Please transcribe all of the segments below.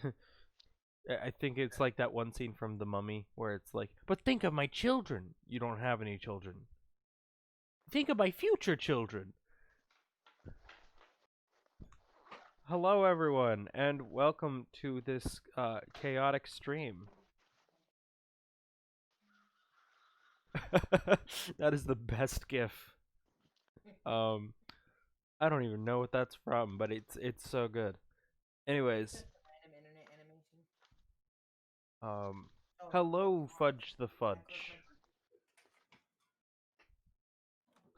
I think it's like that one scene from The Mummy where it's like, but think of my children. You don't have any children. Think of my future children. Hello, everyone, and welcome to this chaotic stream. That is the best GIF. Um, I don't even know what that's from, but it's so good. Anyways, Just a random internet animation. um, Oh, hello, Fudge the Fudge.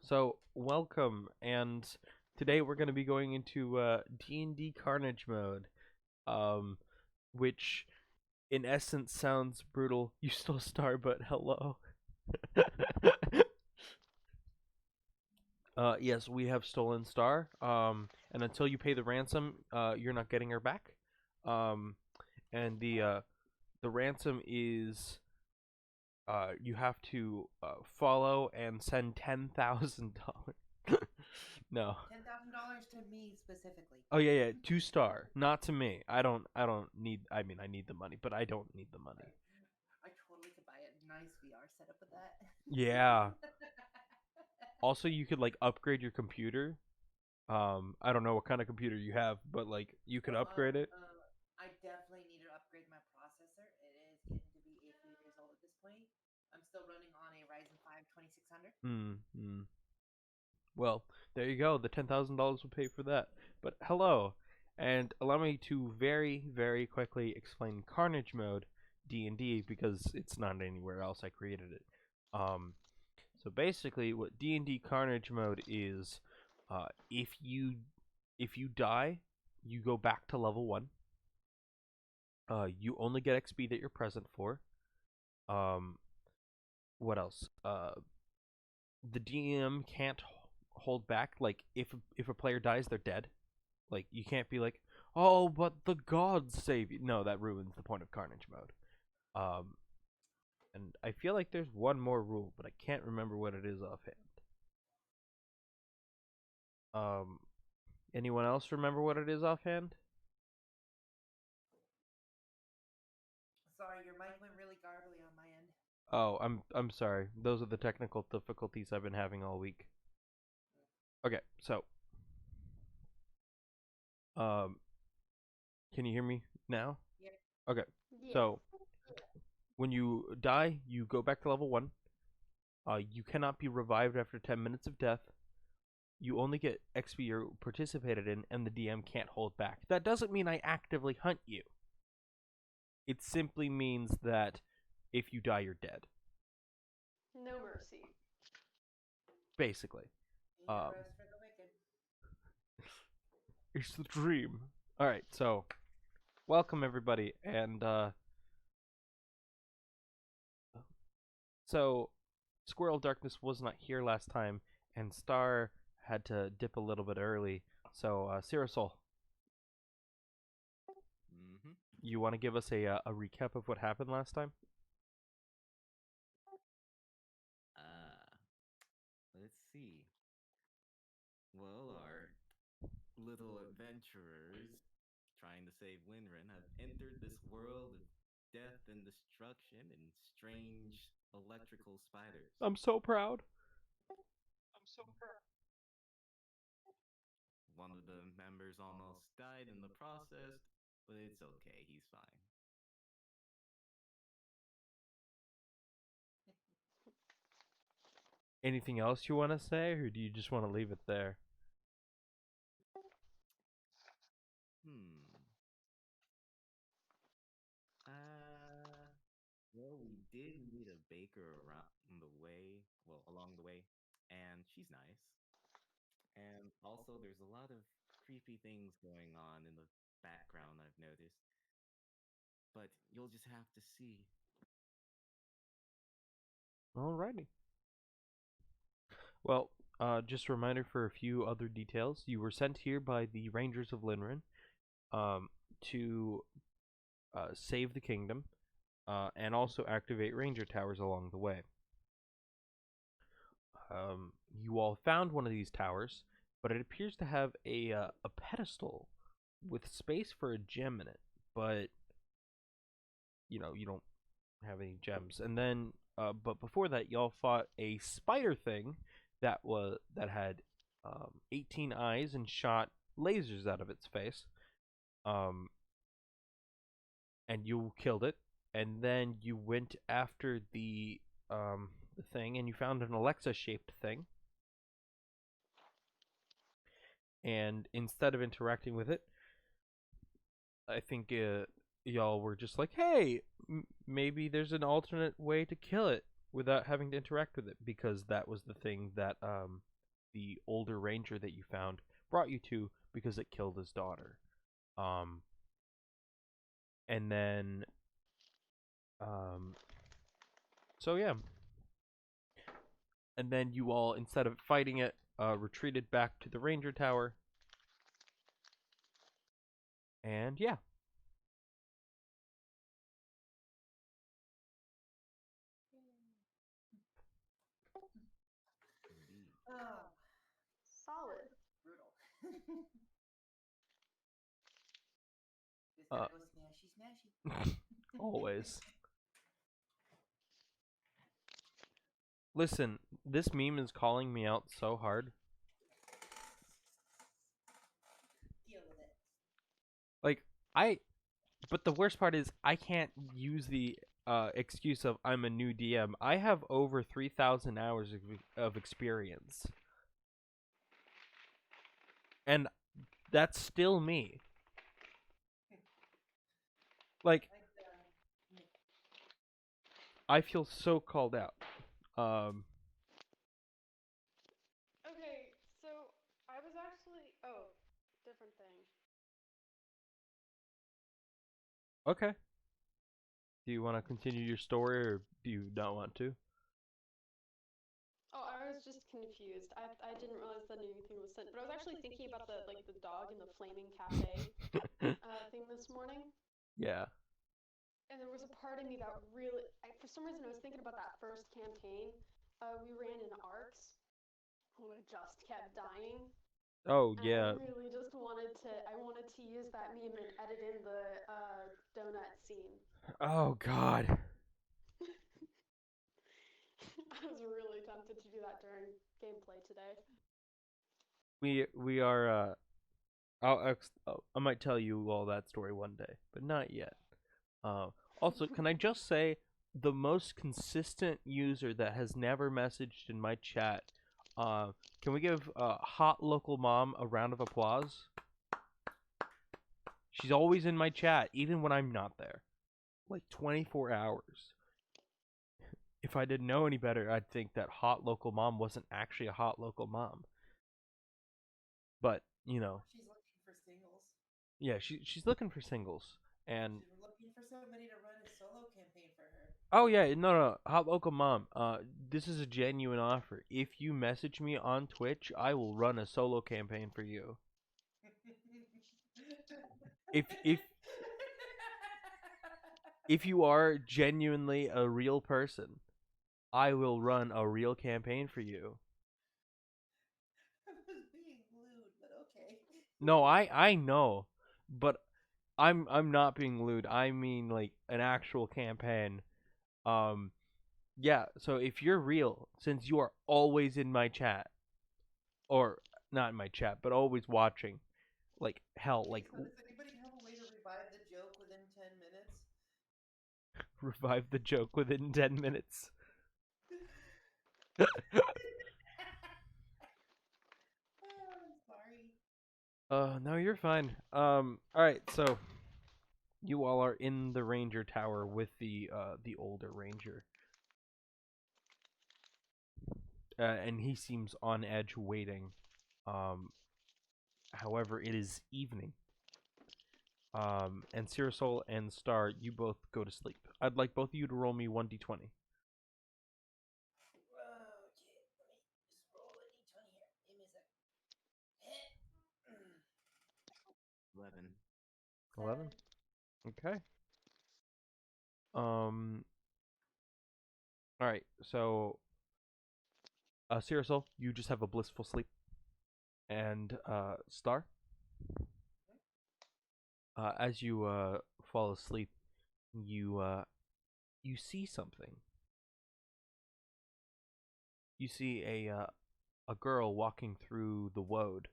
So, welcome, and today we're going to be going into D&D Carnage Mode, um, which in essence sounds brutal. You stole star, but hello. Yes, we have stolen star. And until you pay the ransom, you're not getting her back. Um, and the ransom is you have to follow and send $10,000. No. $10,000 to me specifically. Oh yeah, 2 star, not to me. I don't need. I mean, I need the money, but I don't need the money. I totally could buy a nice VR setup with that. Yeah. Also, you could like upgrade your computer. I don't know what kind of computer you have, but like you could upgrade it. I definitely need to upgrade my processor. It is getting to be a few years old at this point. I'm still running on a Ryzen 5 2600. Hmm. Well, there you go. The $10,000 will pay for that. But hello, and allow me to very, very quickly explain Carnage Mode D&D because it's not anywhere else. I created it. Um, so basically, what D&D Carnage Mode is, uh, if you if you die, you go back to level 1. You only get XP that you're present for. Um, what else? The DM can't hold back. Like if a player dies, they're dead. Like you can't be like, oh, but the gods save you. No, that ruins the point of Carnage Mode. Um, and I feel like there's one more rule, but I can't remember what it is offhand. Um, anyone else remember what it is offhand? Sorry, your mic went really garbly on my end. Oh, I'm sorry. Those are the technical difficulties I've been having all week. Okay, so um, can you hear me now? Yep. Okay, Yeah. so when you die, you go back to level 1. You cannot be revived after 10 minutes of death. You only get XP you participated in, and the DM can't hold back. That doesn't mean I actively hunt you. It simply means that if you die, you're dead. No mercy. Basically. No Um, rest for the wicked. it's the dream. Alright, so welcome everybody, and so Squirrel Darkness was not here last time, and Star had to dip a little bit early. So, Cyrosol, Mm-hmm. you want to give us a recap of what happened last time? Ah, let's see. Well, our little adventurers trying to save Winrin have entered this world of death and destruction and strange electrical spiders. I'm so proud. One of the members almost died in the process, but it's okay, he's fine. Anything else you want to say, or do you just want to leave it there? Hmm. Uh, well, we did meet a baker around the way, well, along the way, and she's nice. And also, there's a lot of creepy things going on in the background I've noticed. But you'll just have to see. Alrighty. Well, just a reminder for a few other details. You were sent here by the Rangers of Linrin um, to save the kingdom and also activate ranger towers along the way. You all found one of these towers, but it appears to have a pedestal with space for a gem in it. but you don't have any gems. And then, but before that, y'all fought a spider thing that had 18 eyes and shot lasers out of its face. Um, and you killed it. And then you went after the thing, and you found an Alexa-shaped thing. And instead of interacting with it, I think y'all were just like, "Hey, maybe there's an alternate way to kill it without having to interact with it," because that was the thing that the older ranger that you found brought you to because it killed his daughter. Um, and then, so yeah, and then you all, instead of fighting it, retreated back to the ranger tower. And yeah. Indeed. Oh, Solid. brutal. Just Uh, gotta go smashy, smashy. Always. Listen, this meme is calling me out so hard. Deal with it. Like, but the worst part is I can't use the excuse of I'm a new DM. I have over 3,000 hours of experience. And that's still me. Like, I feel so called out. Okay, so I was actually. Oh, different thing. Okay. Do you want to continue your story, or do you not want to? Oh, I was just confused. I didn't realize that anything was sent, but I was actually thinking about the dog in the flaming cafe thing this morning, Yeah. and there was a part of me that really, for some reason, I was thinking about that first campaign. We ran in arcs, and it just kept dying. Oh, And yeah. I wanted to use that meme and edit in the donut scene. Oh, God. I was really tempted to do that during gameplay today. We are I might tell you all that story one day, but not yet. Also, can I just say the most consistent user that has never messaged in my chat? Can we give Hot Local Mom a round of applause? She's always in my chat, even when I'm not there. Like 24 hours. If I didn't know any better, I'd think that Hot Local Mom wasn't actually a Hot Local Mom. But, She's looking for singles. yeah, she's looking for singles. And She's looking for somebody to run a solo campaign for her. oh yeah, no, Hot Local Mom. This is a genuine offer. If you message me on Twitch, I will run a solo campaign for you. If if you are genuinely a real person, I will run a real campaign for you. I was being lewd, but okay. No, I know, but I'm not being lewd. I mean like an actual campaign. Um, yeah. So if you're real, since you are always in my chat, or not in my chat, but always watching, like hell, Okay, like so does anybody have a way to revive the joke within 10 minutes? revive the joke within 10 minutes. Oh, I'm sorry. No, you're fine. All right. So you all are in the ranger tower with the older ranger. And he seems on edge waiting. However, it is evening. And Cyrusol and Star, you both go to sleep. I'd like both of you to roll me 1d20. Okay, let me just roll a d20 here. Give me a sec. 11. 11. Okay. All right. So, Cyrusol, you just have a blissful sleep. And Star, As you fall asleep, you see something. You see a girl walking through the woad,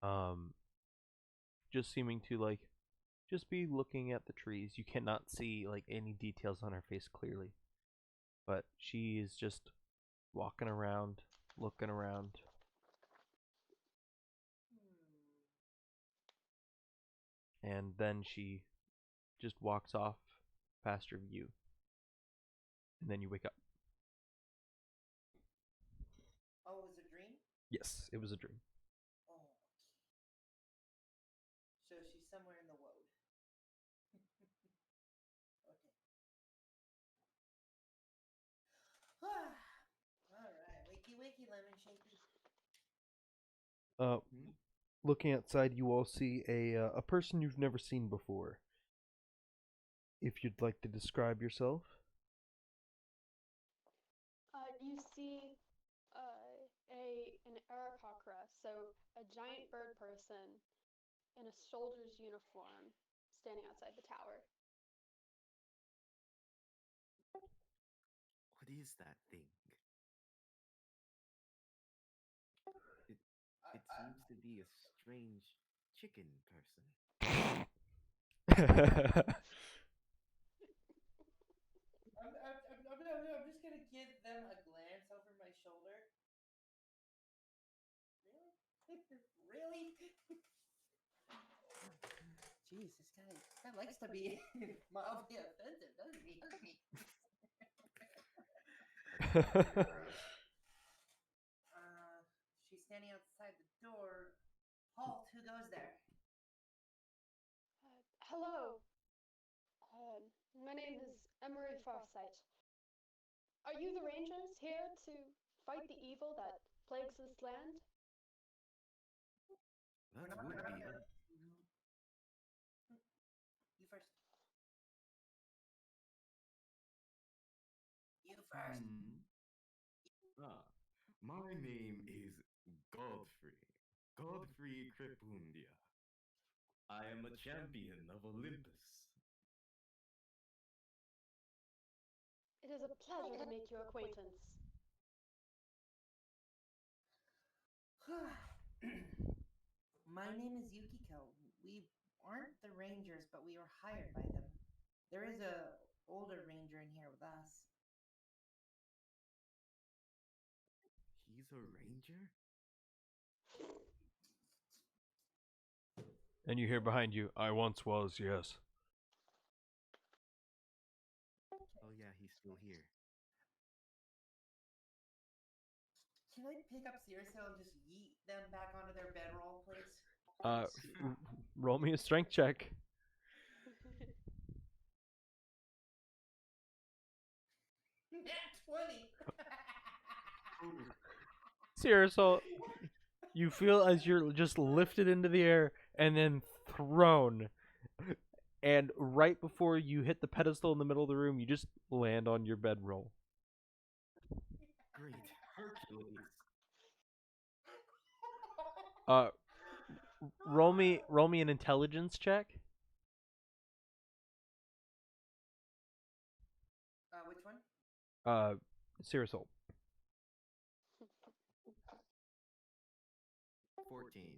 um, just seeming to just be looking at the trees. You cannot see any details on her face clearly, but she is just walking around, looking around. And then she just walks off past your view. And then you wake up. Oh, it was a dream? Yes, it was a dream. Oh. So she's somewhere in the woad. Okay. Alright, wakey wakey, lemon shaky. Hmm? Looking outside, you all see a person you've never seen before. If you'd like to describe yourself. You see an Aarakocra, so a giant bird person in a soldier's uniform standing outside the tower. What is that thing? It seems to be a strange chicken person. I'm just gonna give them a glance over my shoulder. Really? Really? Jeez, this guy likes to be mildly offensive, doesn't he? She's standing outside the door. Halt, who goes there? Hello. My name is Emery Farsight. Are you the Rangers here to fight the evil that plagues this land? We're That not would be gonna. us. You first. You first. My name is Godfrey. Godfrey Crepundia. I am a champion of Olympus. It is a pleasure to make your acquaintance. My name is Yukiko. We aren't the Rangers, but we were hired by them. There is a older Ranger in here with us. He's a ranger? And you hear behind you, I once was, yes. Oh yeah, he's still here. Can I pick up Cyril and just yeet them back onto their bedroll, please? Roll me a strength check. Nat 20! Cyril, you feel as you're just lifted into the air and then thrown. And right before you hit the pedestal in the middle of the room, you just land on your bedroll. Great Hercules. Roll me an intelligence check. Which one? Cyril. 14.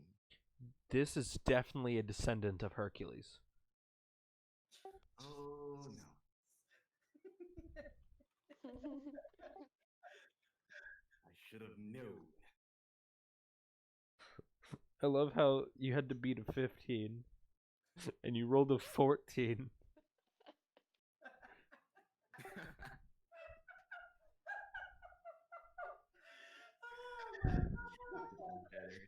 This is definitely a descendant of Hercules. Oh no. I should have known. I love how you had to beat a 15 and you rolled a 14. Better.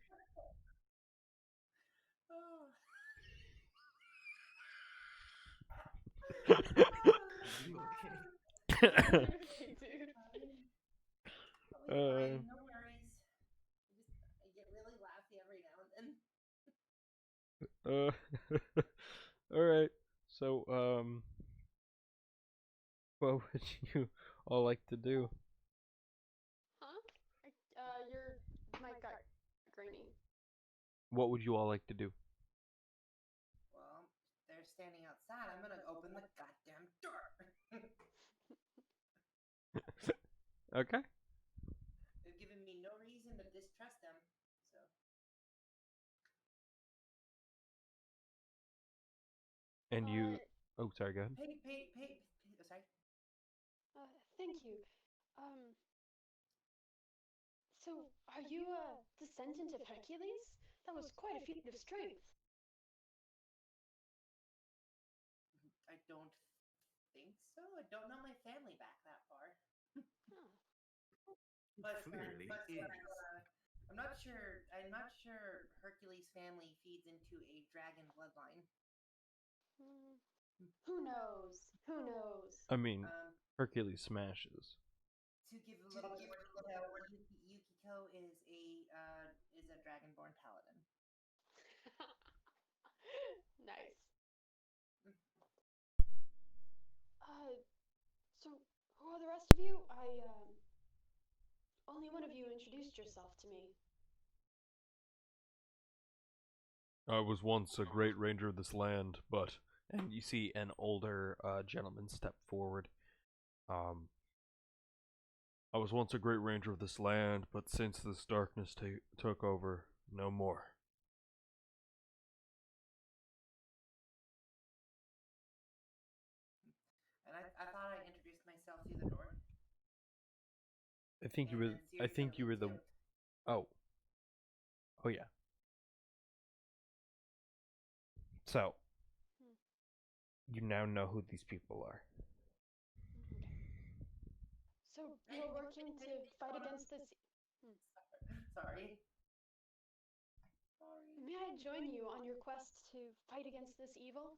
Are you okay? Okay, dude. Fine, no worries. I get really laughy every now and then. Alright. So, what would you all like to do? Huh? Your mic got grainy. What would you all like to do? Well, standing outside, I'm gonna open the goddamn door. Okay. They've given me no reason to distrust them, so. And you. Oh, sorry. Go ahead. Sorry. Thank you. So, are you a descendant of Hercules? That was quite a feat of strength. I don't think so. I don't know my family back that far. Huh. But Clearly is. I'm not sure. I'm not sure Hercules' family feeds into a dragon bloodline. Who knows? Who knows? I mean, Um, Hercules smashes. to give a little bit more detail, Yukiko is a dragonborn paladin. Nice. So who are the rest of you? Only one of you introduced yourself to me. I was once a great ranger of this land, but and you see an older gentleman step forward. I was once a great ranger of this land, but since this darkness took over, no more. And I thought I introduced myself through the door. I think you And were. then I Siri think sent you me were the. too. Oh. Oh yeah. So, you now know who these people are. So you are working to fight against this. Sorry. May I join you on your quest to fight against this evil?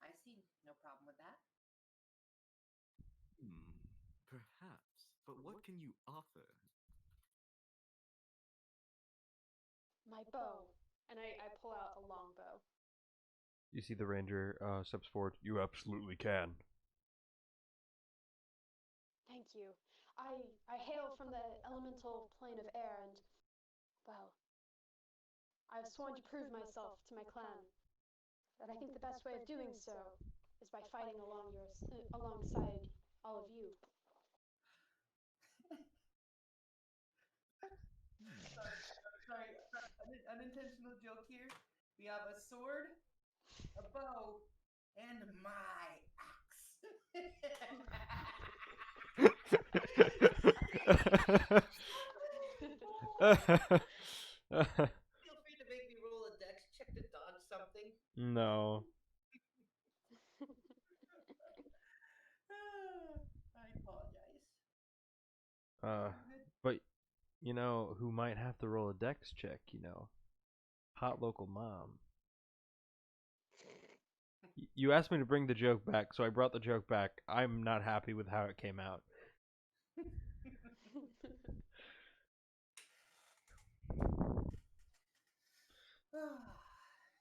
I see no problem with that. Perhaps. But what can you offer? My bow. And I pull out a long bow. You see the ranger steps forward. You absolutely can. Thank you. I hail from the elemental plane of air and, well, I've sworn to prove myself to my clan. But I think the best way of doing so is by fighting alongside all of you. Sorry. Unintentional joke here. We have a sword, a bow, and my axe. Feel free to make me roll a dex check to dodge something. No. I apologize. But you know who might have to roll a dex check? Hot local mom. You asked me to bring the joke back, so I brought the joke back. I'm not happy with how it came out.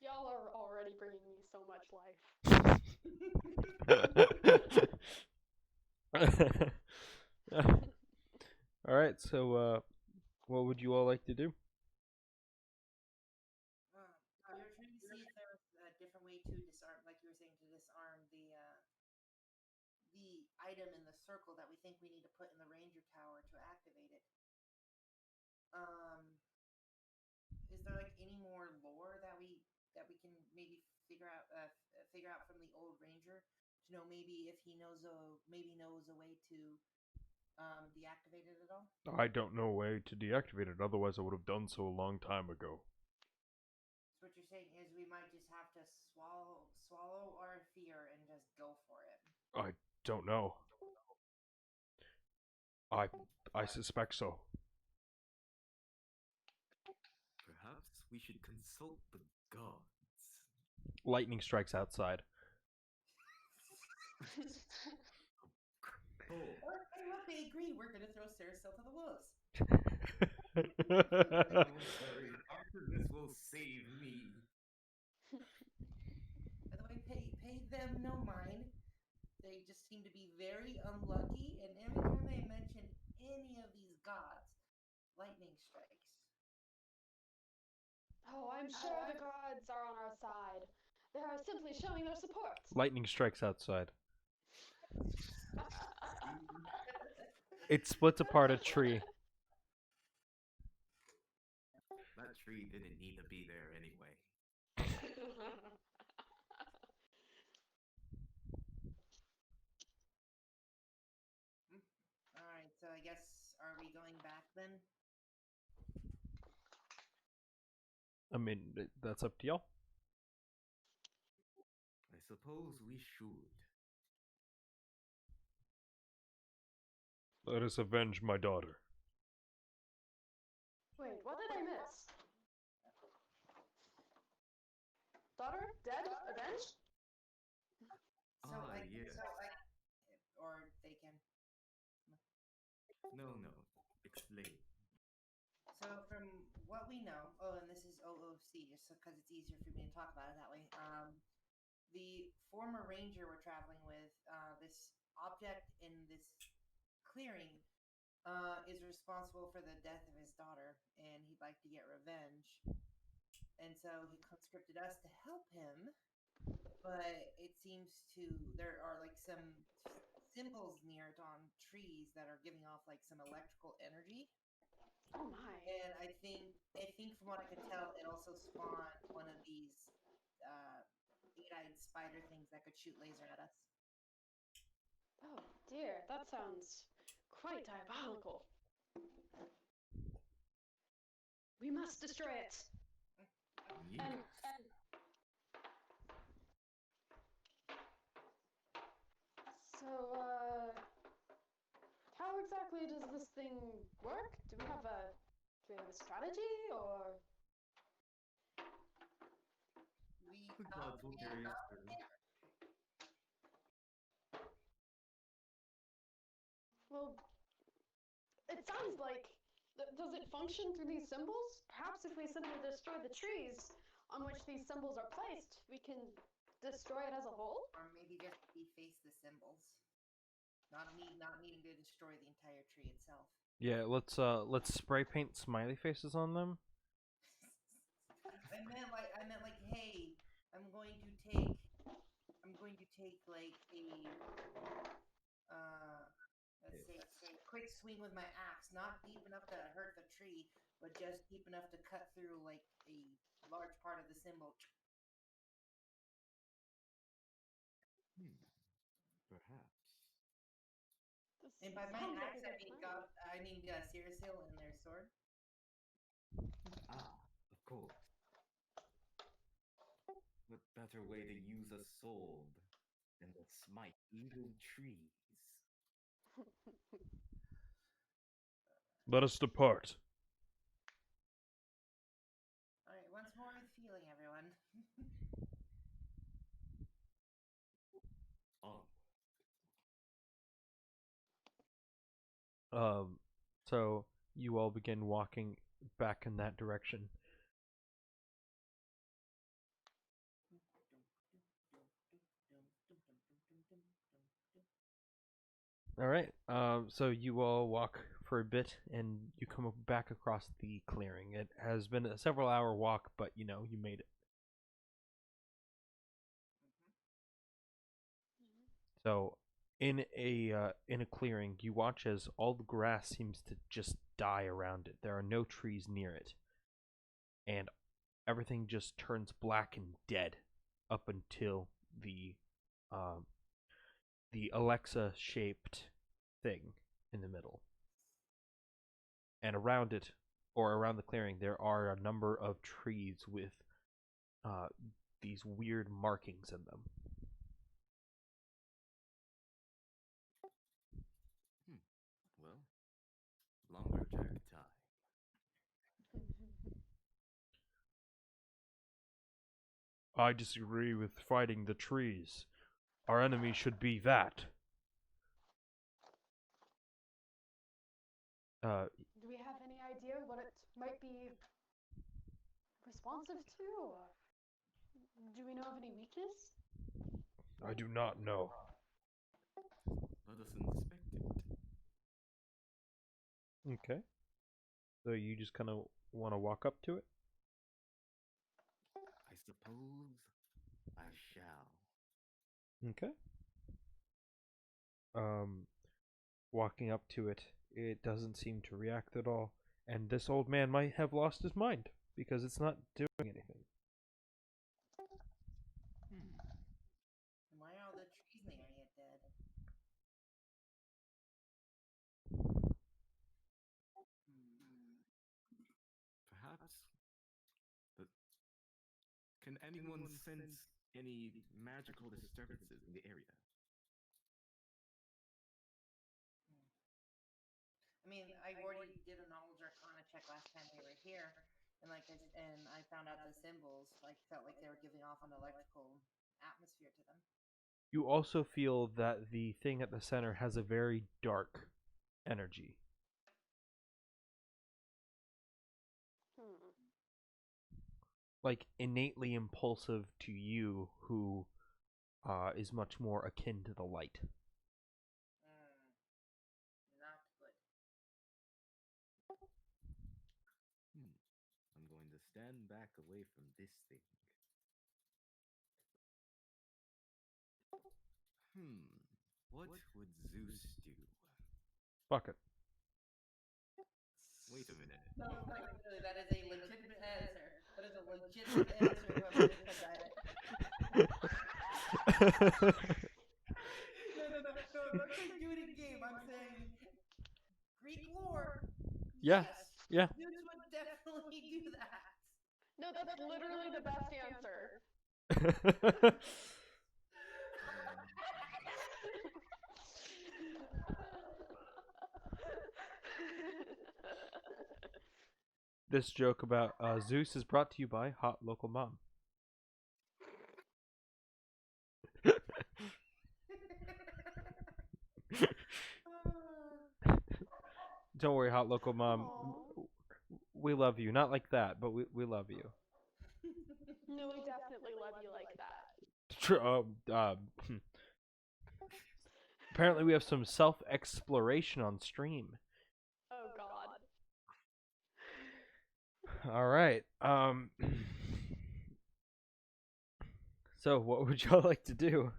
Y'all are already bringing me so much life. All right, so what would you all like to do? We were trying to see if there was a different way to disarm, like you were saying, to disarm the item in the circle that we think we need to put in the ranger tower to activate it. Is there like any more lore that we can maybe figure out from the old ranger to know maybe if he knows a way to deactivate it at all? I don't know a way to deactivate it, otherwise I would have done so a long time ago. So what you're saying is we might just have to swallow our fear and just go for it. I don't know. I suspect so. Perhaps we should consult the gods. Lightning strikes outside. Oh. What they agree, we're gonna throw Saracel to the wolves. Don't worry, Artemis will save me. By the way, pay them no mind. They just seem to be very unlucky, and every time they mention any of these gods, lightning strikes. Oh, I'm sure the gods are on our side. They are simply showing their support. Lightning strikes outside. It splits apart a tree. That tree didn't need to be there anyway. Alright, so I guess, are we going back then? I mean, that's up to y'all. I suppose we should. Let us avenge my daughter. Wait, what did I miss? Daughter? Dead? Avenged? Yes. Or they can. No. Explain. So from what we know, and this is OOC, just because it's easier for me to talk about it that way. The former ranger we're traveling with, this object in this clearing, is responsible for the death of his daughter, and he'd like to get revenge. And so he conscripted us to help him, but it seems there are like some symbols near it on trees that are giving off like some electrical energy. Oh my. And I think from what I could tell, it also spawned one of these eight-eyed spider things that could shoot laser at us. Oh dear, that sounds quite diabolical. We must destroy it. Yes. And so, how exactly does this thing work? Do we have a strategy, or? The gods will carry us through. Well, it sounds like. Does it function through these symbols? Perhaps if we simply destroy the trees on which these symbols are placed, we can destroy it as a whole? Or maybe just deface the symbols. Not needing to destroy the entire tree itself. Yeah, let's spray paint smiley faces on them. I meant like, hey, I'm going to take like a let's say a quick swing with my axe, not deep enough to hurt the tree, but just deep enough to cut through like a large part of the symbol. Perhaps. And by my axe, I mean Cyril and their sword. Of course. What better way to use a sword than to smite evil trees? Let us depart. Alright, once more with feeling, everyone. So you all begin walking back in that direction. All right. So you all walk for a bit, and you come back across the clearing. It has been a several-hour walk, but you made it. So, in a clearing, you watch as all the grass seems to just die around it. There are no trees near it, and everything just turns black and dead up until the Alexa-shaped thing in the middle. And around it, or around the clearing, there are a number of trees with these weird markings in them. Well, lumberjack time. I disagree with fighting the trees. Our enemy should be that. Do we have any idea what it might be responsive to, or do we know of any weakness? I do not know. Let us inspect it. Okay. So you just kind of want to walk up to it? suppose I shall. Okay. Walking up to it, it doesn't seem to react at all, and this old man might have lost his mind because it's not doing anything. Hmm. And why are all the trees in the area dead? Hmm. Perhaps. But can anyone sense any magical disturbances in the area? I mean, I already did a knowledge arcana check last time we were here, and and I found out the symbols felt like they were giving off an electrical atmosphere to them. You also feel that the thing at the center has a very dark energy. Hmm. Like innately impulsive to you, who is much more akin to the light. Not good. I'm going to stand back away from this thing. What would Zeus do? Fuck it. Wait a minute. No, really, that is a legitimate answer. That is a legitimate answer, whoever just said that. No, I'm not saying do it in game. I'm saying Greek lore. Yeah, Yes. yeah. Zeus would definitely do that. No, that's literally the best answer. This joke about Zeus is brought to you by Hot Local Mom. Don't worry, Hot Local Mom. Aww. We love you. Not like that, but we love you. No, we definitely love you like that. Apparently, we have some self-exploration on stream. Oh God. All right. So, what would y'all like to do?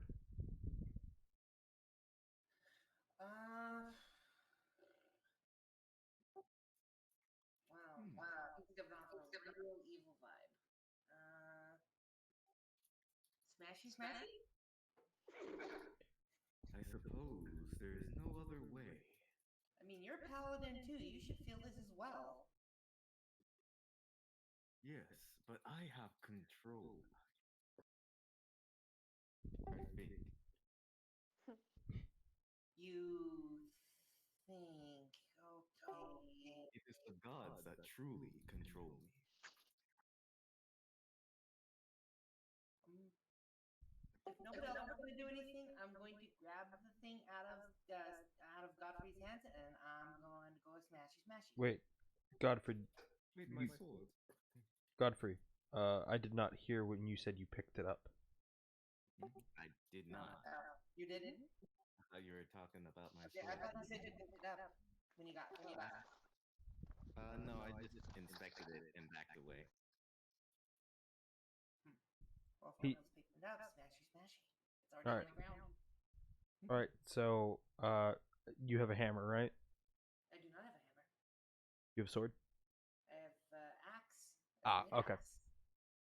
Wow. He's giving off a real evil vibe. Smashy, smashy? I suppose there is no other way. I mean, you're a paladin too. You should feel this as well. Yes, but I have control. I think. You think, okay. It is the gods that truly control me. If nobody else is going to do anything, I'm going to grab the thing out of Godfrey's hands, and I'm going to go smashy, smashy. Wait, Godfrey. Wait, my sword. Godfrey. I did not hear when you said you picked it up. I did not. You didn't? I thought you were talking about my Okay, sword. I thought you said you picked it up when you got last. No, I just inspected it and backed away. Well, if no one's picked it up, smashy, smashy. It's already on the ground. All right. So, you have a hammer, right? I do not have a hammer. You have a sword. I have axe. Okay.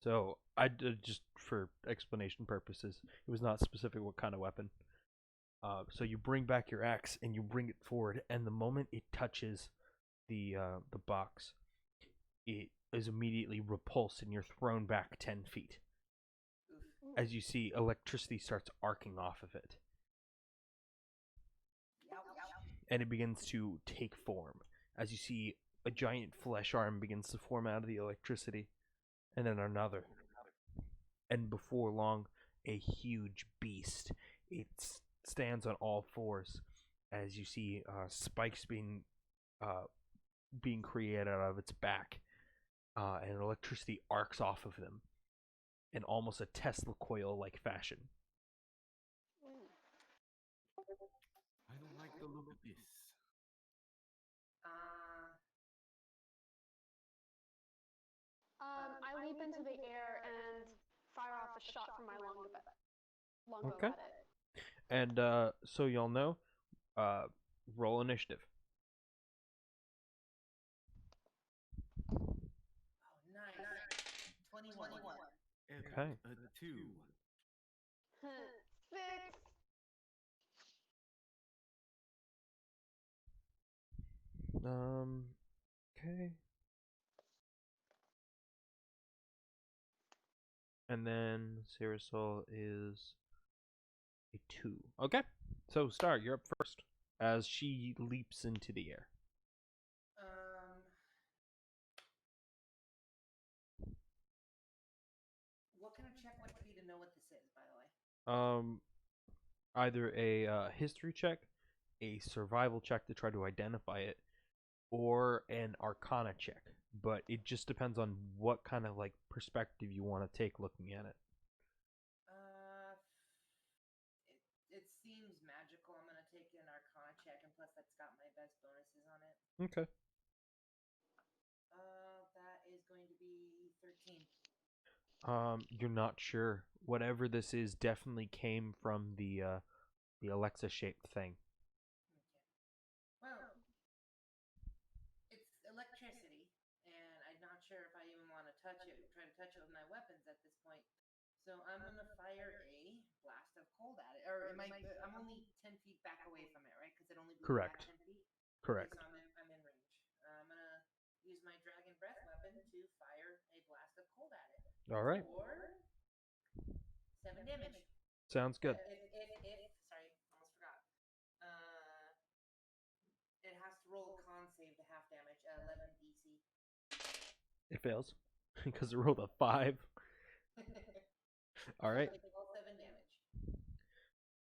So I did, just for explanation purposes, it was not specific what kind of weapon. So you bring back your axe and you bring it forward, and the moment it touches the box, it is immediately repulsed, and you're thrown back 10 feet. Oof. As you see, electricity starts arcing off of it, and it begins to take form. As you see, a giant flesh arm begins to form out of the electricity, and then another. And before long, a huge beast. It stands on all fours, as you see spikes being created out of its back, and electricity arcs off of them in almost a Tesla coil-like fashion. I don't like the look of this. I leap into the air and shot from my longbow Okay. at it. And so y'all know, roll initiative. Oh, nice. 21. Okay. A 2. 6. Okay. And then Cyrusol is a 2. Okay. So Star, you're up first as she leaps into the air. What kind of check would it be to know what this is, by the way? Either a history check, a survival check to try to identify it, or an arcana check. But it just depends on what kind of like perspective you want to take looking at it. It seems magical. I'm gonna take an arcana check, and plus that's got my best bonuses on it. Okay. That is going to be 13. You're not sure. Whatever this is definitely came from the Alexa-shaped thing. Okay. Well, it's electricity, and I'm not sure if I even want to try to touch it with my weapons at this point. So I'm gonna fire a blast of cold at it. Or am I? I'm only 10 feet back away from it, right? Because it only blew back Correct. 10 feet. Correct. Okay, so I'm in range. I'm gonna use my dragon breath weapon to fire a blast of cold at it. All right. For 7 damage. Sounds good. Sorry, almost forgot. It has to roll a con save to half damage at 11 DC. It fails because it rolled a 5. All right. Roll 7 damage.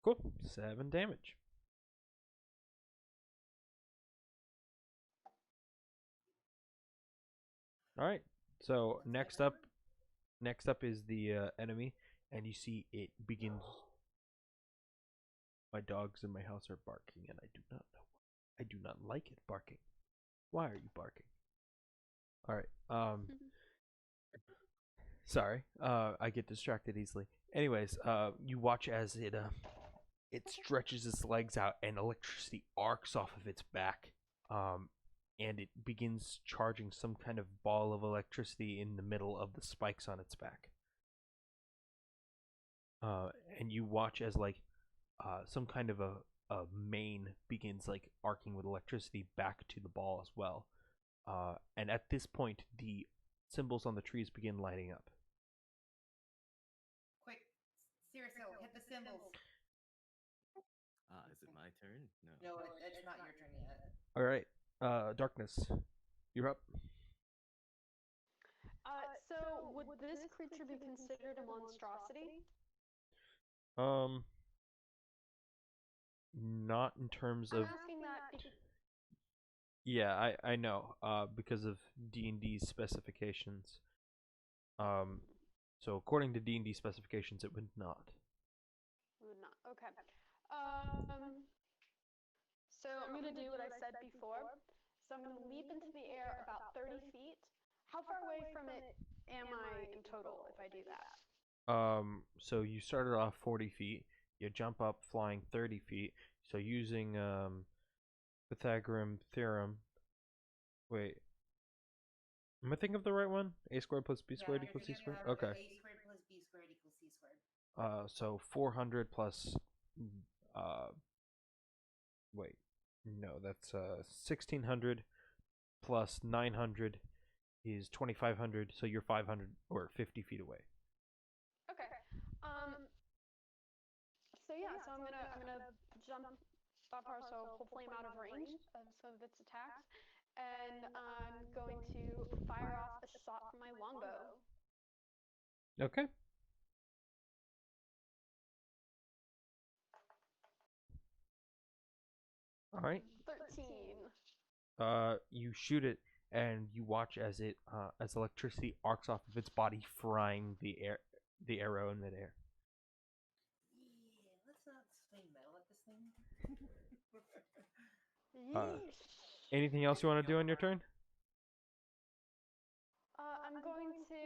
Cool. 7 damage. All right. So next up is the enemy, and you see it begins. My dogs in my house are barking, and I do not know. I do not like it barking. Why are you barking? All right. Sorry. I get distracted easily. Anyways, you watch as it stretches its legs out, and electricity arcs off of its back. And it begins charging some kind of ball of electricity in the middle of the spikes on its back. And you watch as like some kind of a mane begins like arcing with electricity back to the ball as well. And at this point, the symbols on the trees begin lighting up. Quick, Cyrusol, hit the symbols. Is it my turn? No, it's not your turn yet. All right, Darkness, you're up. So would this creature be considered a monstrosity? Not in terms I'm of. asking that because Yeah, I know. Because of D&D's specifications. So according to D&D specifications, it would not. it would not. Okay. So I'm gonna do what I said before. So I'm gonna leap into the air about 30 feet. How far away from it am I in total if I do that? So you started off 40 feet. You jump up flying 30 feet. So using Pythagorean theorem. Wait. Am I thinking of the right one? A squared plus B squared equals C squared? Okay. A squared plus B squared equals C squared. So 400 plus wait. No, that's 1600 plus 900 is 2500, so you're 500 or 50 feet away. Okay. So yeah, so I'm gonna jump up her, so hopefully I'm out of range of some of its attacks, and I'm going to fire off a shot from my longbow. Okay. All right. 13. You shoot it, and you watch as it as electricity arcs off of its body, frying the arrow in midair. Yeah, let's not swing metal at this thing. Yeesh. Anything else you want to do on your turn? I'm going to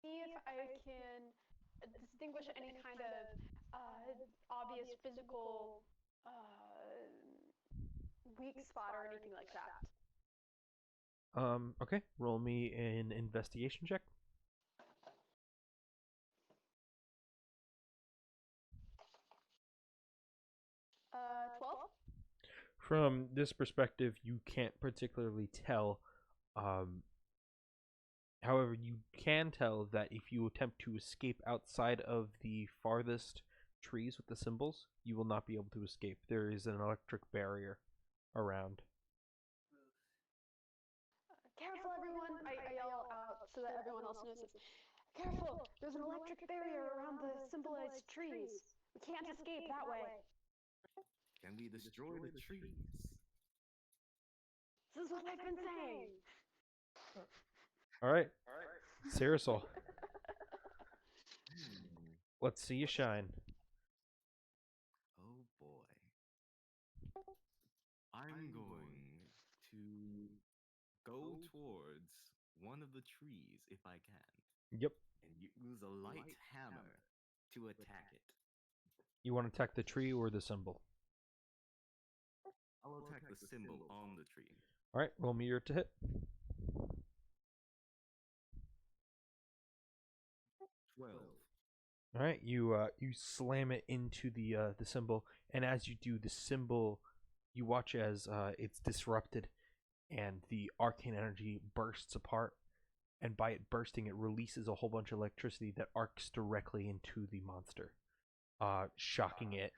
see if I can distinguish any kind of obvious physical weak spot or anything like that. Okay. Roll me an investigation check. 12? From this perspective, you can't particularly tell. Um, However, you can tell that if you attempt to escape outside of the farthest trees with the symbols, you will not be able to escape. There is an electric barrier around. Careful, everyone! I yell out so that everyone else knows this. Careful! There's an electric barrier around the symbolized trees. We can't escape that way. Can we destroy the trees? This is what I've been saying. All right, Cyrusol, Hmm. let's see you shine. Oh boy. I'm going to go towards one of the trees if I can, Yep. and use a light hammer to attack it. You want to attack the tree or the symbol? I'll attack the symbol on the tree. All right, roll me your to hit. 12. All right, you slam it into the symbol, and as you do, the symbol, you watch as it's disrupted, and the arcane energy bursts apart, and by it bursting, it releases a whole bunch of electricity that arcs directly into the monster, shocking it.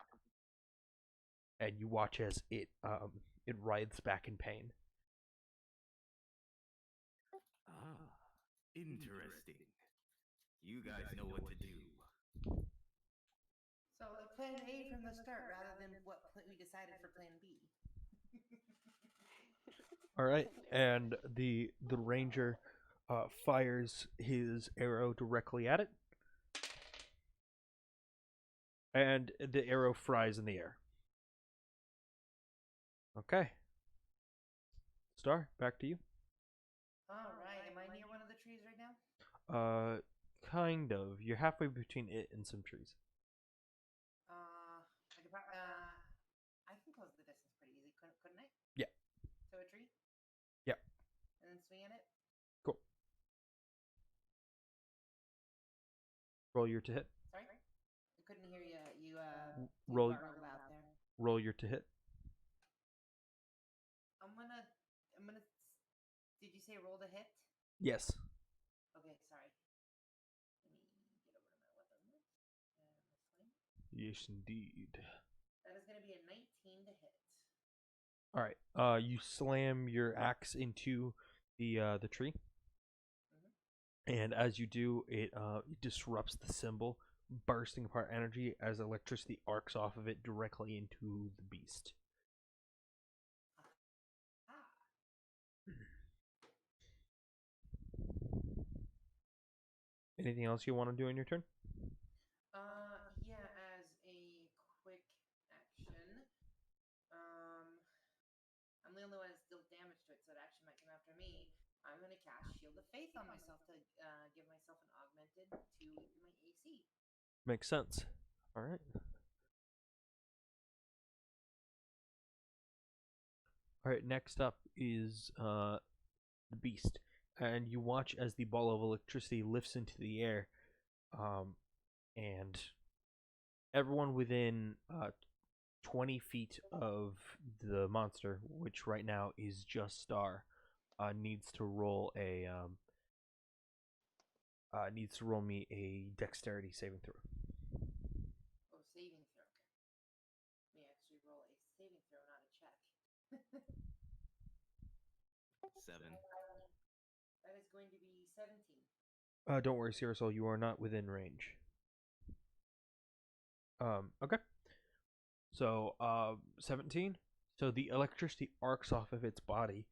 And you watch as it writhes back in pain. Ah, interesting. You guys know what to do. So like plan A from the start rather than what we decided for plan B. All right, and the ranger fires his arrow directly at it, and the arrow fries in the air. Okay, Star, back to you. All right. Am I near one of the trees right now? Kind of. You're halfway between it and some trees. I can close the distance pretty easy, couldn't I? Yeah. To a tree? Yeah. And then swing at it? Cool. Roll your to hit. Sorry? I couldn't hear you. You Roll. gargled out there. Roll your to hit. I'm gonna. Did you say roll to hit? Yes. Okay, sorry. Let me get over to my weapon list and my swing. Yes, indeed. That is gonna be a 19 to hit. All right. You slam your axe into the tree, and as you do, it disrupts the symbol, bursting apart energy as electricity arcs off of it directly into the beast. Anything else you want to do in your turn? Yeah, as a quick action, I'm the only one that's dealt damage to it, so it actually might come after me. I'm gonna cast Shield of Faith on myself to give myself an augmented to my AC. Makes sense. All right. All right. Next up is the beast, and you watch as the ball of electricity lifts into the air, and everyone within 20 feet of the monster, which right now is just Star, needs to roll me a dexterity saving throw. Oh, saving throw. Let me actually roll a saving throw, not a check. 7. That is going to be 17. Don't worry, Cyrusol, you are not within range. Okay. So, 17. So the electricity arcs off of its body,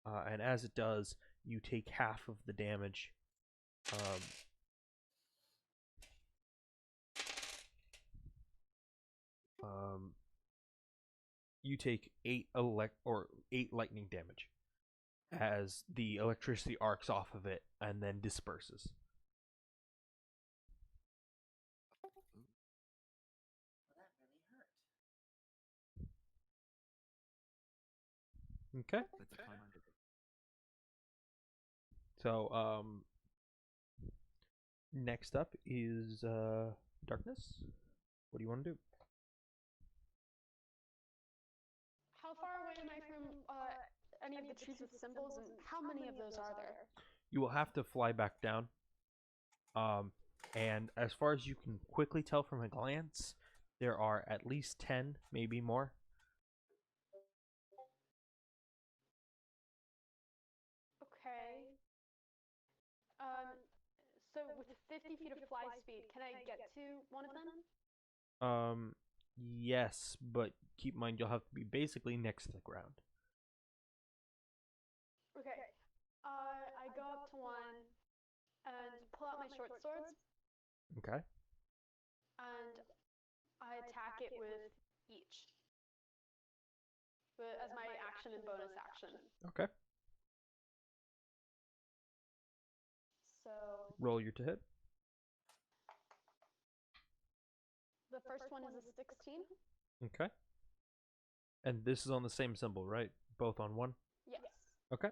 and as it does, you take half of the damage. You take 8 lightning damage as the electricity arcs off of it and then disperses. Well, that really hurt. Okay. Let's find it. So, next up is darkness. What do you want to do? How far away am I from any of the trees with symbols, and how many of those are there? You will have to fly back down. And as far as you can quickly tell from a glance, there are at least 10, maybe more. Okay. So with 50 feet of fly speed, can I get to one of them? Yes, but keep in mind you'll have to be basically next to the ground. Okay. I go up to one and pull out my short swords, Okay. and I attack it with each. As my action and bonus action. Okay. So Roll your to hit. the first one is a 16. Okay. And this is on the same symbol, right? Both on one? Yes. Okay.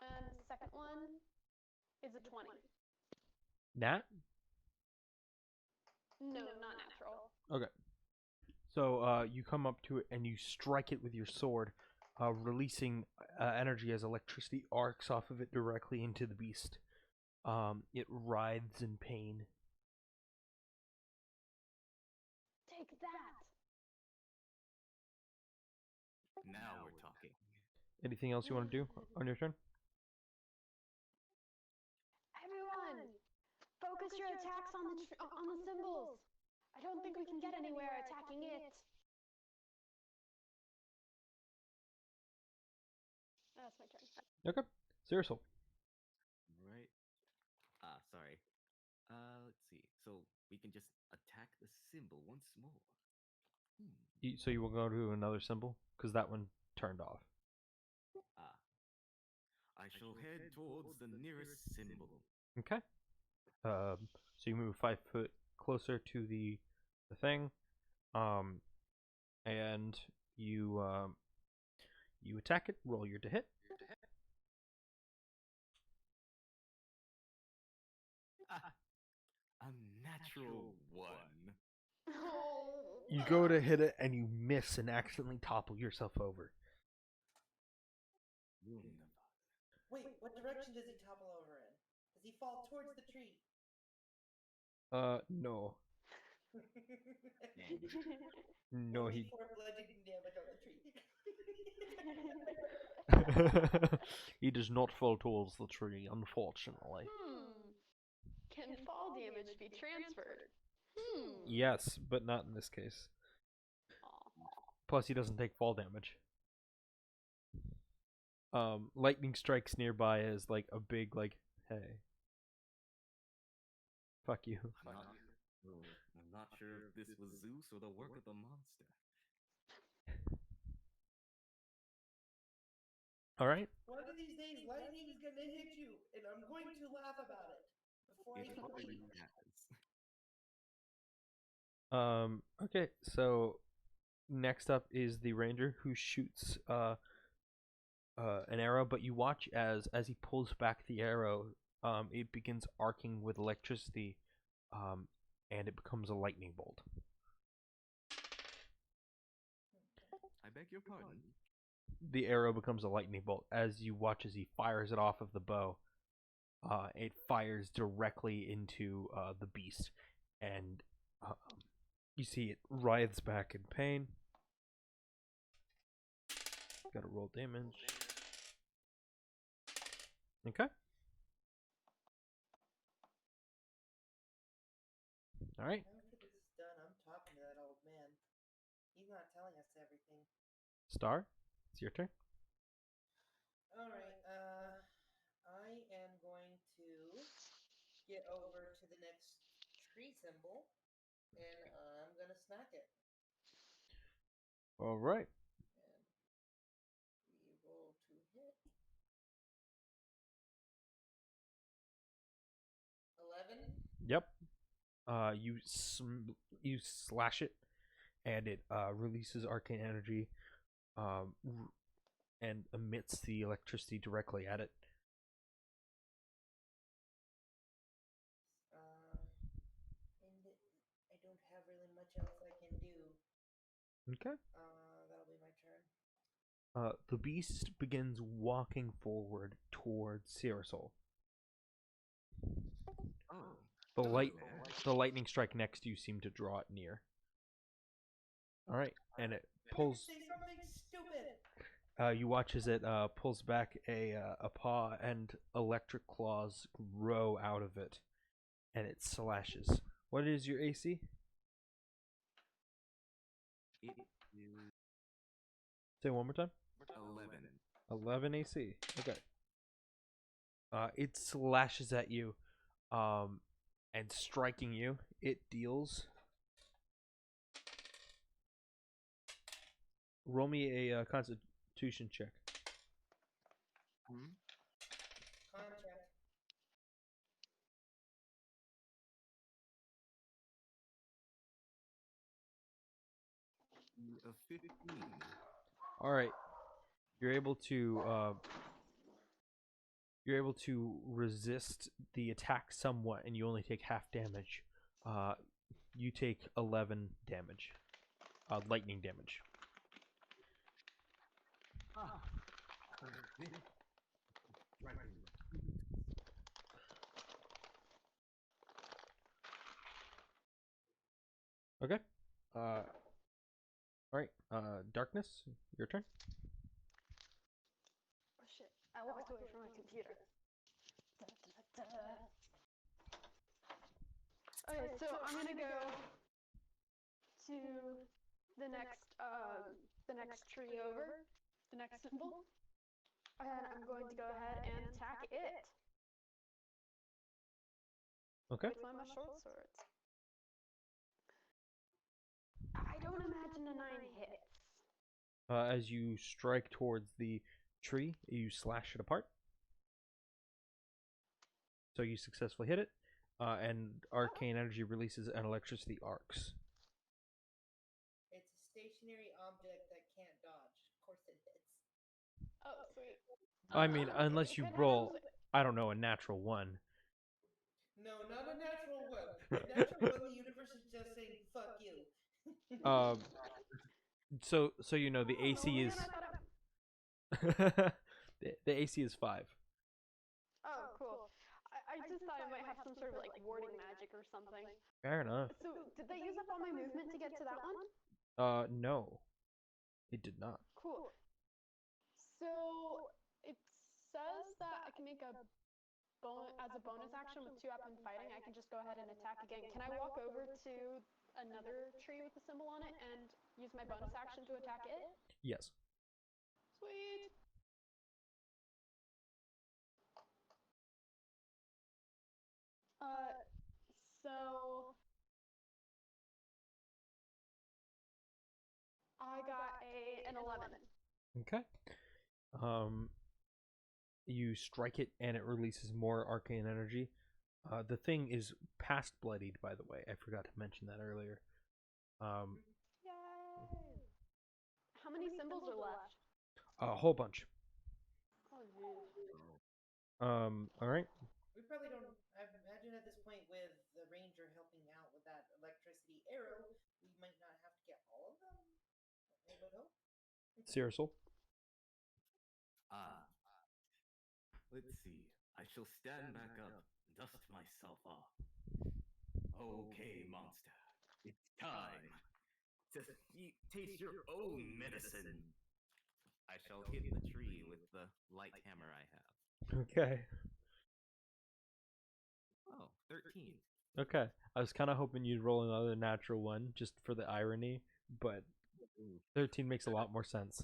And the second one is a 20. Nat? No, not natural. Okay. So you come up to it and you strike it with your sword, releasing energy as electricity arcs off of it directly into the beast. It writhes in pain. Take that! Now we're talking. Anything else you want to do on your turn? Everyone, focus your attacks on the symbols. I don't think we can get anywhere attacking it. That's my turn. Okay. Cyril. Right. Sorry. Let's see. So we can just attack the symbol once more. So you will go to another symbol? Because that one turned off. I shall head towards the nearest symbol. Okay. So you move 5 foot closer to the thing, and you attack it. Roll your to hit. A natural 1. Oh. You go to hit it and you miss and accidentally topple yourself over. Wait, what direction does he topple over in? Does he fall towards the tree? No. No, Only he 4 bludgeoning damage on the tree. he does not fall towards the tree, unfortunately. Can fall damage be transferred? Yes, but not in this case. Plus, he doesn't take fall damage. Lightning strikes nearby as like a big hey, fuck you. I'm not sure if this was Zeus or the work of the monster. All right. One of these days, lightning's gonna hit you, and I'm going to laugh about it before It I already leave. has. Okay, so next up is the ranger who shoots an arrow, but you watch as he pulls back the arrow, it begins arcing with electricity, and it becomes a lightning bolt. I beg your pardon? The arrow becomes a lightning bolt as you watch as he fires it off of the bow. It fires directly into the beast, and you see it writhes back in pain. Gotta roll damage. Okay. All right. After this is done, I'm talking to that old man. He's not telling us everything. Star, it's your turn. Alright, I am going to get over to the next tree symbol, and I'm gonna smack it. All right. And we roll to hit. 11. Yep. You slash it, and it releases arcane energy, and emits the electricity directly at it. And I don't have really much else I can do. Okay. That'll be my turn. The beast begins walking forward towards Cyrusol. Oh, The hello light, there. the lightning strike next to you seemed to draw it near. All right, and it pulls. Say something stupid. You watch as it pulls back a paw, and electric claws grow out of it, and it slashes. What is your AC? It is Say one more time. 11. 11 AC. Okay. It slashes at you, and striking you. It deals. Roll me a Constitution check. Hmm? Con check. A 15. All right. You're able to resist the attack somewhat, and you only take half damage. You take 11 damage, lightning damage. Ah. Okay. All right. Darkness, your turn. Oh shit! I walked away from my computer. Okay, so I'm gonna go to the next tree over, the next symbol, and I'm going to go ahead and attack it Okay. with one of my short swords. I don't imagine a 9 hits. As you strike towards the tree, you slash it apart. So you successfully hit it, and arcane energy releases and electricity arcs. It's a stationary object that can't dodge. Of course it hits. Oh, sweet. I mean, unless If you it roll, happens- I don't know, a natural one. No, not a natural one. A natural one, the universe is just saying, fuck you. Um, so you know the Oh, AC man, is I thought the AC is 5. Oh, cool. I just thought it might have some sort of like warding magic or something. Fair enough. So, did they use up all my movement to get to that one? No, it did not. Cool. So, it says that I can make a as a bonus action with 2 up and fighting. I can just go ahead and attack again. Can I walk over to another tree with a symbol on it and use my bonus action to attack it? Yes. Sweet. So I got an 11. Okay. You strike it, and it releases more arcane energy. The thing is past bloodied, by the way. I forgot to mention that earlier. Yay! How many symbols are left? A whole bunch. Oh, jeez. All right. We probably don't. I imagine at this point, with the ranger helping out with that electricity arrow, we might not have to get all of them. I would hope. Cyrusol. Ah. Let's see. I shall stand back up, dust myself off. Okay, monster. It's time to taste your own medicine. I shall hit the tree with the light hammer I have. Okay. Oh, 13. Okay. I was kind of hoping you'd roll another natural one just for the irony, but 13 makes a lot more sense.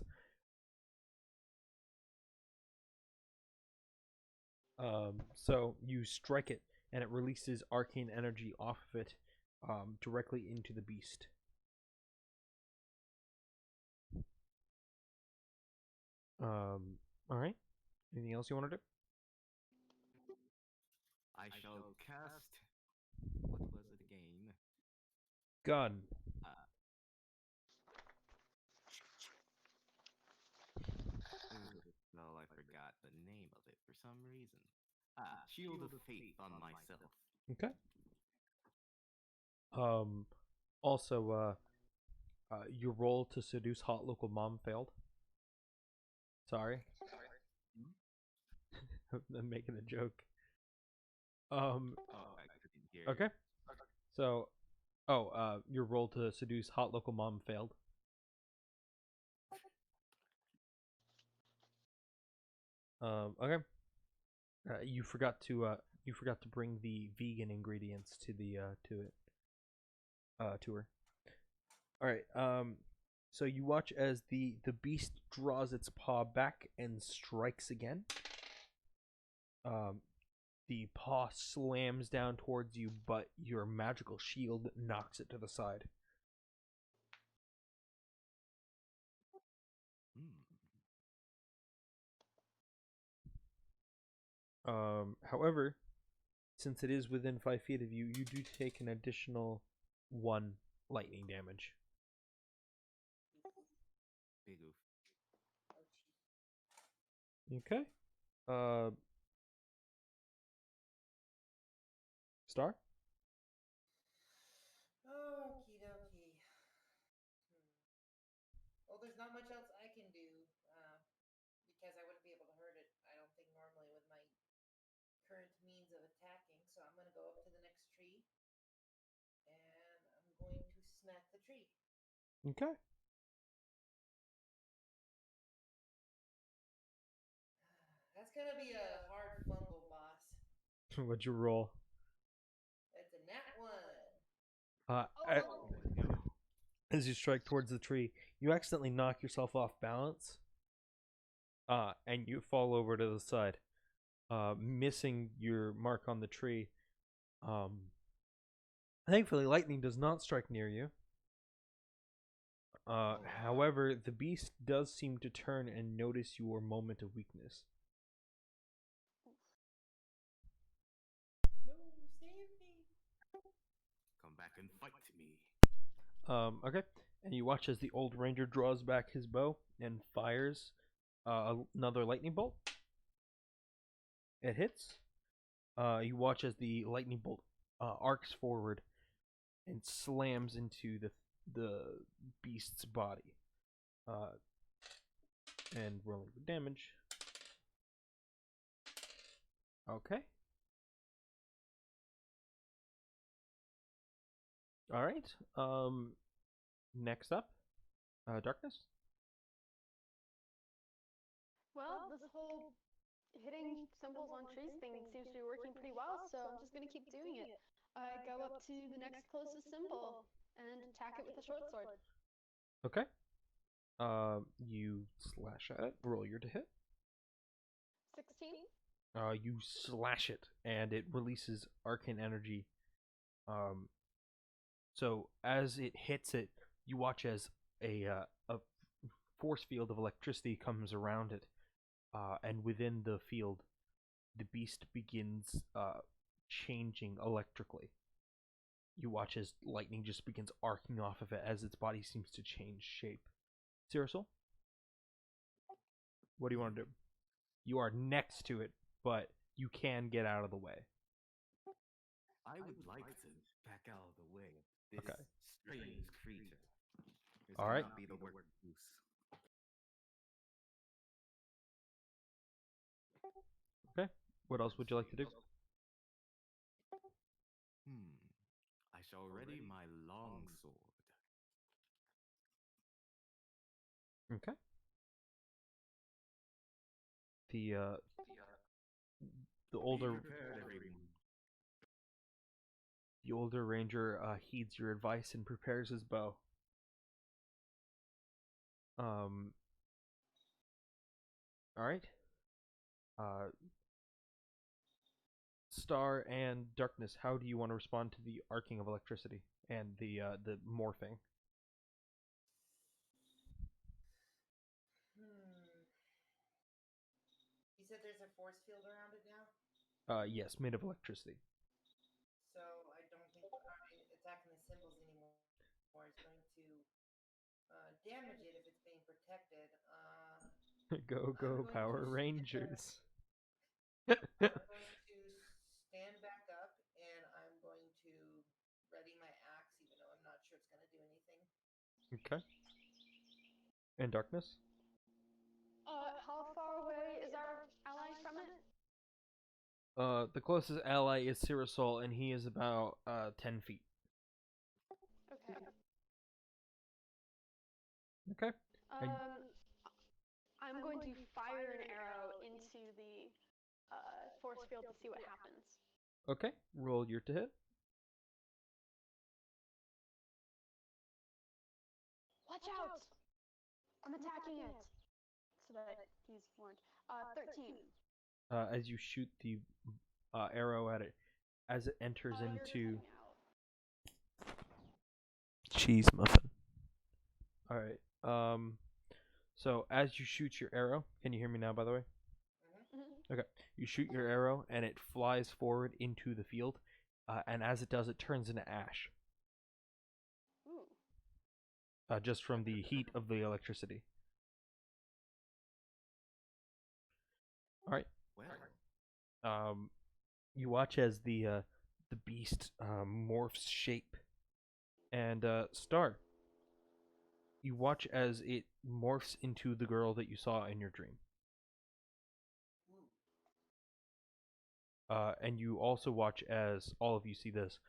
So you strike it, and it releases arcane energy off of it, directly into the beast. All right. Anything else you want to do? I shall cast What was it again? Gun. Uh, well, I forgot the name of it for some reason. Shield of Faith on myself. Okay. Um. Also, your roll to seduce hot local mom failed. Sorry, I'm making a joke. Oh, I couldn't hear Okay. you. So, your roll to seduce hot local mom failed. Okay. You forgot to bring the vegan ingredients to the to her. All right. So you watch as the beast draws its paw back and strikes again. Um, the paw slams down towards you, but your magical shield knocks it to the side. Hmm. However, since it is within 5 feet of you, you do take an additional 1 lightning damage. Big oof. Okay. Uh, Star. Okie dokie. Well, there's not much else I can do because I wouldn't be able to hurt it. I don't think normally with my current means of attacking. So I'm going to go up to the next tree and I'm going to smack the tree. Okay. That's going to be a hard fumble, boss. What'd you roll? That's a nat 1. Oh, As you strike towards the tree, you accidentally knock yourself off balance, and you fall over to the side, missing your mark on the tree. Thankfully, lightning does not strike near you. However, the beast does seem to turn and notice your moment of weakness. No, save me. Come back and fight me. Okay, and you watch as the old ranger draws back his bow and fires another lightning bolt. It hits. You watch as the lightning bolt arcs forward and slams into the beast's body. And rolling for damage. Okay. All right. Next up, darkness. well, this whole hitting symbols on trees thing seems to be working pretty well, so I'm just gonna keep doing it. I go up to the next closest symbol and attack it with a short sword. Okay. You slash at it. Roll your to hit. 16. You slash it, and it releases arcane energy. So as it hits it, you watch as a force field of electricity comes around it, and within the field, the beast begins changing electrically. You watch as lightning just begins arcing off of it as its body seems to change shape. Cyril, what do you want to do? You are next to it, but you can get out of the way. I would like to back out of the way of this Okay. strange creature. This All right. cannot be the work of Goose. Okay. What else would you like to do? I shall ready my long sword. Okay. The older Be prepared, everyone. the older ranger heeds your advice and prepares his bow. All right. Uh, Star and Darkness, how do you want to respond to the arcing of electricity and the morphing? You said there's a force field around it now? Yes, made of electricity. So I damage it if it's being protected. Go, I'm go, going Power to Rangers. I'm going to stand back up and I'm going to ready my axe, even though I'm not sure it's going to do anything. Okay. And darkness? How far away is our ally from it? The closest ally is Cyrusol, and he is about 10 feet. Okay. Okay. And I'm going to fire an arrow into the force field to see what happens. okay, roll your to hit. Watch out! I'm attacking it! So that he's warned. 13. As you shoot the arrow at it, as it enters You're into cutting out. cheese muffin. All right. So as you shoot your arrow, can you hear me now? By the way. Mhm. Okay. You shoot your arrow, and it flies forward into the field, and as it does, it turns into ash. Ooh. Just from the heat of the electricity. All right. Well, You watch as the beast morphs shape, and Star. You watch as it morphs into the girl that you saw in your dream. And you also watch as all of you see this.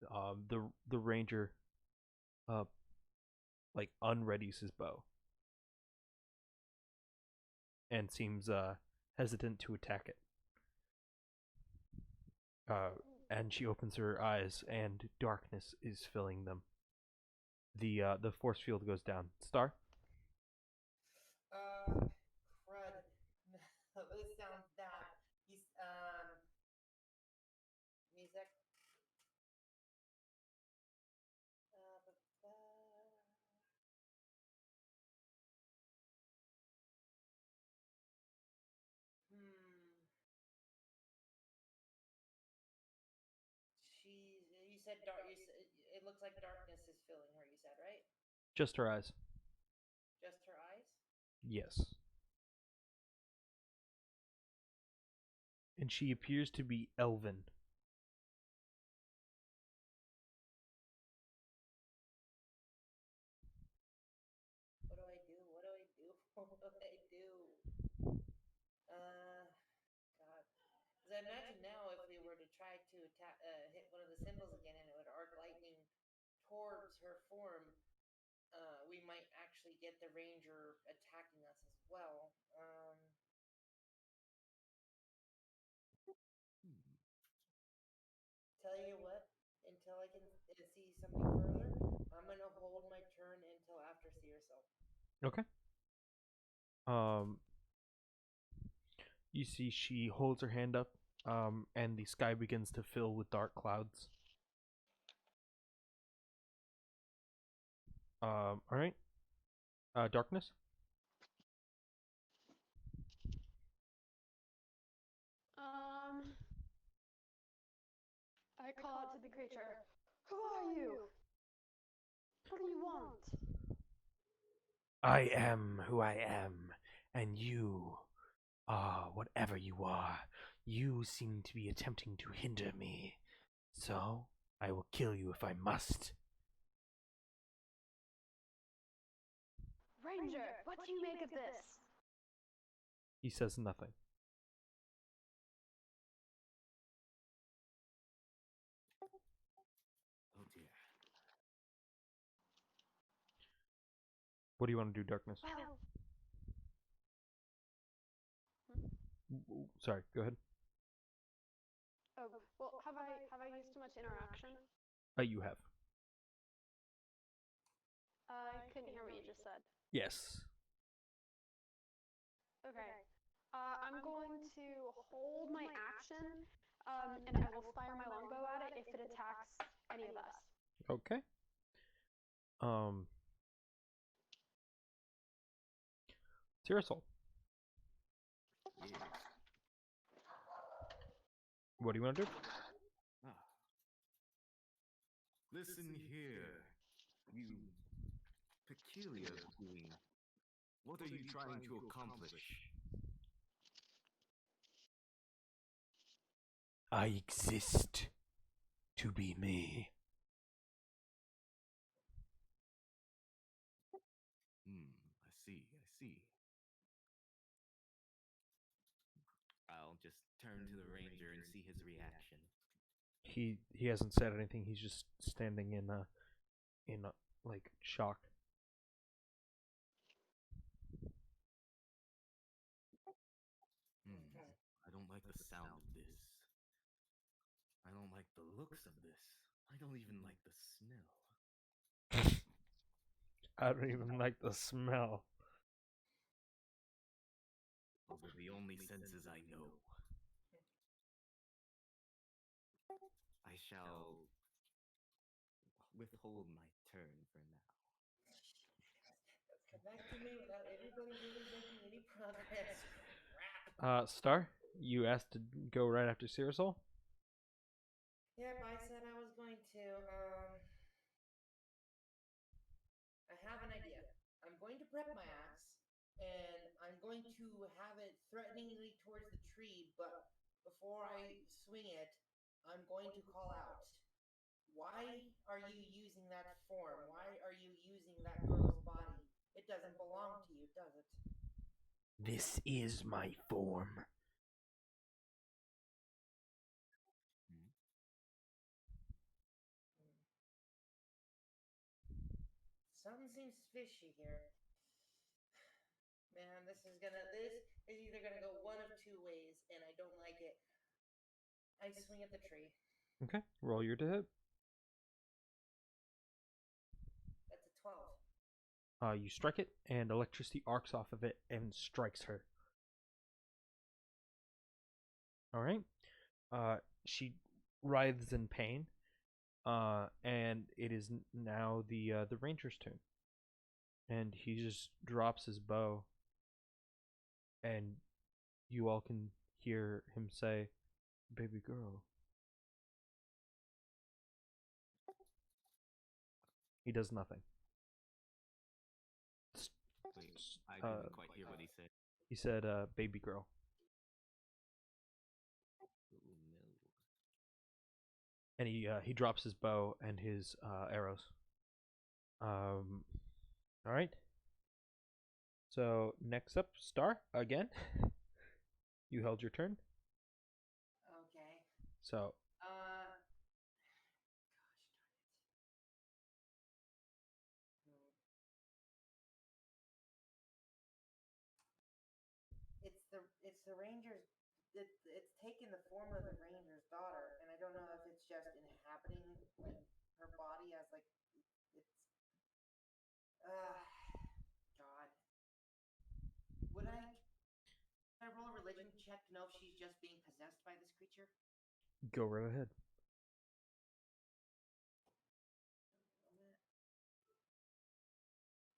The ranger, like unreadies his bow, and seems hesitant to attack it. And she opens her eyes, and darkness is filling them. The force field goes down. Star. Crud. This sounds bad. Music. You said dark. It looks like darkness is filling her. You said right? Just her eyes. Just her eyes. Yes. And she appears to be elven. What do I do? What do I do? What do I do? God. Because I imagine now if we were to try to attack, hit one of the symbols again, and it would arc lightning towards her form, we might actually get the ranger attacking us as well. Tell you what, until I can see something further, I'm gonna hold my turn until after see yourself. Okay. You see she holds her hand up, and the sky begins to fill with dark clouds. All right. Darkness. I call out to the creature. Who are you? What do you want? I am who I am, and you are whatever you are. You seem to be attempting to hinder me, so I will kill you if I must. Ranger, what do you make of this? He says nothing. oh dear. What do you want to do, Darkness? Well, Sorry, go ahead. oh, well, have I used too much interaction? You have. I couldn't hear what you just said. Yes. Okay. I'm going to hold my action, and I will fire my longbow at it if it attacks any of us. Okay. Cyrusol. Yeah. What do you want to do? Ah. Listen here, you peculiar being. What are you trying to accomplish? I exist to be me. I see, I see. I'll just turn to the ranger and see his reaction. He hasn't said anything. He's just standing in like shock. I don't like the sound of this. I don't like the looks of this. I don't even like the smell. I don't even like the smell. Those are the only senses I know. I shall withhold my turn for now. Come back to me without everybody really making any progress. Crap. Star, you asked to go right after Cyrusol? Yep, I said I was going to. I have an idea. I'm going to prep my axe, and I'm going to have it threateningly towards the tree, but before I swing it, I'm going to call out. Why are you using that form? Why are you using that girl's body? It doesn't belong to you, does it? This is my form. Something seems fishy here. Man, this is either gonna go one of two ways, and I don't like it. I swing at the tree. Okay, roll your to hit. That's a 12. You strike it, and electricity arcs off of it and strikes her. All right. She writhes in pain, and it is now the ranger's turn. And he just drops his bow, and you all can hear him say, "Baby girl." He does nothing. Wait, I didn't quite hear what he said. He said, "Baby girl." Ooh, no. And he drops his bow and his arrows. All right. So next up, Star again. You held your turn. Okay. So Gosh darn it. It's the ranger's. It's taken the form of the ranger's daughter, and I don't know if it's just inhabiting like her body as like it's. God. Would I? Can I roll a religion check to know if she's just being possessed by this creature? go right ahead.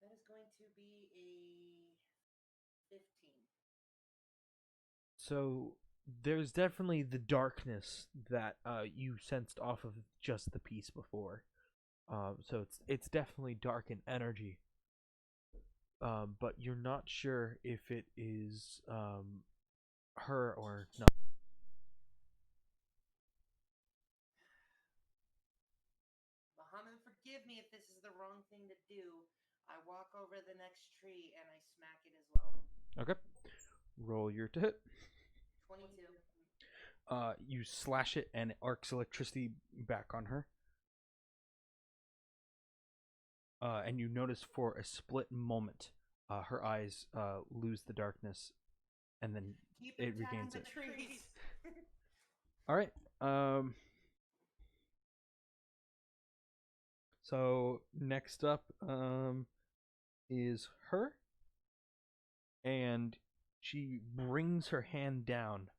That is going to be a 15. So there's definitely the darkness that you sensed off of just the piece before. So it's definitely dark in energy. But you're not sure if it is her or not. Muhammad, forgive me if this is the wrong thing to do. I walk over the next tree and I smack it as well. Okay. Roll your to hit. 22. You slash it and it arcs electricity back on her. And you notice for a split moment, her eyes lose the darkness, and then it regains it. Trees. All right. So next up is her, and she brings her hand down,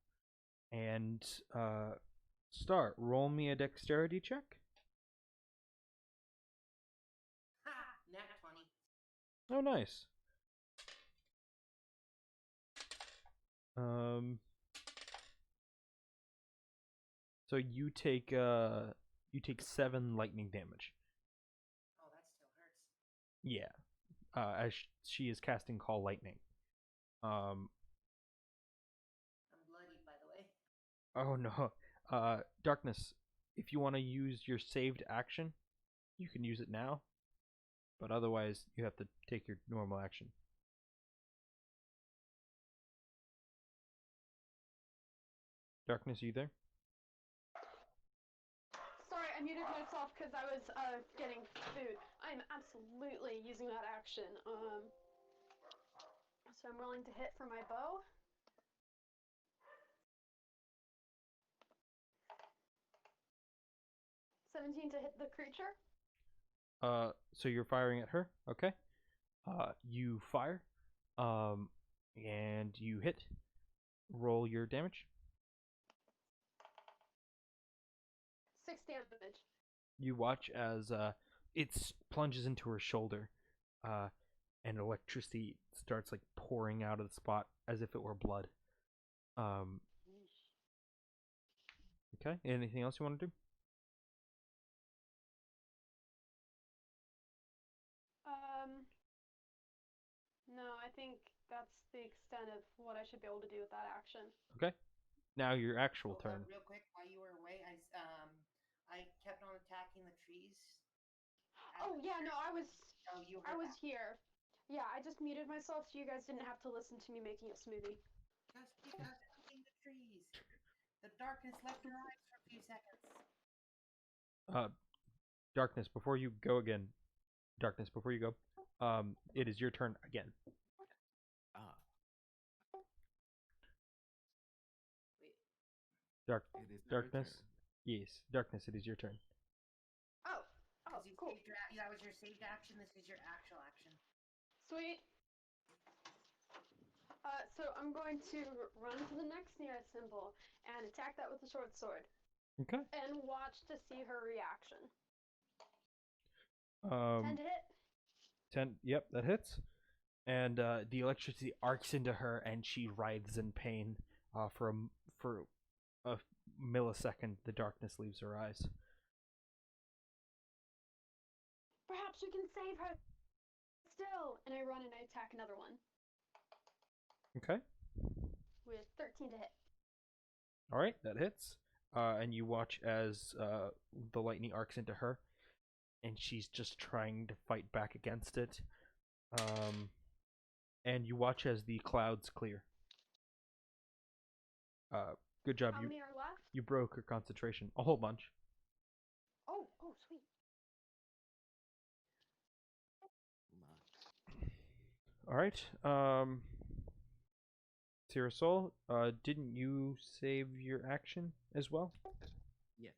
and Star, roll me a dexterity check. Ha! Nat 20. Oh, nice. So you take 7 lightning damage. Oh, that still hurts. Yeah. as she is casting Call Lightning. Um, I'm bloodied, by the way. oh no. Darkness, if you want to use your saved action, you can use it now, but otherwise you have to take your normal action. Darkness, are you there? Sorry, I muted myself because I was getting food. I'm absolutely using that action. So I'm rolling to hit for my bow. $17 to hit the creature. So you're firing at her, okay? You fire, and you hit. Roll your damage. 6 damage. You watch as it plunges into her shoulder, and electricity starts like pouring out of the spot as if it were blood. Okay. Anything else you want to do? No, I think that's the extent of what I should be able to do with that action. Okay. Now your actual turn. Real quick, while you were away, I kept on attacking the trees. Oh yeah, no, I was that. here. Yeah, I just muted myself so you guys didn't have to listen to me making a smoothie. Just keep attacking the trees. The darkness left your eyes for a few seconds. Darkness, before you go again. Darkness, before you go. It is your turn again. Darkness. Yes, Darkness. It is your turn. Oh, cool. That was your saved action. This is your actual action. Sweet. So I'm going to run to the next nearest symbol and attack that with a short sword. Okay. And watch to see her reaction. 10 to hit. 10. Yep, that hits. And the electricity arcs into her, and she writhes in pain. For a millisecond, the darkness leaves her eyes. Perhaps we can save her still. And I run and I attack another one. Okay. With 13 to hit. All right, that hits. And you watch as the lightning arcs into her, and she's just trying to fight back against it. And you watch as the clouds clear. Good job. How many are left? You broke her concentration. A whole bunch. Oh, sweet. All right. Tirasol, didn't you save your action as well? Yes.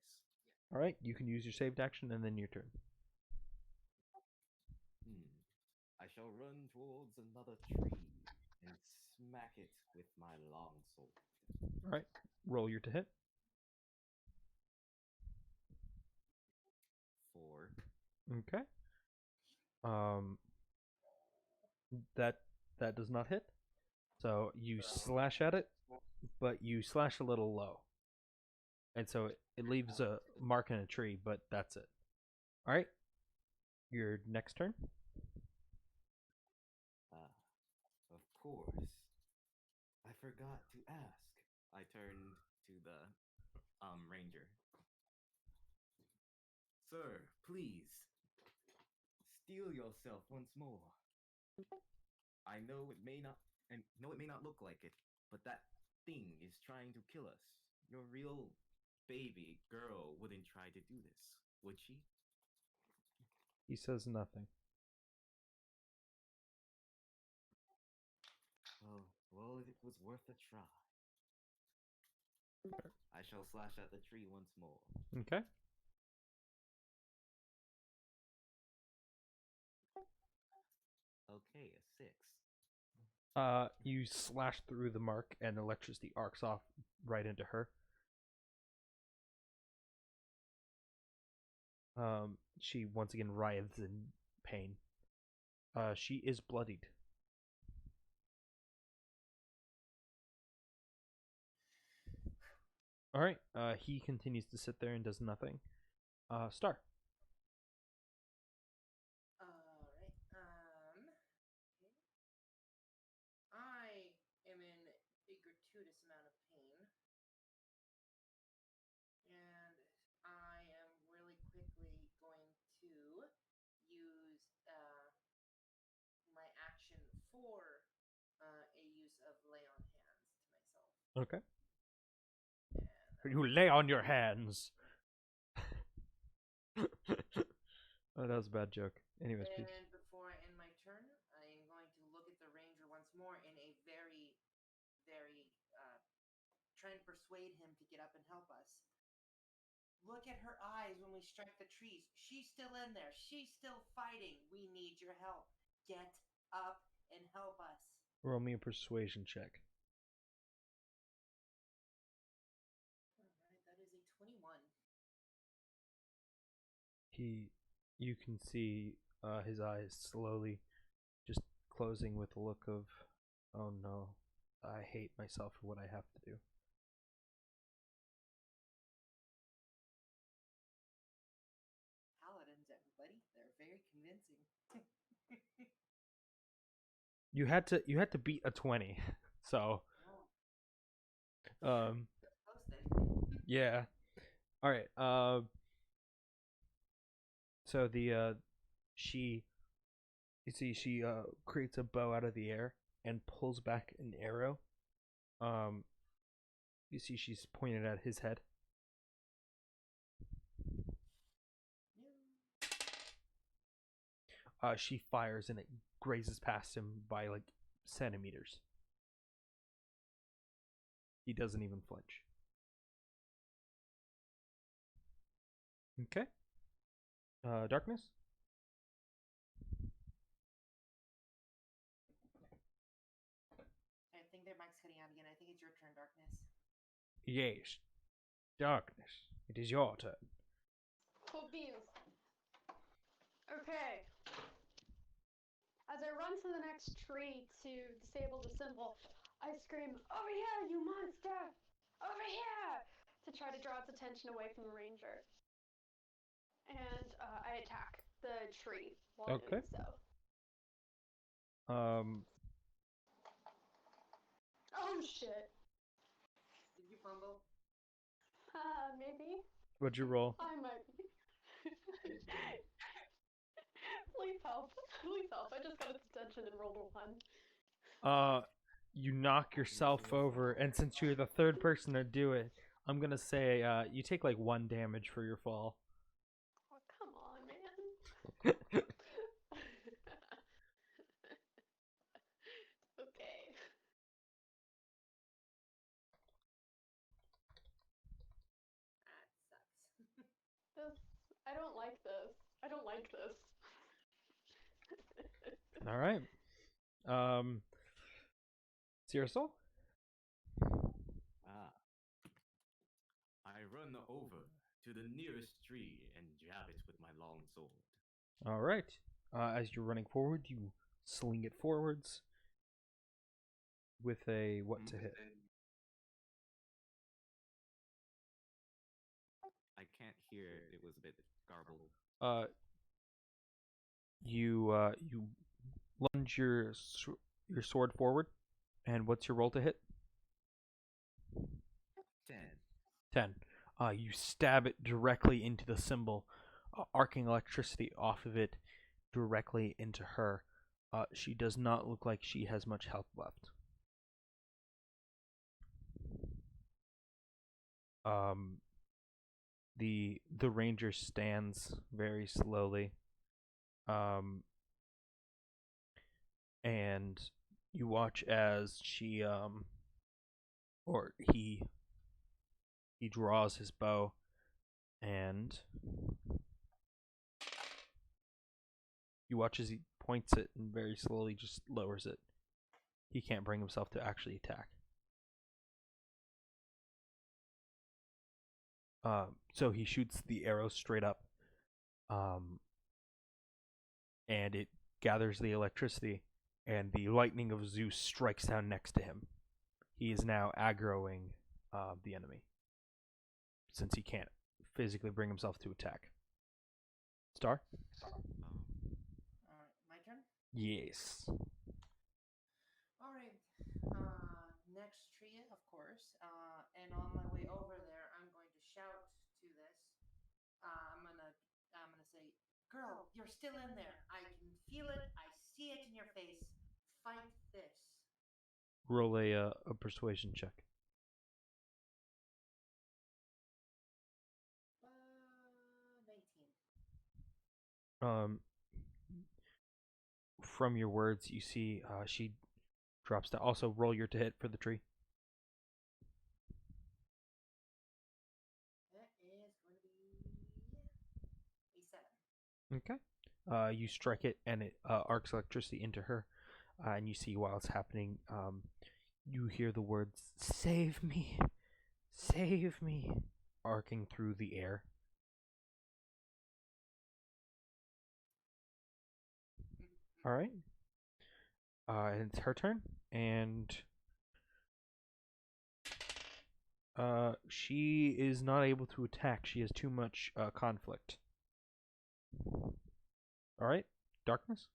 All right, you can use your saved action and then your turn. I shall run towards another tree and smack it with my longsword. All right, roll your to hit. 4. Okay. That does not hit. So you slash at it, but you slash a little low. And so it leaves a mark in a tree, but that's it. All right. Your next turn. Of course. I forgot to ask. I turned to the ranger. Sir, please. Steel yourself once more. I know it may not look like it, but that thing is trying to kill us. Your real baby girl wouldn't try to do this, would she? He says nothing. Well, it was worth a try. I shall slash at the tree once more. Okay. Okay, a 6. You slash through the mark, and electricity arcs off right into her. She once again writhes in pain. She is bloodied. All right. He continues to sit there and does nothing. Star. All right. Okay. You lay on your hands. Oh, that was a bad joke. Anyways, please. And before I end my turn, I am going to look at the ranger once more in a very, very try and persuade him to get up and help us. Look at her eyes when we strike the trees. She's still in there. She's still fighting. We need your help. Get up and help us. Roll me a persuasion check. Alright, that is a 21. You can see his eyes slowly just closing with a look of, oh no, I hate myself for what I have to do. Paladins, everybody. They're very convincing. You had to beat a 20. So, Close then. yeah. All right. So she you see she creates a bow out of the air and pulls back an arrow. You see she's pointed at his head. She fires and it grazes past him by like centimeters. He doesn't even flinch. Okay. Darkness? I think their mic's cutting out again. I think it's your turn, Darkness. Yes. Darkness. It is your turn. Cool beans. Okay. As I run to the next tree to disable the symbol, I scream, "Over here, you monster! Over here!" to try to draw its attention away from the ranger. And I attack the tree while doing so. Oh shit. Did you fumble? Maybe. What'd you roll? I might be. Please help. Please help. I just got its attention and rolled a 1. You knock yourself over, and since you're the third person to do it, I'm gonna say you take like 1 damage for your fall. Oh, come on, man. Okay. That sucks. I don't like this. I don't like this. All right. Cyril? I run over to the nearest tree and jab it with my long sword. All right. As you're running forward, you sling it forwards with a what to hit? I can't hear it. It was a bit garbled. You lunge your sword forward, and what's your roll to hit? 10. 10. You stab it directly into the symbol, arcing electricity off of it directly into her. She does not look like she has much health left. The ranger stands very slowly, and you watch as she or he draws his bow, and you watch as he points it and very slowly just lowers it. He can't bring himself to actually attack. So he shoots the arrow straight up, and it gathers the electricity, and the lightning of Zeus strikes down next to him. He is now aggroing the enemy, since he can't physically bring himself to attack. Star? Alright, my turn? Yes. Alright. Next tree, of course. And on my way over there, I'm going to shout to this. I'm gonna say, "Girl, you're still in there. I can feel it. I see it in your face. Fight this." Roll a persuasion check. Um, from your words, you see she drops down. Also, roll your to hit for the tree. That is going to be a 7. Okay. You strike it, and it arcs electricity into her. And you see while it's happening, you hear the words "Save me, save me," arcing through the air. All right. And it's her turn, and she is not able to attack. She has too much conflict. All right, darkness.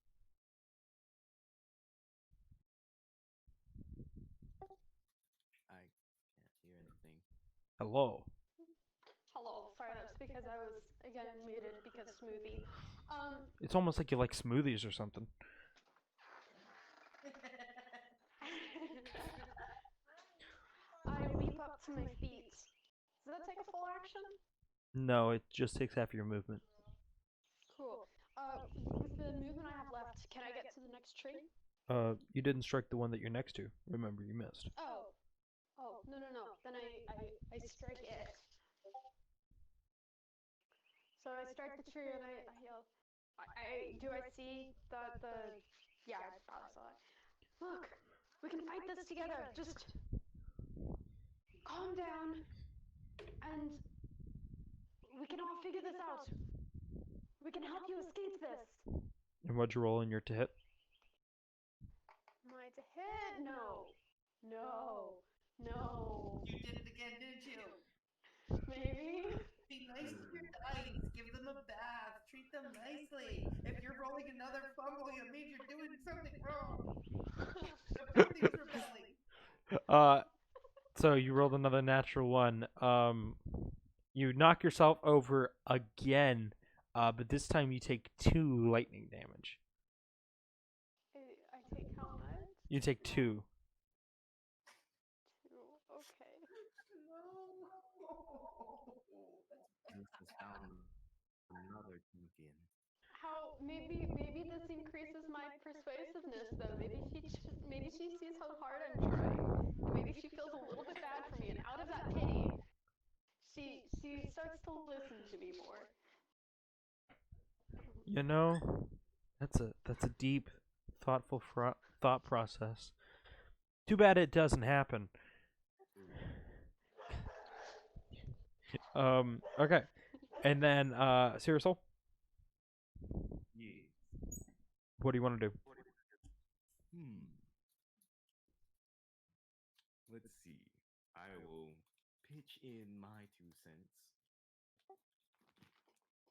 I can't hear anything. Hello. Hello. Sorry, that's because I was again muted because smoothie. It's almost like you like smoothies or something. I leap up to my feet. Does that take a full action? No, it just takes half your movement. Cool. With the movement I have left, can I get to the next tree? You didn't strike the one that you're next to. Remember, you missed. Oh. Oh, no, no, no. Then I strike it. So I strike the tree and I yell. Do I see the yeah, I thought I saw it. Look, we can fight this together. Just calm down and we can all figure this out. We can help you escape this. And what'd you roll in your to hit? My to hit? No. No. No. You did it again, didn't you? Maybe. Be nice to your dice. Give them a bath. Treat them nicely. If you're rolling another fumble, it means you're doing something wrong. The puppy's rebelling. So you rolled another natural one. You knock yourself over again, but this time you take 2 lightning damage. I take how much? You take 2. 2. Okay. No. This has found another champion. How maybe this increases my persuasiveness though. Maybe she sees how hard I'm trying. And maybe she feels a little bit bad for me, and out of that pity, she starts to listen to me more. You know, that's a deep, thoughtful thought process. Too bad it doesn't happen. Okay. And then, Cyril, Yeah. what do you want to do? Let's see. I will pitch in my 2 cents.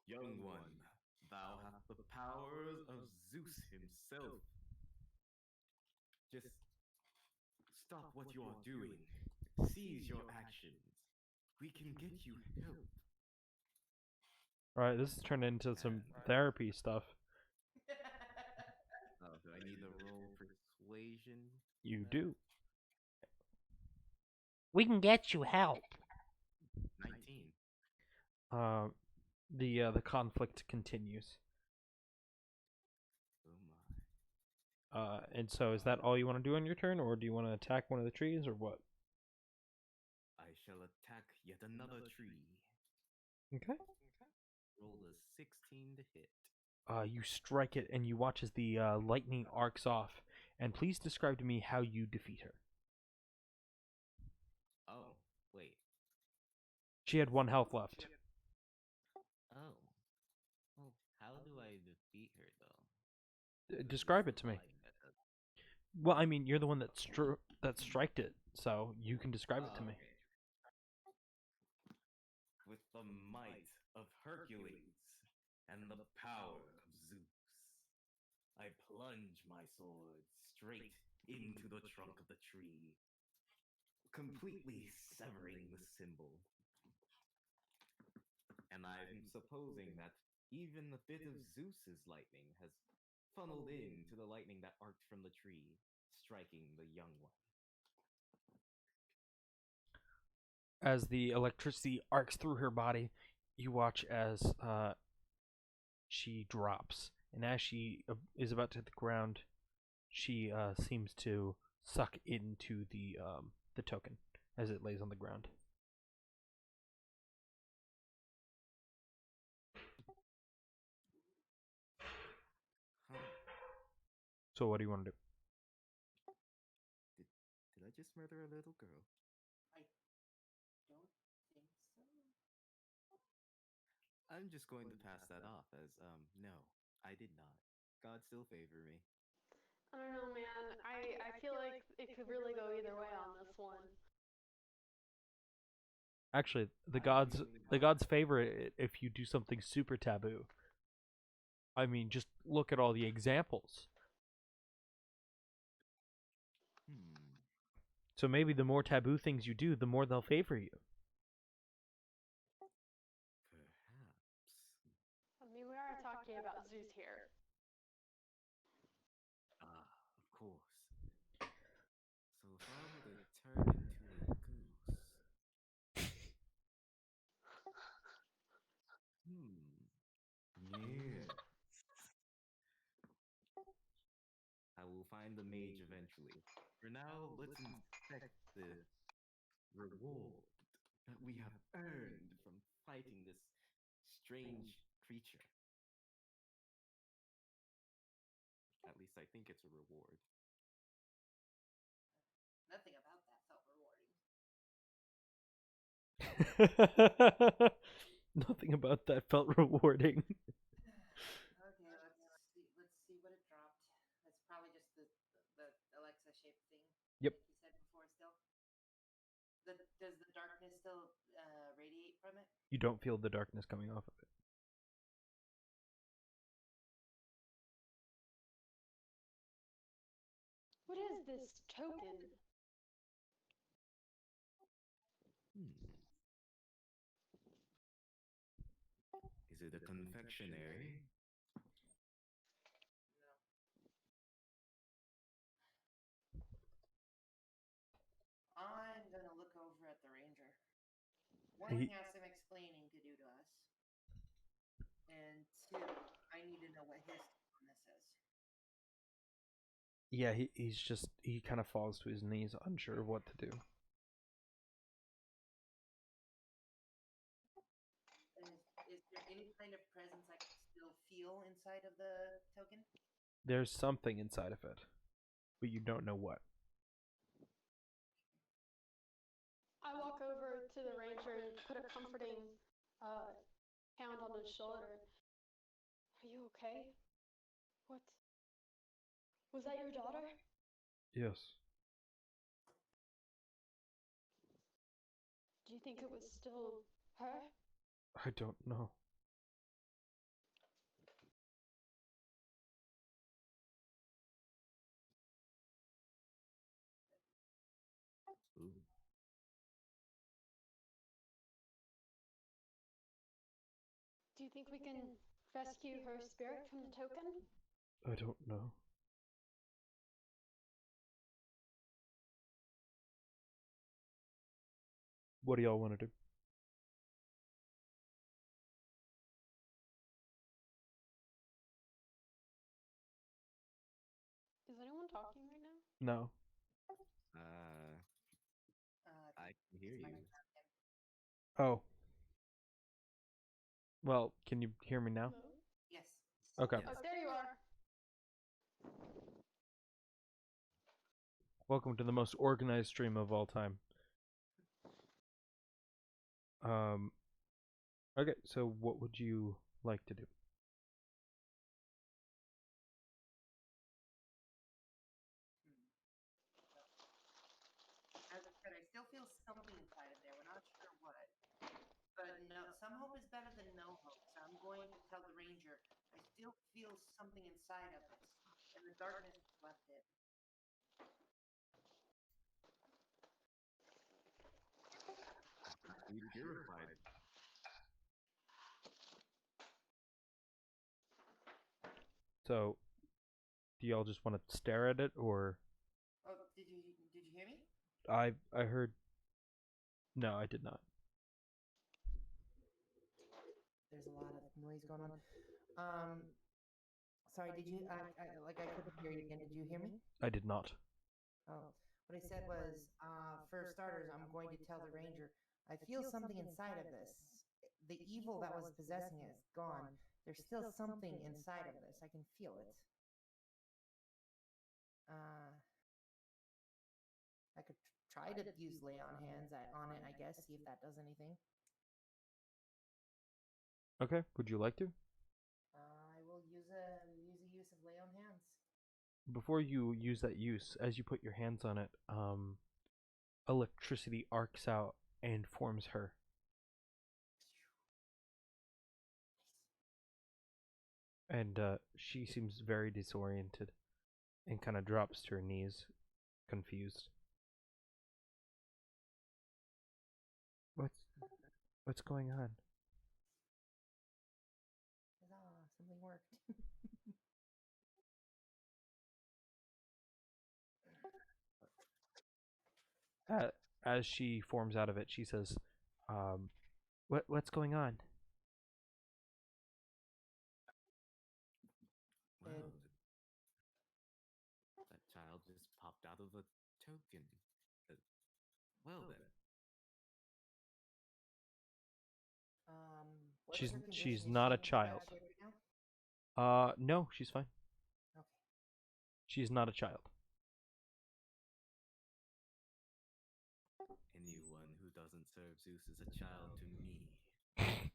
Young one, thou hast the powers of Zeus himself. Just stop what you are doing. Cease your actions. We can get you help. Alright, this has turned into some therapy stuff. Oh, do I need to roll persuasion? You do. We can get you help. 19. The conflict continues. Oh my. And so is that all you want to do on your turn, or do you want to attack one of the trees, or what? I shall attack yet another tree. Okay. Roll a 16 to hit. You strike it, and you watch as the lightning arcs off. And please describe to me how you defeat her. Oh, wait. She had 1 health left. Oh. Well, how do I defeat her, though? Describe it to me. Well, I mean, you're the one that striked it, so you can describe it to me. Okay. With the might of Hercules and the power of Zeus, I plunge my sword straight into the trunk of the tree, completely severing the symbol. And I'm supposing that even a bit of Zeus's lightning has funneled into the lightning that arced from the tree, striking the young one. As the electricity arcs through her body, you watch as she drops, and as she is about to hit the ground, she seems to suck into the token as it lays on the ground. Huh. So what do you want to do? Did I just murder a little girl? I don't think so. I'm just going to pass that off as, no, I did not. God still favor me. I don't know, man. I feel like it could really go either way on this one. Actually, the I'm gods feeling the gods favor it if you do something super taboo. I mean, just look at all the examples. Hmm. So maybe the more taboo things you do, the more they'll favor you. Perhaps. I mean, we are talking about Zeus here. Ah, of course. So if I were to turn into a goose. Yeah. I will find the mage eventually. For now, let's inspect the reward that we have earned from fighting this strange creature. At least I think it's a reward. Nothing about that felt rewarding. Nothing about that felt rewarding. Okay, let's see what it dropped. That's probably just the Alexa shaped thing. Yep. Like you said before, still. Does the darkness still radiate from it? You don't feel the darkness coming off of it. What is this token? Is it a confectionery? No. I'm gonna look over at the ranger. One, He- he has some explaining to do to us, and two, I need to know what his take on this is. Yeah, he kind of falls to his knees, unsure of what to do. Is there any kind of presence I can still feel inside of the token? There's something inside of it, but you don't know what. I walk over to the ranger and put a comforting hand on his shoulder. Are you okay? What? Was that your daughter? Yes. Do you think it was still her? I don't know. Ooh. Do you think we can rescue her spirit from the token? I don't know. What do y'all want to do? Is anyone talking right now? No. I can hear you. Oh. Well, can you hear me now? No? Yes. Okay. Yes. Oh, there you are. Welcome to the most organized stream of all time. Okay, so what would you like to do? As I said, I still feel something inside of there. We're not sure what. But no, some hope is better than no hope. So I'm going to tell the ranger I still feel something inside of this, and the darkness has left it. We purified. So, do y'all just want to stare at it, or Oh, did you hear me? I heard? No, I did not. There's a lot of noise going on. Sorry, did you? I couldn't hear you again. Did you hear me? I did not. Oh, what I said was, for starters, I'm going to tell the ranger. I feel something inside of this. The evil that was possessing it is gone. There's still something inside of this. I can feel it. I could try to use lay on hands on it, I guess, see if that does anything. Okay, would you like to? I will use a use of lay on hands. Before you use that use, as you put your hands on it, electricity arcs out and forms her. And she seems very disoriented and kind of drops to her knees, confused. What's going on? Something worked. As she forms out of it, she says, "What's going on?" Well, that child just popped out of a token. Well then. She's not a child. No, she's fine. Okay. She's not a child. Anyone who doesn't serve Zeus is a child to me.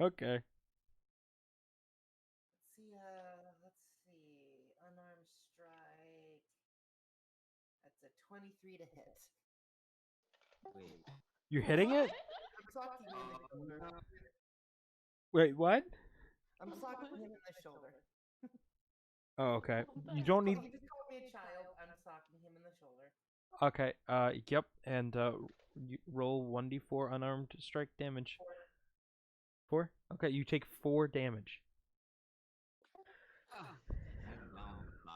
Okay. Let's see. Unarmed strike. That's a 23 to hit. Wait. You're hitting it? I'm socking him in the shoulder. Wait, what? I'm socking him in the shoulder. Oh, okay. You don't need. You just called me a child. I'm socking him in the shoulder. Okay. Yep. And you roll 1d4 unarmed strike damage. 4? Okay. You take 4 damage. I'm down to 5.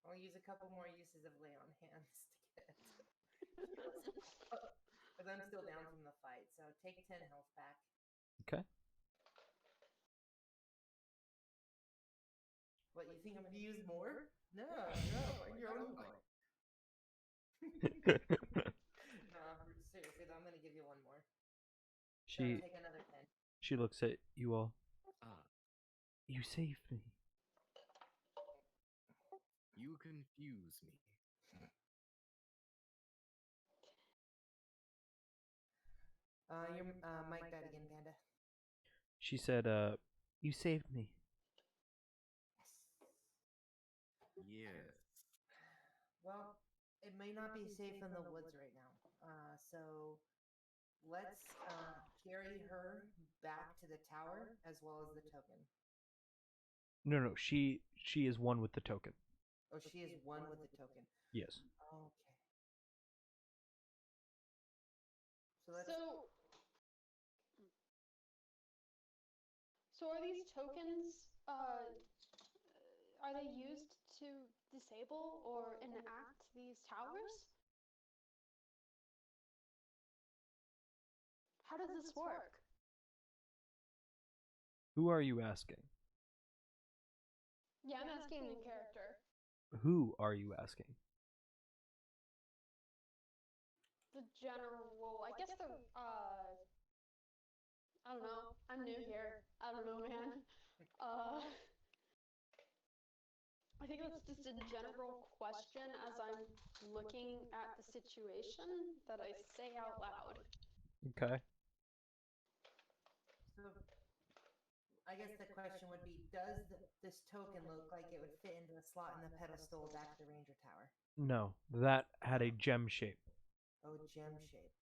I'll use a couple more uses of lay on hands to get it. But I'm still down from the fight, so take 10 health back. Okay. What, you think I'm going to use more? No, find your own fight. No, seriously, though, I'm going to give you one more. So take another 10. She looks at you all. Ah, You saved me. you confuse me. Your mic died again, Panda. She said, you saved me. Yes. Well, it may not be safe in the woods right now. So let's carry her back to the tower as well as the token. No, she is one with the token. Oh, she is one with the token. Yes. Okay. So are these tokens, are they used to disable or enact these towers? How does this work? Who are you asking? Yeah, I'm asking in character. Who are you asking? The general, I guess I don't know. I'm new here. I don't know, man. I think that's just a general question as I'm looking at the situation that I say out loud. Okay. So I guess the question would be, does this token look like it would fit into a slot in the pedestal back at the Ranger Tower? No, that had a gem shape. Oh, gem shape.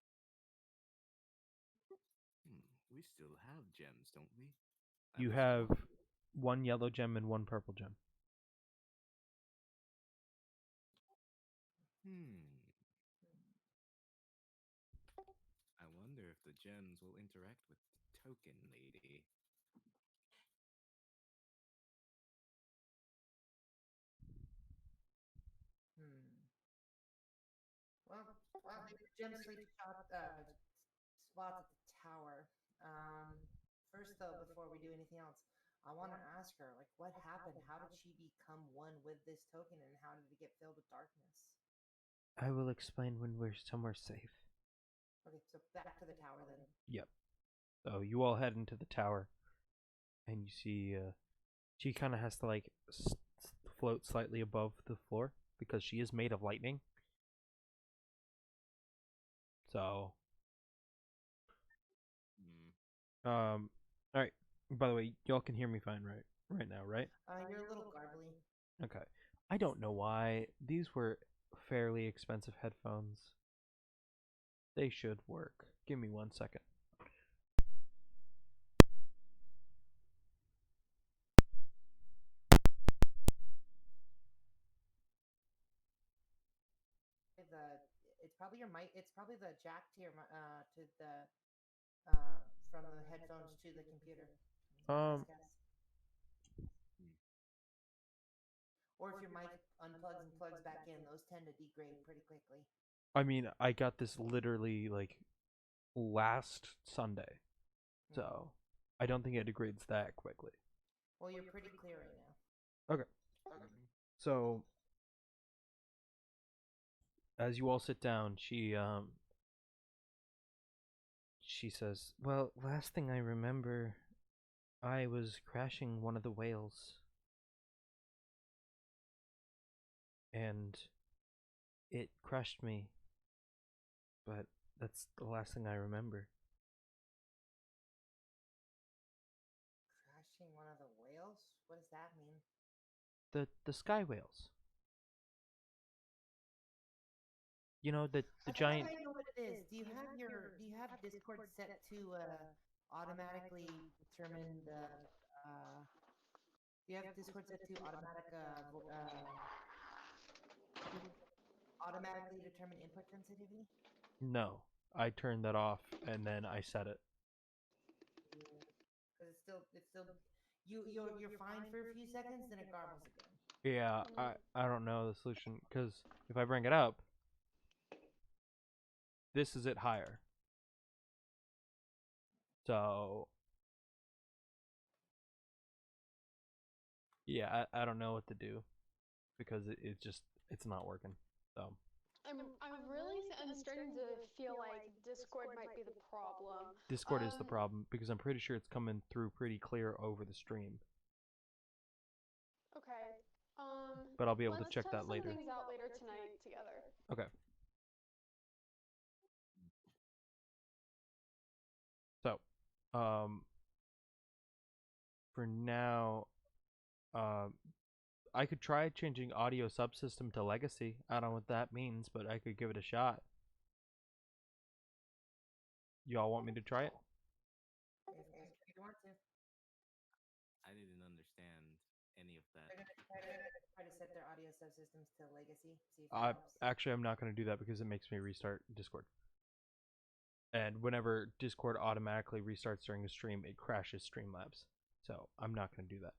We still have gems, don't we? You have 1 yellow gem and 1 purple gem. I wonder if the gems will interact with the token lady. Well, gem sleep spots at the tower. First though, before we do anything else, I want to ask her, like, what happened? How did she become one with this token, and how did it get filled with darkness? I will explain when we're somewhere safe. Okay, so back to the tower then. Yep. So you all head into the tower, and you see she kind of has to like float slightly above the floor because she is made of lightning. So, all right. By the way, y'all can hear me fine right now, right? You're a little garbly. Okay. I don't know why these were fairly expensive headphones. They should work. Give me 1 second. It's probably your mic. It's probably the jack to your to the from the headphones to the computer. Um, Best guess. Or if your mic unplugs and plugs back in, those tend to degrade pretty quickly. I mean, I got this literally like last Sunday, so I don't think it degrades that quickly. Well, you're pretty clear right now. Okay. So as you all sit down, she says, "Well, last thing I remember, I was crashing one of the whales, and it crushed me. But that's the last thing I remember." Crashing one of the whales? What does that mean? The sky whales. You know the I giant. think I know what it is. Do you have Discord set to automatically determine the do you have Discord set to automatically determine input sensitivity? No, I turned that off and then I set it. Because it's still you're fine for a few seconds, then it garbles again. Yeah, I don't know the solution because if I bring it up, this is it higher. So yeah, I don't know what to do because it's not working. So I'm really I'm starting to feel like Discord might be the problem. Discord is the problem because I'm pretty sure it's coming through pretty clear over the stream. Okay. But I'll be able to Let's check test that some later. things out later tonight together. Okay. So, for now, um, I could try changing audio subsystem to legacy. I don't know what that means, but I could give it a shot. Y'all want me to try it? If you want to. I didn't understand any of that. They're gonna try to set their audio subsystems to legacy. See if it helps. Actually, I'm not going to do that because it makes me restart Discord. And whenever Discord automatically restarts during a stream, it crashes Streamlabs. So I'm not going to do that.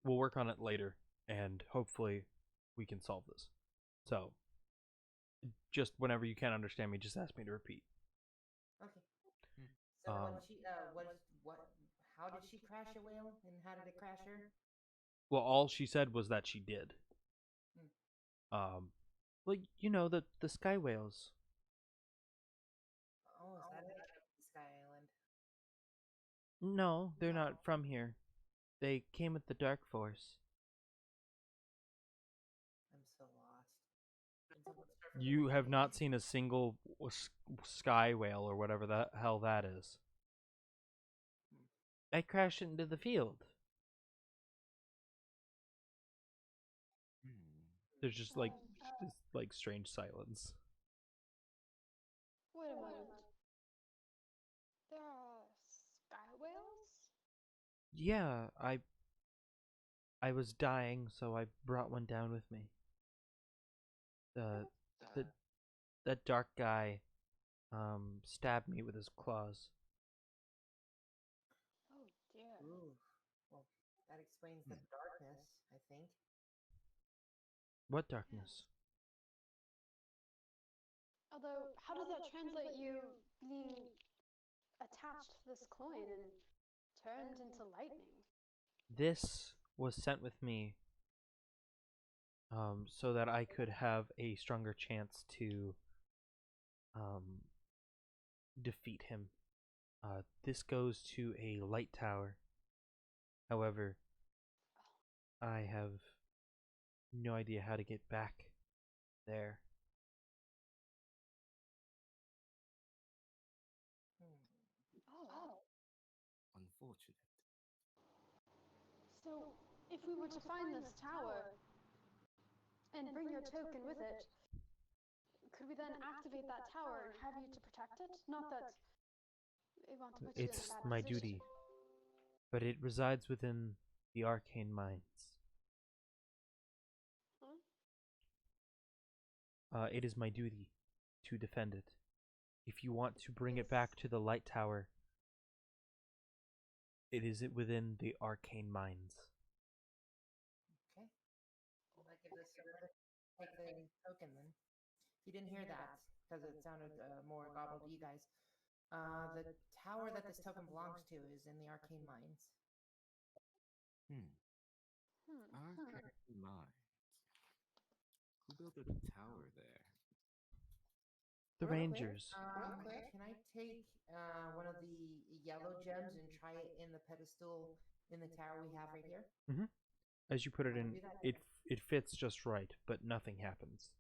We'll work on it later, and hopefully we can solve this. So just whenever you can't understand me, just ask me to repeat. Okay. So when she how did she crash a whale, and how did it crash her? Well, all she said was that she did. Like you know the sky whales. Oh, is that it? The Sky Island. No, they're not from here. They came with the Dark Force. I'm so lost. You have not seen a single sky whale or whatever the hell that is. I crashed into the field. There's just like this like strange silence. Wait a moment. There are sky whales? Yeah, I was dying, so I brought one down with me. The that dark guy stabbed me with his claws. Oh dear. Ooh. Well, that explains the darkness, I think. What darkness? Although, how does that translate you being attached to this coin and turned into lightning? This was sent with me so that I could have a stronger chance to um, defeat him. This goes to a light tower. However, I have no idea how to get back there. Oh. Unfortunate. So, if we were to find this tower and bring your token with it, could we then activate that tower and have you to protect it? Not that we want to put you in a It's bad my position. duty, but it resides within the arcane mines. It is my duty to defend it. If you want to bring it back to the light tower, it is within the arcane mines. Okay. Well, I give this take the token then. If you didn't hear that, because it sounded more gobbled to you guys, the tower that this token belongs to is in the arcane mines. Arcane mines. Who built a tower there? The Real quick, Rangers. Can I take one of the yellow gems and try it in the pedestal in the tower we have right here? As you put it I'll in, do that. it fits just right, but nothing happens.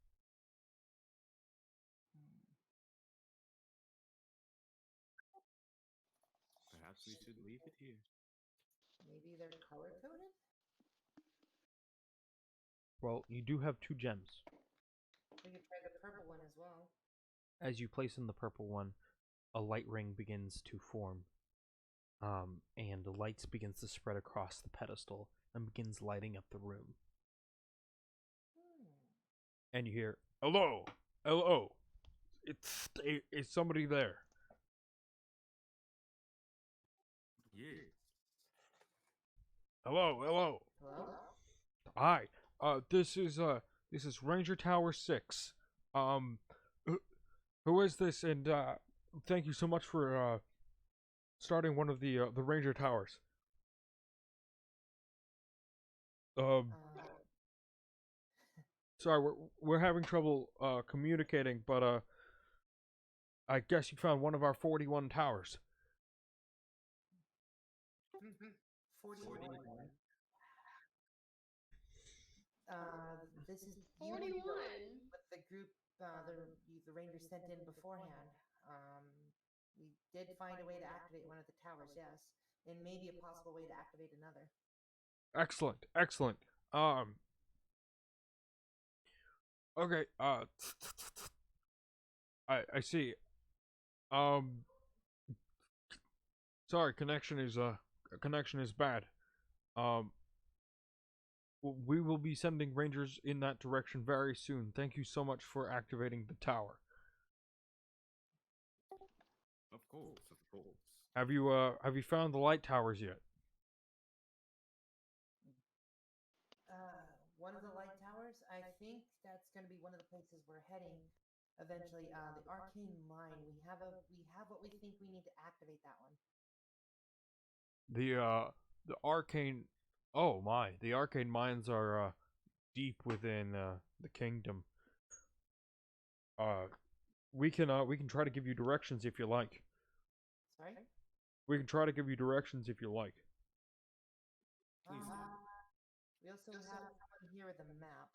Perhaps we should leave it here. Maybe they're color coded? Well, you do have 2 gems. We could try the purple one as well. As you place in the purple one, a light ring begins to form, and the lights begins to spread across the pedestal and begins lighting up the room. And you hear, "Hello, hello, it's somebody there." Yeah. Hello, hello. Hello? Hi. This is Ranger Tower 6. Who is this? And thank you so much for starting one of the Ranger Towers. Sorry, we're having trouble communicating, but I guess you found one of our 41 towers. 41. 41. This is 41? with the group the Rangers sent in beforehand. We did find a way to activate one of the towers, yes, and maybe a possible way to activate another. Excellent, excellent. Okay. I see. Sorry, connection is bad. We will be sending rangers in that direction very soon. Thank you so much for activating the tower. Of course, of course. Have you found the light towers yet? One of the light towers, I think that's going to be one of the places we're heading eventually. The arcane mine. We have what we think we need to activate that one. The arcane. Oh my, the arcane mines are deep within the kingdom. We can try to give you directions if you like. Sorry? We can try to give you directions if you like. Please do. We also have someone here with a map.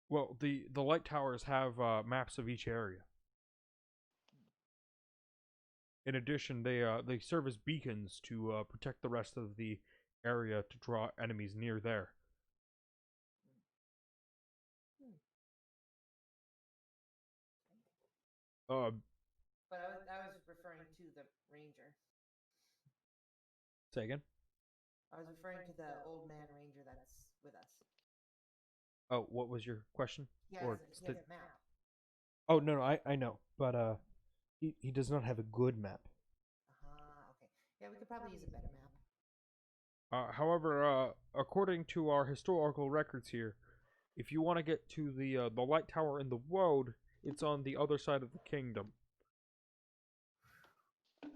Well, the light towers have maps of each area. In addition, they serve as beacons to protect the rest of the area to draw enemies near there. But I was referring to the ranger. Say again? I was referring to the old man ranger that's with us. Oh, what was your question? He has a map. Oh no, I know, but he does not have a good map. Okay. Yeah, we could probably use a better map. However, according to our historical records here, if you want to get to the light tower in the road, it's on the other side of the kingdom. It's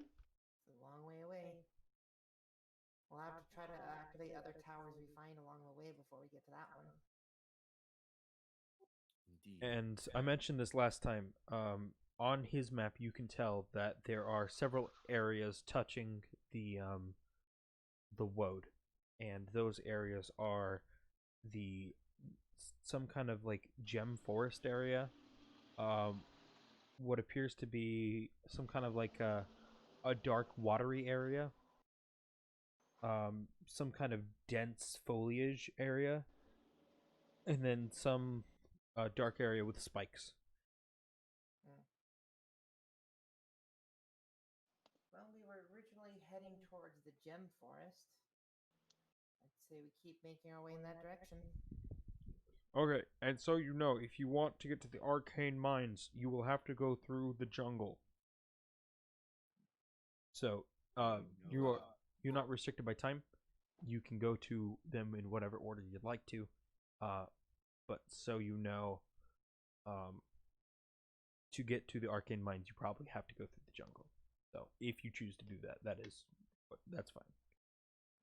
a long way away. We'll have to try to activate other towers we find along the way before we get to that one. Indeed. And I mentioned this last time. On his map, you can tell that there are several areas touching the woad, and those areas are the some kind of like gem forest area. What appears to be some kind of like a dark watery area. Some kind of dense foliage area, and then some dark area with spikes. Well, we were originally heading towards the gem forest. I'd say we keep making our way in that direction. Okay, and so you know, if you want to get to the arcane mines, you will have to go through the jungle. So, you're not restricted by time. You can go to them in whatever order you'd like to. But so you know, to get to the arcane mines, you probably have to go through the jungle. So, if you choose to do that, that's fine.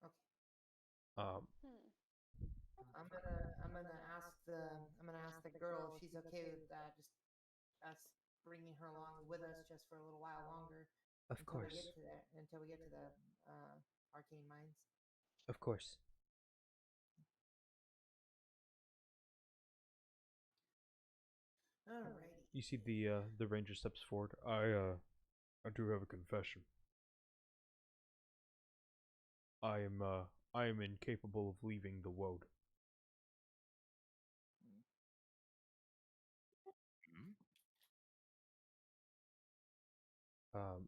Okay. I'm gonna ask the girl if she's okay with that. Just us bringing her along with us just for a little while longer. Of course. Until we get to the arcane mines. Of course. Alrighty. You see the ranger steps forward. I do have a confession. I am incapable of leaving the woad.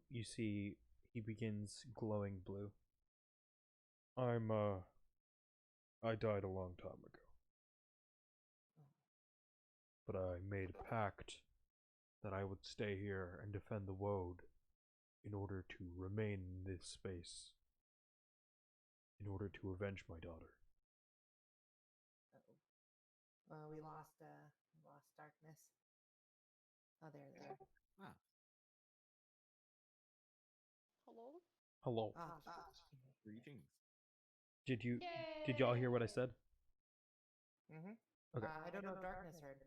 You see he begins glowing blue. I died a long time ago. But I made a pact that I would stay here and defend the woad in order to remain in this space, in order to avenge my daughter. Well, we lost darkness. Oh, there. Ah, Hello? Hello. greetings. Did y'all hear what I said? Mm-hmm. Okay. I don't know if darkness heard.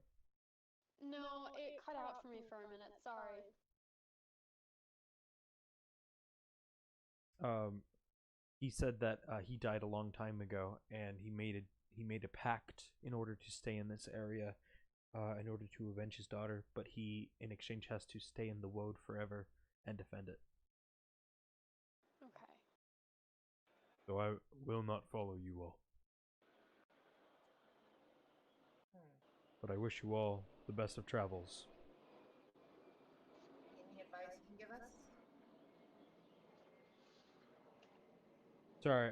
No, it cut out for me for a minute. Sorry. He said that he died a long time ago, and he made a pact in order to stay in this area, in order to avenge his daughter. But he, in exchange, has to stay in the woad forever and defend it. Okay. So I will not follow you all. But I wish you all the best of travels. Any advice you can give us? Sorry,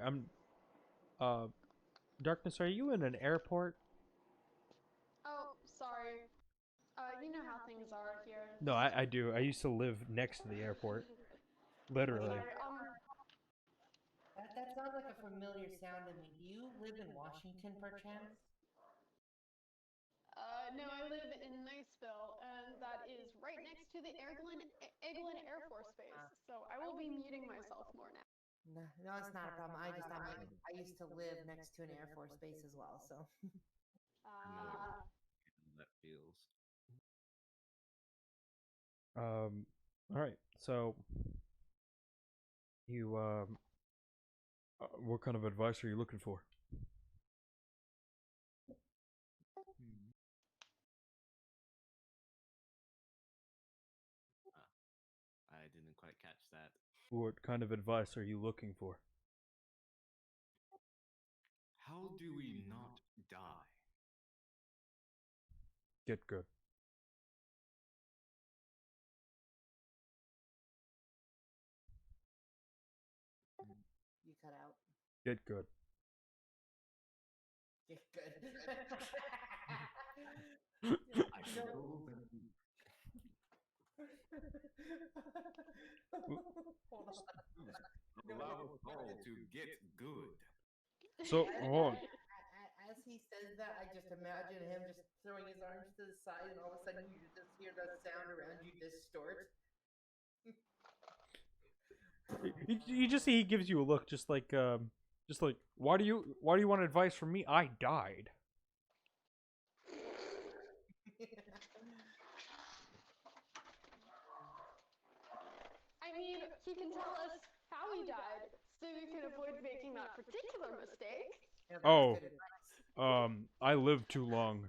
Darkness, are you in an airport? Oh, sorry. You know how things are here. No, I do. I used to live next to the airport. Literally. Sorry, That sounds like a familiar sound to me. Do you live in Washington, perchance? No, I live in Niceville, and that is right next to the Eglin Air Force Base. So I will be muting myself more now. No, it's not a problem. I used to live next to an Air Force base as well, so. Ah. That feels. All right. So you what kind of advice are you looking for? I didn't quite catch that. What kind of advice are you looking for? How do we not die? Get good. You cut out. Get good. Get good. I know that Hold on. allow us all to get good. So, oh, As he says that, I just imagine him just throwing his arms to the side, and all of a sudden you just hear the sound around you distort. you just see he gives you a look, just like, why do you want advice from me? I died. I mean, he can tell us how he died, so we can avoid making that particular mistake. Yeah, that's Oh, good advice. I lived too long.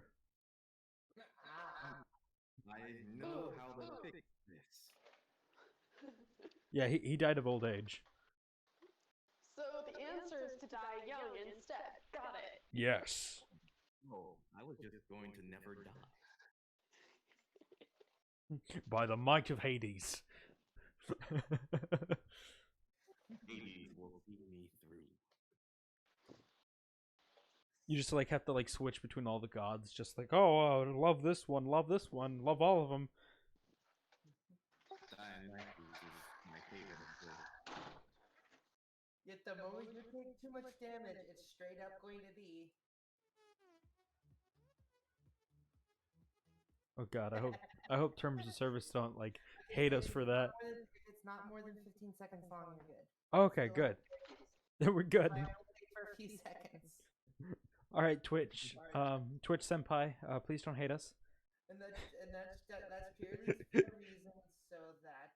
I know how to fix this. Yeah, he died of old age. So the answer is to die young instead. Got it. Yes. Oh, I was just going to never die. By the might of Hades. Hades will see me through. You just like have to like switch between all the gods, just like, oh, love this one, love all of them. Dionysus is my favorite of both. Yet the moment you take too much damage, it's straight up going to be. Oh God, I hope terms of service don't like hate us for that. It's not more than 15 seconds long. You're good. Okay, good. We're good. I only for a few seconds. All right, Twitch, Twitch senpai, please don't hate us. And that's purely for the reason so that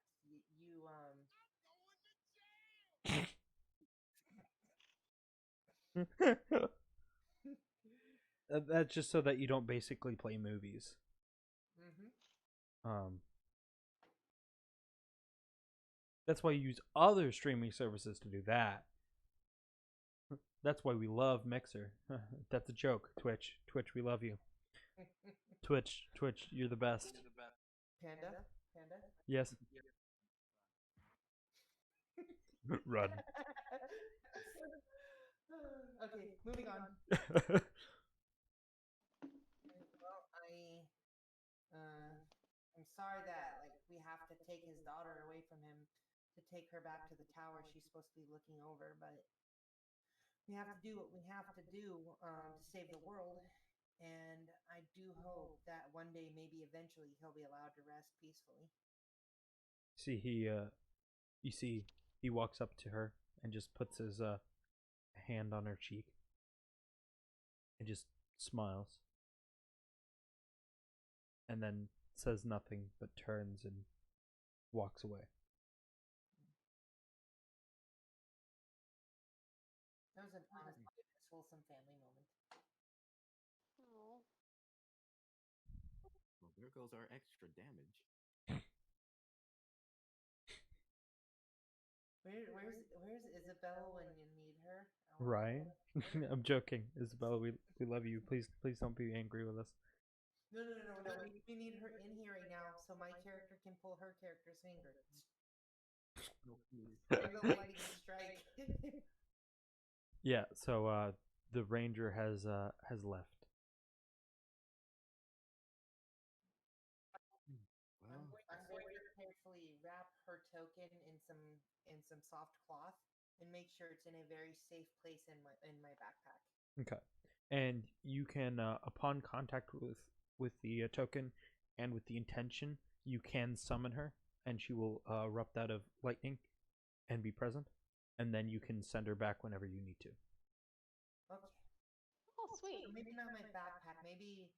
That's just so that you don't basically play movies. That's why you use other streaming services to do that. That's why we love Mixer. That's a joke. Twitch, we love you. Twitch, you're the best. Panda. Yes. Run. Okay, moving on. Well, I'm sorry that like we have to take his daughter away from him to take her back to the tower she's supposed to be looking over, but we have to do what we have to do to save the world. And I do hope that one day, maybe eventually, he'll be allowed to rest peacefully. See, you see, he walks up to her and just puts his hand on her cheek and just smiles, and then says nothing but turns and walks away. That was an honest, wholesome family moment. Oh. Well, there goes our extra damage. Where's Isabella when you need her? Right? I'm joking, Isabella. We love you. Please don't be angry with us. No. We need her in here right now so my character can pull her character's finger. Bring the lightning strike. Yeah. So the ranger has left. I'm going to carefully wrap her token in some soft cloth and make sure it's in a very safe place in my backpack. Okay. And you can, upon contact with the token and with the intention, you can summon her, and she will erupt out of lightning and be present. And then you can send her back whenever you need to. Okay. Oh, sweet. So maybe not my backpack. Maybe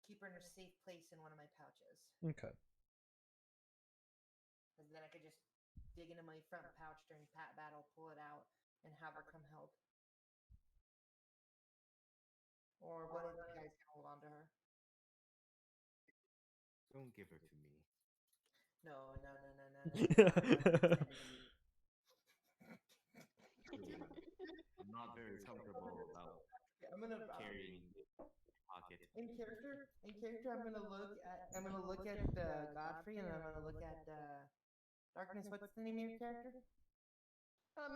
keep her in a safe place in one of my pouches. Okay. Because then I could just dig into my front pouch during battle, pull it out, and have her come help. Or what if you guys can hold on to her? Don't give her to me. No. I'm not very comfortable about I'm gonna carrying pocket. in character. I'm gonna look at Godfrey, and I'm gonna look at Darkness. What's the name of your character? I'm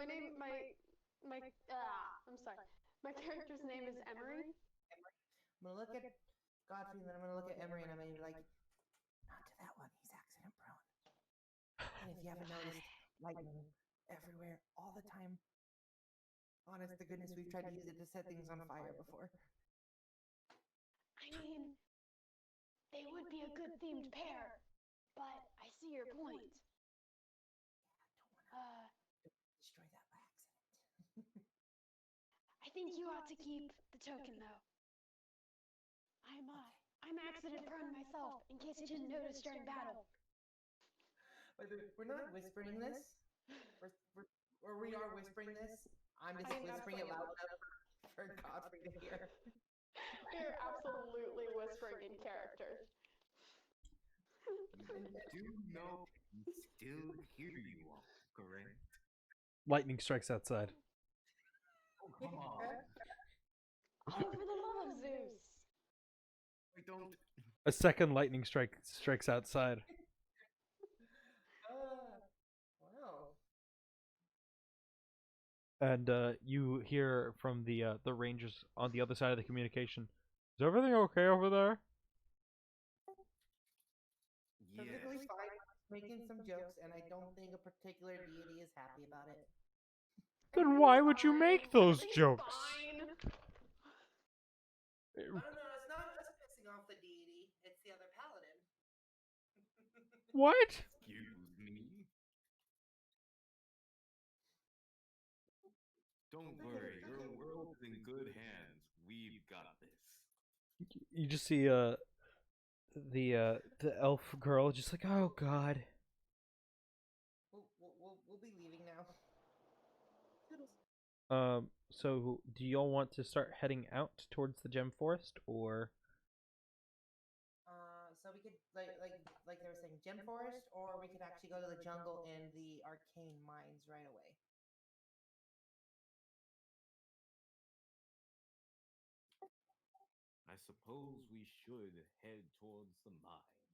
sorry. My character's name is Emery. I'm gonna look at Godfrey, and then I'm gonna look at Emery, and I'm gonna be like, not to that one. He's accident prone. And if you haven't noticed, lightning everywhere all the time. Honest to goodness, we've tried to use it to set things on fire before. I mean, they would be a good themed pair, but I see your point. Destroy that by accident. I think you ought to keep the token, though. I'm accident prone myself, in case you didn't notice during battle. We're not whispering this. We are whispering this. I'm just whispering it loud enough for Godfrey to hear. You're absolutely whispering in character. You do know we still hear you all, correct? Lightning strikes outside. Oh, come on. Oh, for the love of Zeus! I don't. A second lightning strikes outside. Wow. And you hear from the rangers on the other side of the communication. Is everything okay over there? Perfectly Yes. fine. Making some jokes, and I don't think a particular deity is happy about it. Then why would you make those jokes? Fine. Oh no, it's not us pissing off the deity. It's the other paladin. What? Excuse me. Don't worry, your world is in good hands. We've got this. You just see the elf girl just like, oh god. We'll be leaving now. So do y'all want to start heading out towards the gem forest, or So we could like they were saying, gem forest, or we could actually go to the jungle and the arcane mines right away. I suppose we should head towards the mines.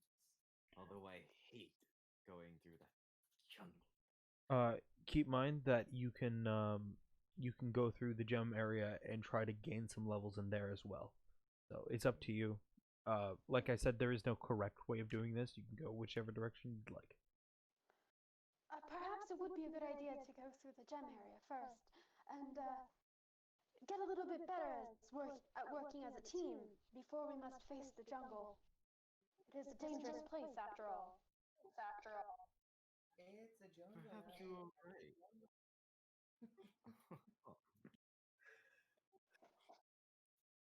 Although I hate going through that jungle. keep in mind that you can go through the gem area and try to gain some levels in there as well. So it's up to you. Like I said, there is no correct way of doing this. You can go whichever direction you'd like. Perhaps it would be a good idea to go through the gem area first, and get a little bit better at working as a team before we must face the jungle. It is a dangerous place, after all. It's a jungle. Perhaps you're right.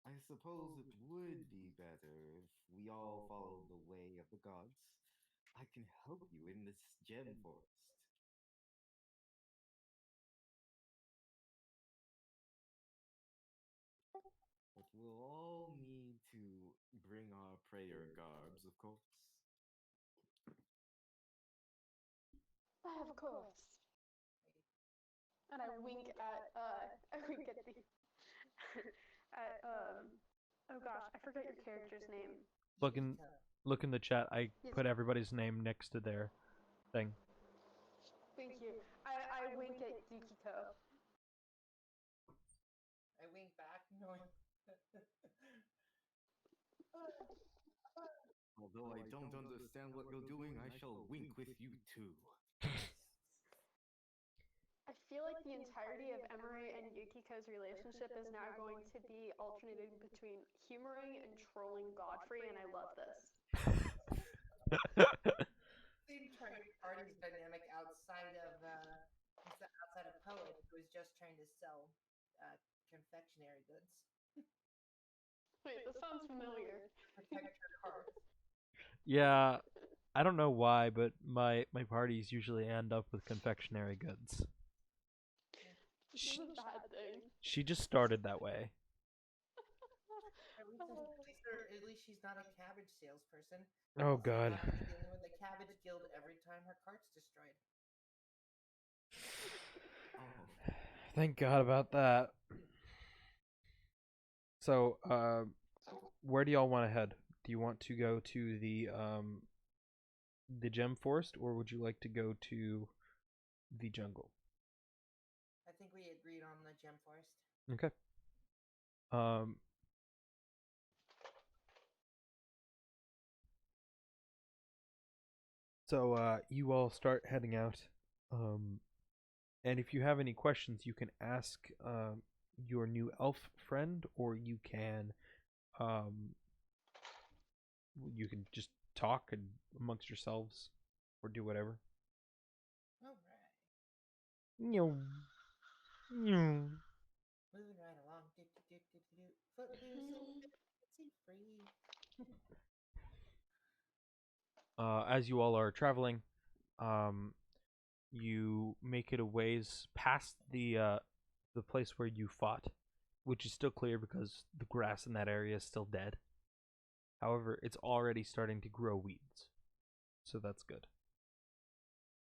I suppose it would be better if we all followed the way of the gods. I can help you in this gem forest. But we'll all need to bring our prayer garbs, of course. Of course. And I wink at the at oh gosh, I forget your character's name. Look in the chat. I put everybody's name next to their thing. Thank you. I wink at Yukiko. I wink back, knowing. Although I don't understand what you're doing, I shall wink with you too. I feel like the entirety of Emery and Yukiko's relationship is now going to be alternating between humoring and trolling Godfrey, and I love this. The entire party's dynamic outside of Poet, who is just trying to sell confectionery goods. Wait, this sounds familiar. Protect her heart. Yeah, I don't know why, but my parties usually end up with confectionery goods. This is a bad thing. She just started that way. At least she's not a cabbage salesperson. Oh god. Dealing with the cabbage guild every time her cart's destroyed. Oh. Thank God about that. So, where do y'all want to head? Do you want to go to the gem forest, or would you like to go to the jungle? I think we agreed on the gem forest. Okay. So you all start heading out, And if you have any questions, you can ask your new elf friend, or um, you can just talk and amongst yourselves, or do whatever. All right. Meow. Meow. Moving right along. Footloose and fancy free. As you all are traveling, um, you make it a ways past the place where you fought, which is still clear because the grass in that area is still dead. However, it's already starting to grow weeds, so that's good.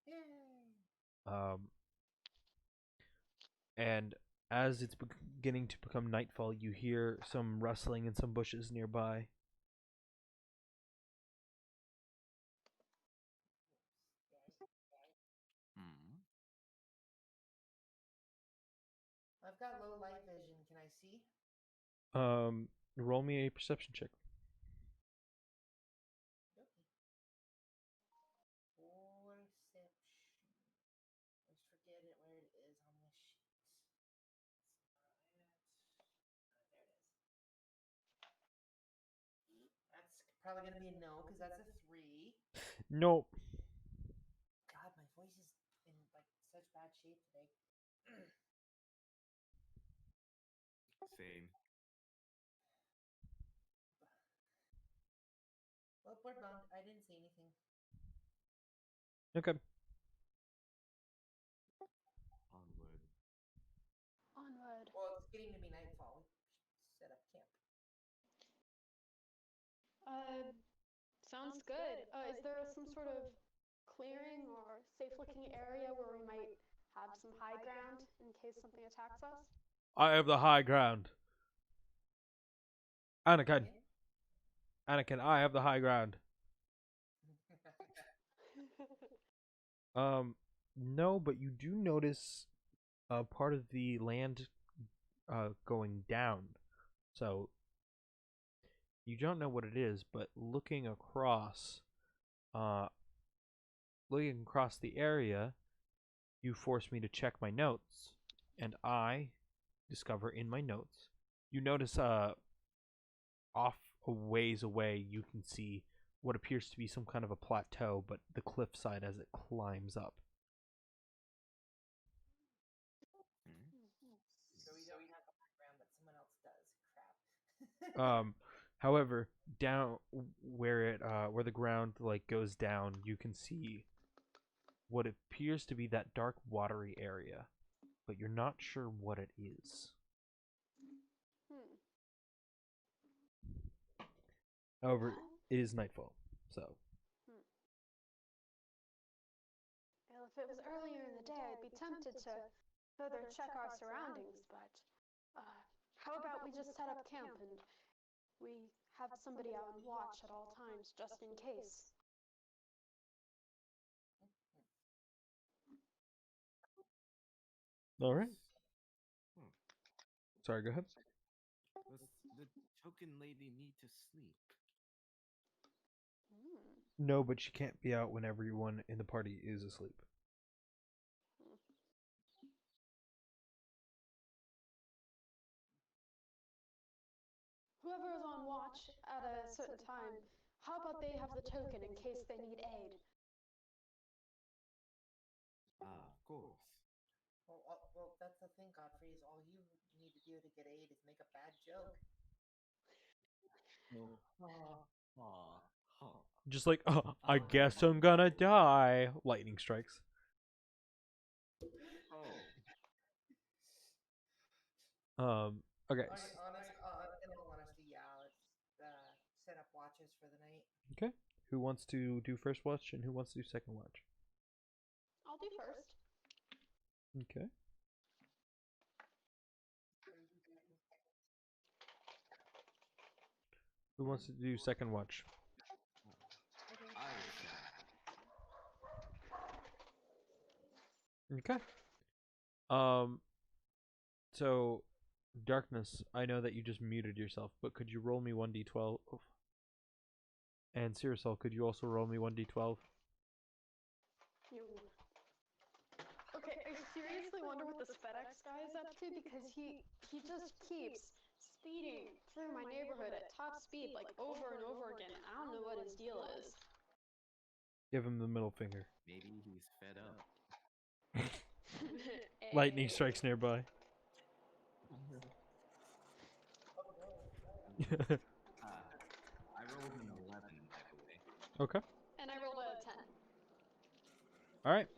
Yay. And as it's beginning to become nightfall, you hear some rustling in some bushes nearby. Hmm. I've got low light vision. Can I see? Roll me a perception check. Okay. Perception. I was forgetting where it is on this sheet. There it is. That's probably gonna be a no because that's a 3. Nope. God, my voice is in like such bad shape today. Same. Well, we're bummed. I didn't see anything. Okay. Onward. Onward. Well, it's getting to be nightfall. We should set up camp. Sounds good. Is there some sort of clearing or safe-looking area where we might have some high ground in case something attacks us? I have the high ground. Anakin. Anakin, I have the high ground. No, but you do notice part of the land going down. So you don't know what it is, but uh, looking across the area, you force me to check my notes, and I discover in my notes, you notice off a ways away, you can see what appears to be some kind of a plateau, but the cliffside as it climbs up. So we don't have the background, but someone else does. Crap. However, down where the ground like goes down, you can see what appears to be that dark watery area, but you're not sure what it is. Hmm. However, it is nightfall, so. Well, if it was earlier in the day, I'd be tempted to further check our surroundings, but how about we just set up camp and we have somebody out on watch at all times, just in case? All right. Hmm. Sorry, go ahead. Does the token lady need to sleep? No, but she can't be out when everyone in the party is asleep. Whoever is on watch at a certain time, how about they have the token in case they need aid? Ah, of course. Well, that's the thing, Godfrey, is all you need to do to get aid is make a bad joke. Oh, Just like, oh, I guess I'm gonna die. Lightning strikes. Oh. Okay. In all honesty, yeah, let's set up watches for the night. Okay. Who wants to do first watch and who wants to do second watch? I'll do first. Okay. Who wants to do second watch? I will. Okay. Um. So, darkness. I know that you just muted yourself, but could you roll me 1d12? And Cyrusol, could you also roll me 1d12? Okay, I seriously wonder what this FedEx guy is up to? Because he just keeps speeding through my neighborhood at top speed, like over and over again. I don't know what his deal is. Give him the middle finger. Maybe he's fed up. Lightning strikes nearby. I rolled an 11, by the way. Okay. And I rolled a 10. All right.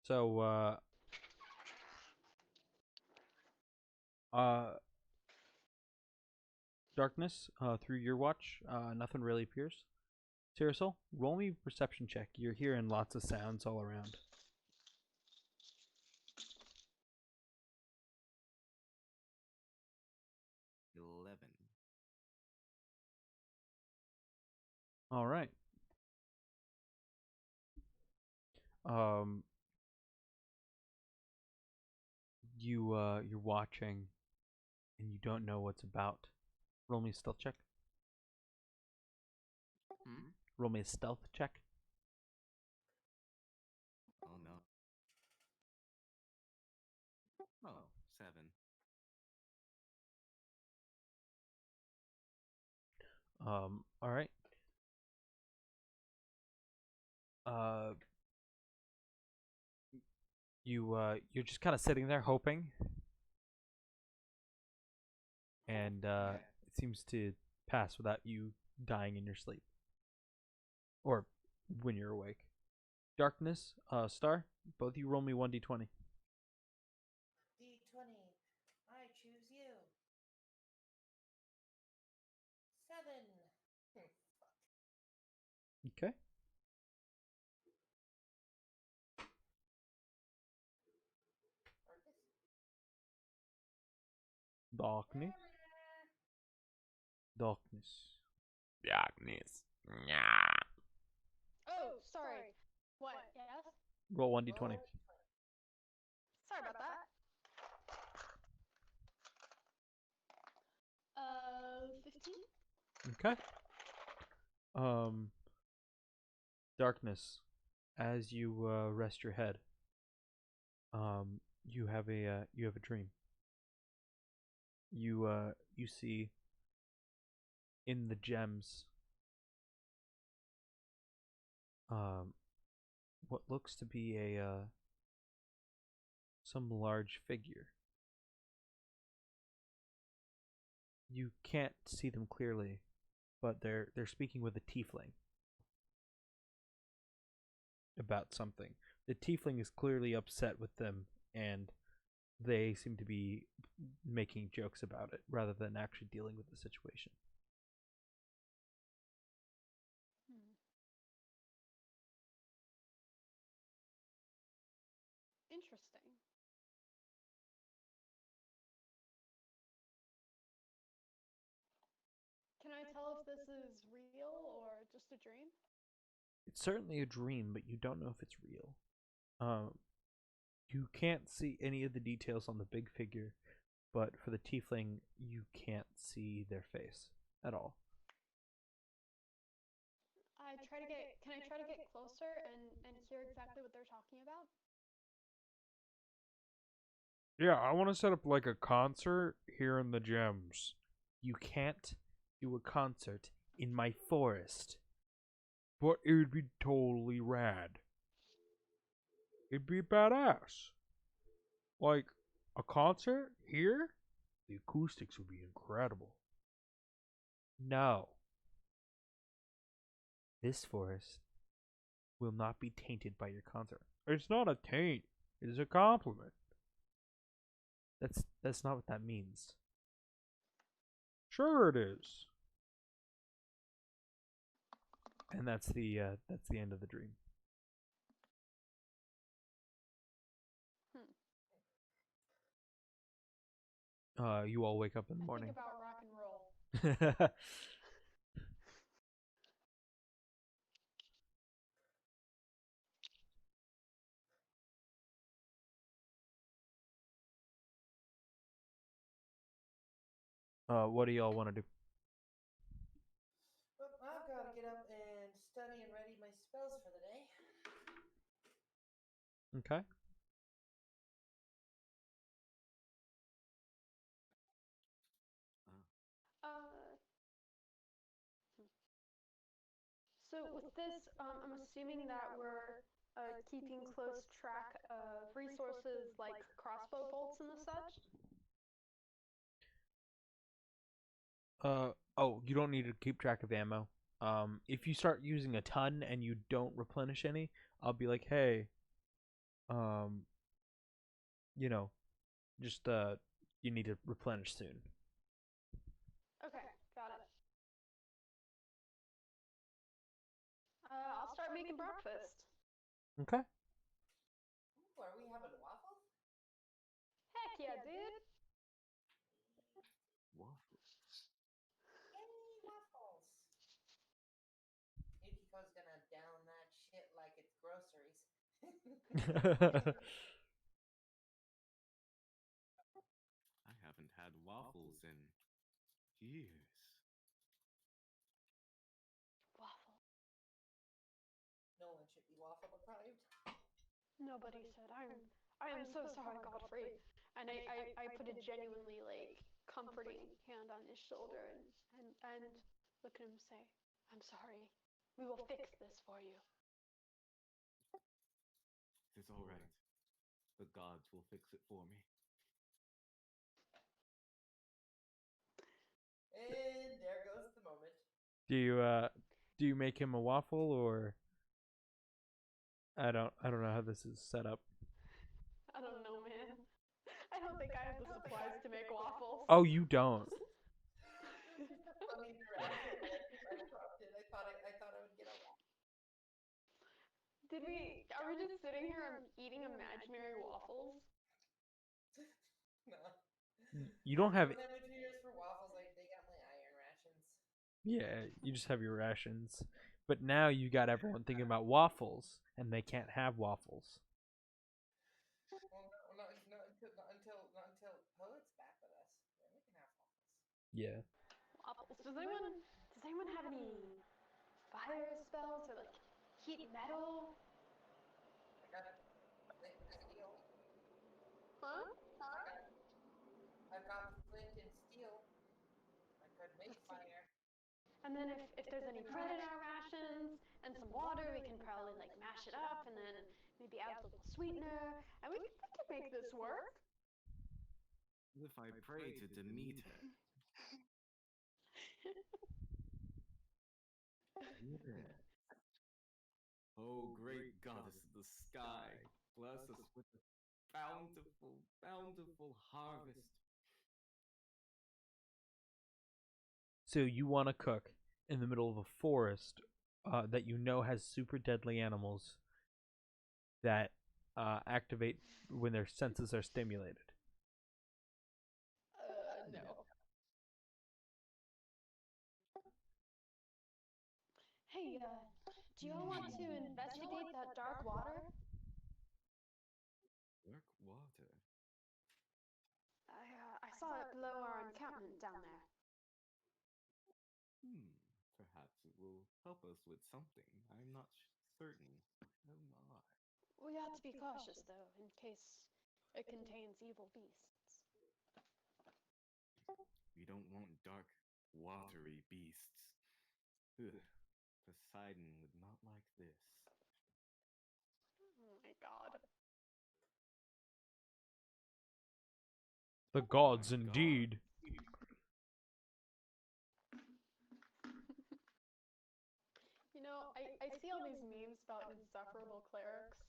So darkness through your watch, nothing really appears. Cyril, roll me a perception check. You're hearing lots of sounds all around. 11. All right. You're watching, and you don't know what's about. Roll me a stealth check. Roll me a stealth check. Oh no. Oh, 7. All right. You're just kind of sitting there hoping, and it seems to pass without you dying in your sleep, or when you're awake. Darkness, Star, both of you roll me 1d20. D20. I choose you. 7. Okay. Darkness. Darkness. Darkness. Oh, sorry. What? Yes? Roll 1d20. Sorry about that. 15? Okay. Darkness. As you rest your head, you have a dream. You see in the gems what looks to be a some large figure. You can't see them clearly, but they're speaking with a tiefling about something. The tiefling is clearly upset with them, and they seem to be making jokes about it rather than actually dealing with the situation. Interesting. Can I tell if this is real or just a dream? It's certainly a dream, but you don't know if it's real. You can't see any of the details on the big figure, but for the tiefling, you can't see their face at all. Can I try to get closer and hear exactly what they're talking about? Yeah, I want to set up like a concert here in the gems. You can't do a concert in my forest. But it would be totally rad. It'd be badass. Like, a concert here? The acoustics would be incredible. No. This forest will not be tainted by your concert. It's not a taint. It is a compliment. That's not what that means. Sure it is. And that's the end of the dream. You all wake up in the morning. Think about rock and roll. What do y'all want to do? Well, I've got to get up and study and ready my spells for Okay. Uh, so with this, I'm assuming that we're keeping close track of resources like crossbow bolts and the such. Oh, you don't need to keep track of ammo. If you start using a ton and you don't replenish any, I'll be like, hey, um, you know, just you need to replenish soon. Okay, got it. I'll start making breakfast. Okay. Ooh, are we having waffles? Heck yeah, dude. Waffles. Yay, waffles! Yukiko's gonna down that shit like it's groceries. I haven't had waffles in years. Waffle. No one should be waffle deprived. Nobody said I am so sorry, Godfrey. And I put a genuinely like comforting hand on his shoulder and look at him and say, I'm sorry. We will fix this for you. It's all right. The gods will fix it for me. And there goes the moment. Do you make him a waffle or I don't know how this is set up. I don't know, man. I don't think I have the supplies to make waffles. Oh, you don't. This is a funny interaction that I prompted. I thought I would get a waffle. Are we just sitting here eating imaginary waffles? No. You don't have. When I went to yours for waffles, they got my iron rations. Yeah, you just have your rations. But now you got everyone thinking about waffles, and they can't have waffles. Well, no, not until Poet's back with us. Then we can have waffles. Yeah. Waffles. Does anyone have any fire spells or like heat metal? I got flint and steel. Huh? I've got flint and steel. I could make Let's see. fire. And then if there's any bread in our rations and some water, we can probably like mash it up and then maybe add a little sweetener, and we can make this work. If I pray to Demeter. Yeah. Oh, great goddess of the sky, bless us with a bountiful, bountiful harvest. So you want to cook in the middle of a forest that you know has super deadly animals that activate when their senses are stimulated. No. Hey, do you all want to investigate that dark water? Dark water. I saw it below our encampment down there. Perhaps it will help us with something. I'm not certain. Oh my. We have to be cautious, though, in case it contains evil beasts. We don't want dark, watery beasts. Ugh. Poseidon would not like this. Oh my god. The gods, indeed. You know, I see all these memes about insufferable clerics,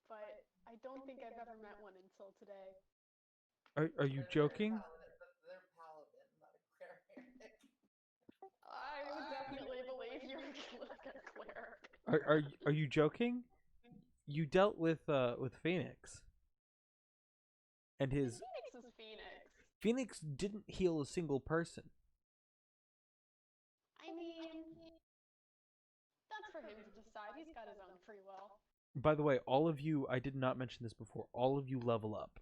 but I don't think I've ever met one until today. Are you joking? They're paladin, not a cleric. I would definitely believe you're like a cleric. Are you joking? You dealt with Phoenix, and his Phoenix is Phoenix. Phoenix didn't heal a single person. I mean, that's for him to decide. He's got his own free will. By the way, all of you, I did not mention this before. All of you level up.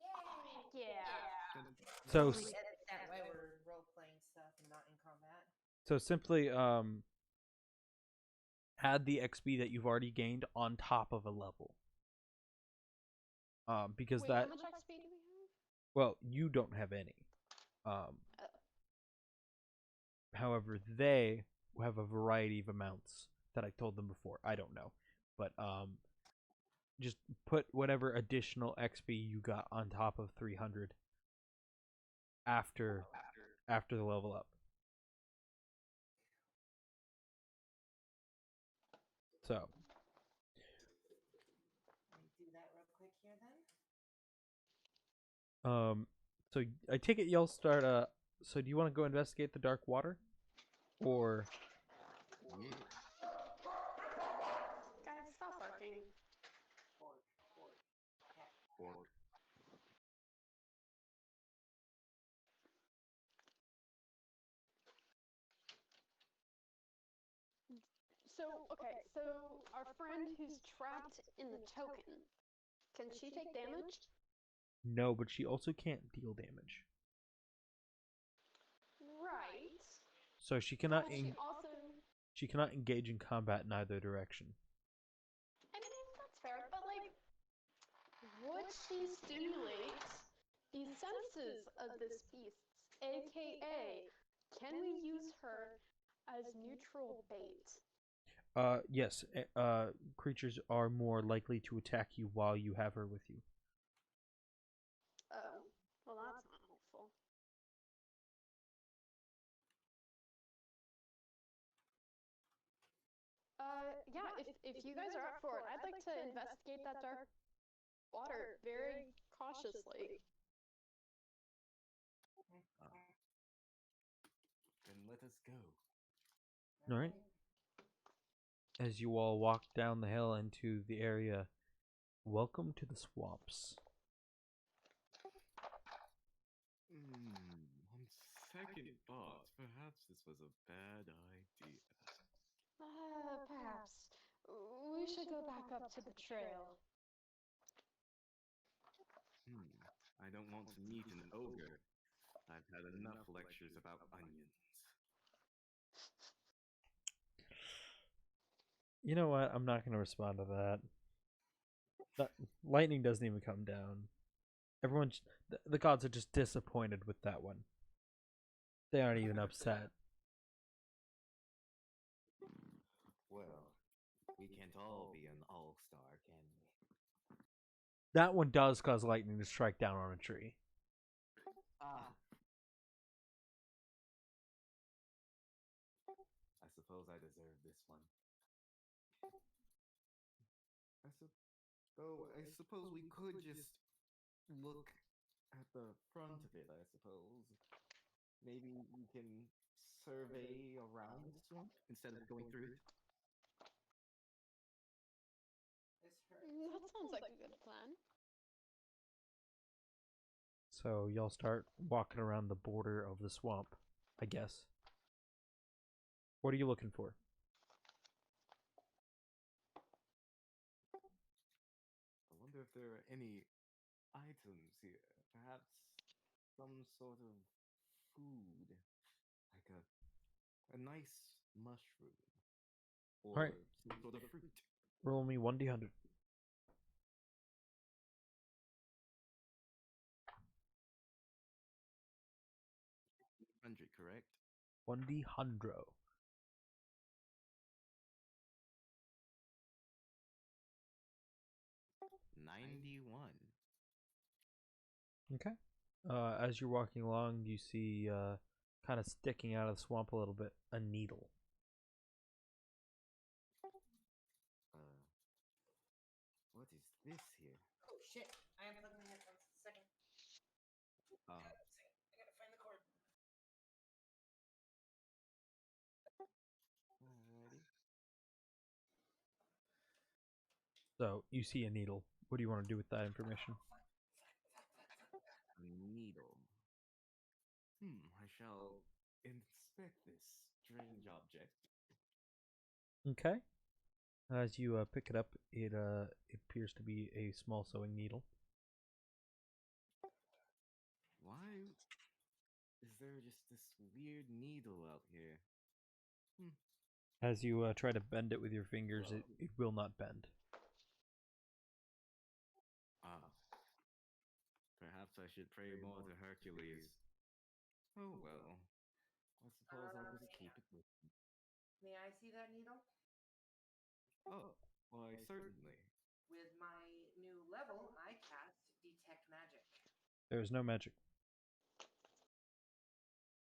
Oh, heck yeah. So That way we're role playing stuff and not in combat. So simply add the XP that you've already gained on top of a level. Because Wait, that, how much XP do we have? well, you don't have any. Um, Oh. However, they have a variety of amounts that I told them before. I don't know, but just put whatever additional XP you got on top of 300 after the level up. So, Let me do that real quick here then. so I take it y'all start. So do you want to go investigate the dark water, or Yeah. Guys, stop barking. Fork, cat. Fork. So, okay, so our friend who's trapped in the token, can she take damage? no? But she also can't deal damage, Right. so she cannot But she also. she cannot engage in combat in either direction. I mean, that's fair, but like, would she stimulate the senses of this beast? AKA, can we use her as neutral bait? Yes. Creatures are more likely to attack you while you have her with you. Oh, well, that's not helpful. Yeah, if you guys are up for it, I'd like to investigate that dark water very cautiously. Then let us go. All right. As you all walk down the hill into the area, welcome to the swamps. On second thought, perhaps this was a bad idea. Perhaps we should go back up to the trail. I don't want to meet an ogre. I've had enough lectures about onions. You know what? I'm not going to respond to that. Lightning doesn't even come down. Everyone's the gods are just disappointed with that one. They aren't even upset. Well, we can't all be an all-star, can we? That one does cause lightning to strike down on a tree. I suppose I deserve this one. I suppose we could just look at the front of it, I suppose. Maybe we can survey around the swamp instead of going through it. That sounds like a good plan. So y'all start walking around the border of the swamp, I guess. What are you looking for? I wonder if there are any items here. Perhaps some sort of food, like a nice mushroom, or All right. some sort of fruit. Roll me 1d100. 100, correct? 1d100. 91. Okay. As you're walking along, you see kind of sticking out of the swamp a little bit a needle. What is this here? Oh shit! I am plugging my headphones. Second. Oh, I gotta find the cord. alrighty. So you see a needle. What do you want to do with that information? Needle. I shall inspect this strange object. Okay. As you pick it up, it appears to be a small sewing needle. Why is there just this weird needle out here? As you try to bend it with your fingers, it will not bend. I should pray more to Hercules. Oh well. I suppose I'll just keep it with me. May I see that needle? Oh, why, certainly. With my new level, I cast Detect Magic. There is no magic.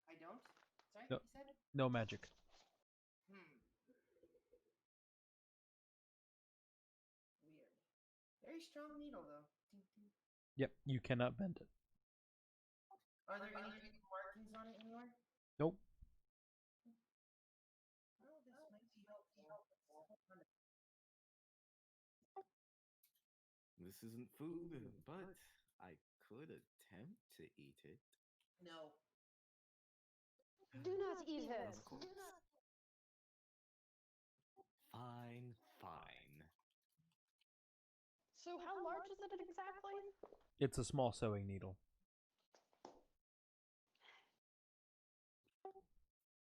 I don't? Sorry, No. you said? No magic. Weird. Very strong needle, though. Ding, ding. Yep, you cannot bend it. Are there any markings on it anywhere? Nope. Oh, this might be helpful. This isn't food, but I could attempt to eat it. No. Do not eat it. Of course. Fine, fine. So how large is it exactly? It's a small sewing needle.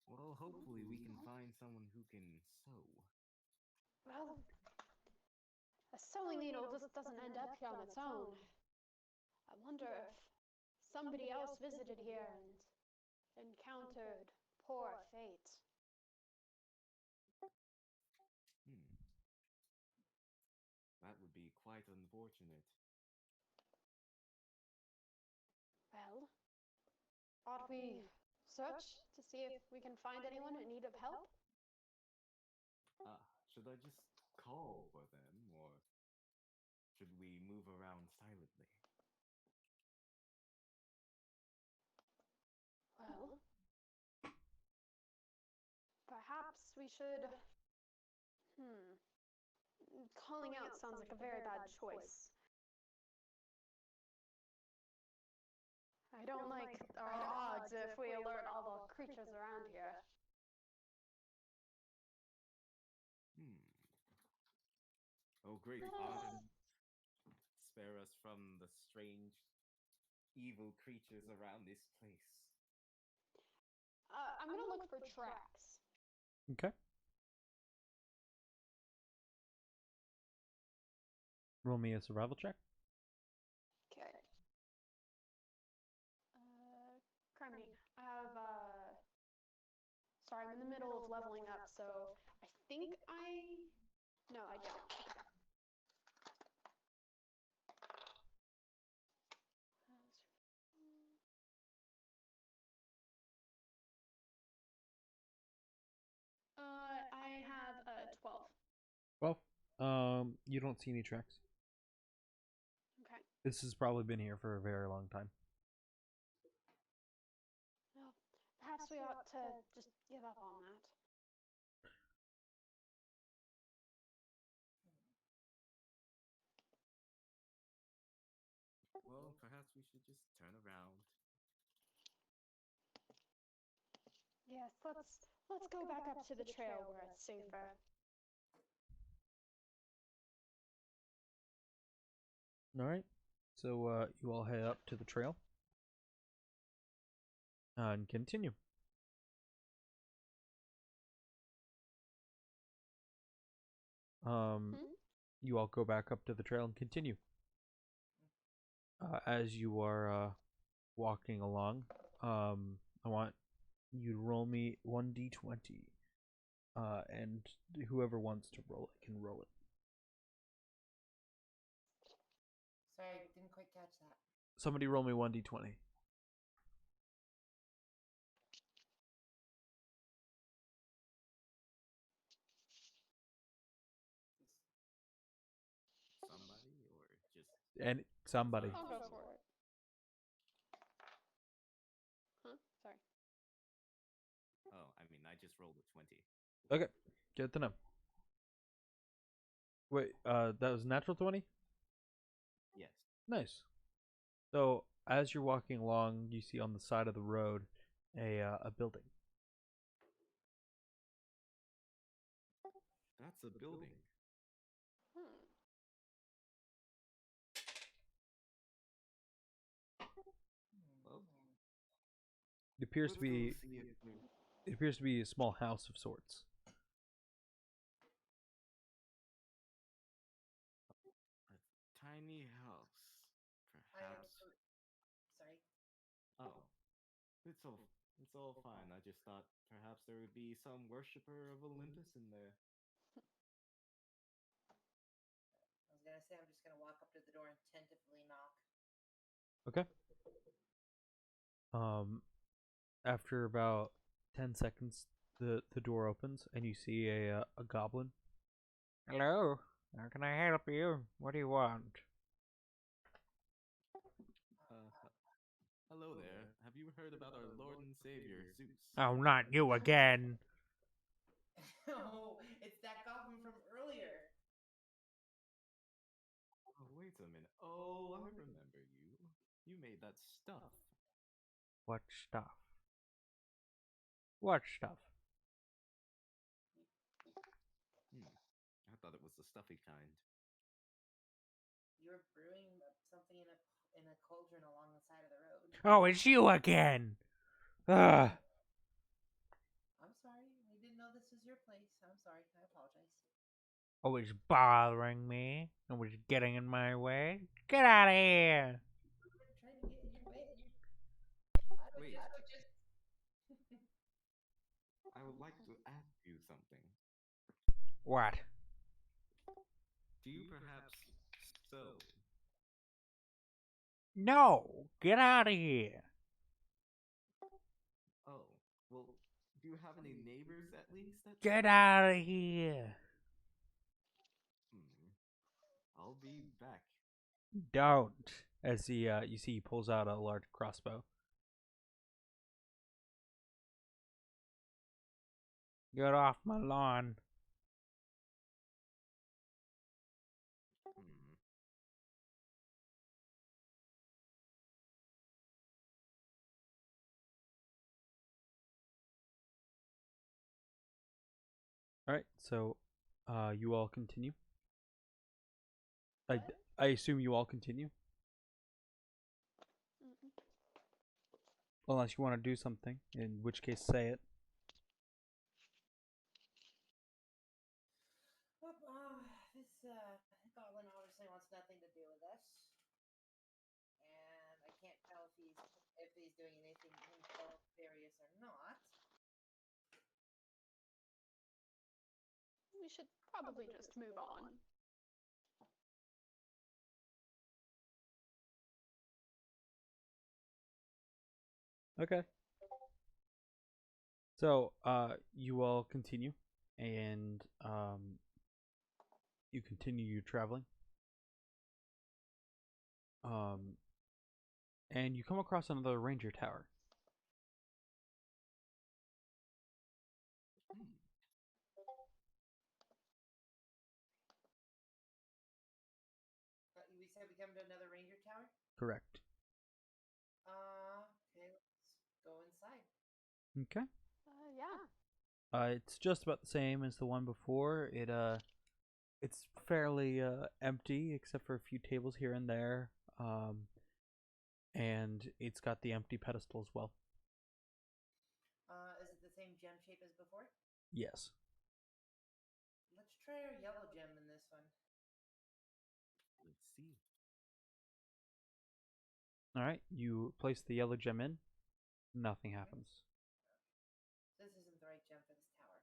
Well, hopefully we can find someone who can sew. Well, a sewing needle just doesn't end up here on its own. I wonder if somebody else visited here and encountered poor fate. That would be quite unfortunate. Well, ought we search to see if we can find anyone in need of help? Should I just call for them, or should we move around silently? Well, perhaps we should... Calling out sounds like a very bad choice. I don't like our odds if we alert all the creatures around here. Oh, great Arden, spare us from the strange, evil creatures around this place. I'm gonna look for tracks. Okay. Roll me a survival check. Okay. Criminy, I have, sorry, I'm in the middle of leveling up, so I think no, I don't. I have 12. Well, you don't see any tracks. Okay. This has probably been here for a very long time. Well, perhaps we ought to just give up on that. Well, perhaps we should just turn around. Yes, let's go back up to the trail where it's safer. All right. So you all head up to the trail and continue. You all go back up to the trail and continue. As you are walking along, I want you to roll me 1d20. And whoever wants to roll it can roll it. Sorry, didn't quite catch that. Somebody roll me 1d20. Somebody, or just... And somebody. I'll go for it. Huh? Sorry. Oh, I mean, I just rolled a 20. Okay, good to know. Wait, that was natural 20? Yes. Nice. So as you're walking along, you see on the side of the road a building. That's a building. Well, It appears let's to be go see if there's... it appears to be a small house of sorts. A tiny house, I am perhaps. it's all fine. I just thought perhaps there would be some worshiper of Olympus in there. I was gonna say I'm just gonna walk up to the door and tentatively knock. Okay. After about 10 seconds, the door opens and you see a goblin. Hello, how can I help you? What do you want? Hello there. Have you heard about our Lord and Savior, Zeus? Oh, not you again. Oh, it's that goblin from earlier. Oh, wait a minute. Oh, I remember you. You made that stuff. What stuff? What stuff? I thought it was the stuffy kind. You were brewing something in a cauldron along the side of the road. Oh, it's you again. Ugh. I'm sorry. We didn't know this was your place. I'm sorry. I apologize. Always bothering me. Always getting in my way. Get out of here. I'm trying to get in your way. Wait. I would just. I would like to ask you something. What? Do you perhaps sew? No, get out of here. Oh, well, do you have any neighbors at least that Get sew? out of here. I'll be back. Don't. As you see, he pulls out a large crossbow. Get off my lawn. All right, so you all continue. I assume you all continue, unless you want to do something. In which case, say it. This goblin obviously wants nothing to do with us, and I can't tell if he's doing anything himself nefarious or not. We should probably just move on. Okay. So, you all continue, and you continue your traveling. And you come across another ranger tower. We said we come to another ranger tower. Correct. Okay, let's go inside. Okay. Yeah. It's just about the same as the one before. It's fairly empty except for a few tables here and there. And it's got the empty pedestal as well. Is it the same gem shape as before? Yes. Let's try our yellow gem in this one. Let's see. All right. You place the yellow gem in. Nothing happens. This isn't the right gem for this tower.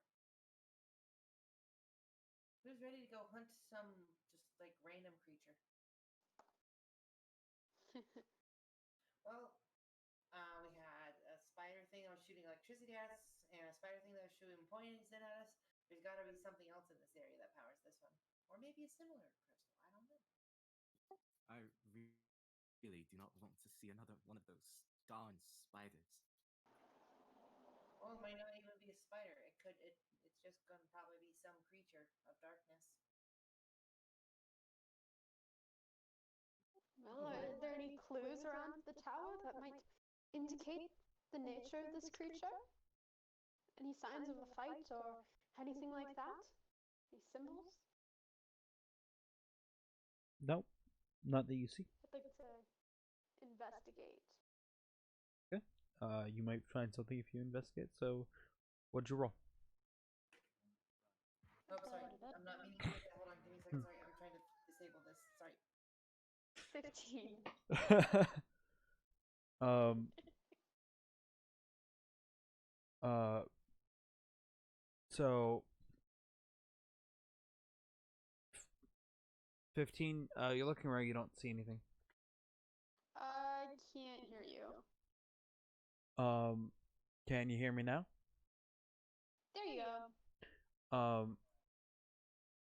Who's ready to go hunt some just like random creature? Well, we had a spider thing that was shooting electricity at us, and a spider thing that was shooting poison at us. There's got to be something else in this area that powers this one, or maybe a similar crystal. I don't know. I really do not want to see another one of those darn spiders. Well, it might not even be a spider. It's just gonna probably be some creature of darkness. Well, are there any clues around the tower that might indicate the nature of this creature? Any signs of a fight or anything like that? Any symbols? Nope. Not that you see. I'd like to investigate. Okay. You might find something if you investigate. So, what'd you roll? Oh, sorry. I'm not meaning to do that. Hold on. Give me a second. Sorry. I'm trying to disable this. Sorry. 15. Uh, so 15. You're looking around. You don't see anything. I can't hear you. Can you hear me now? There you go.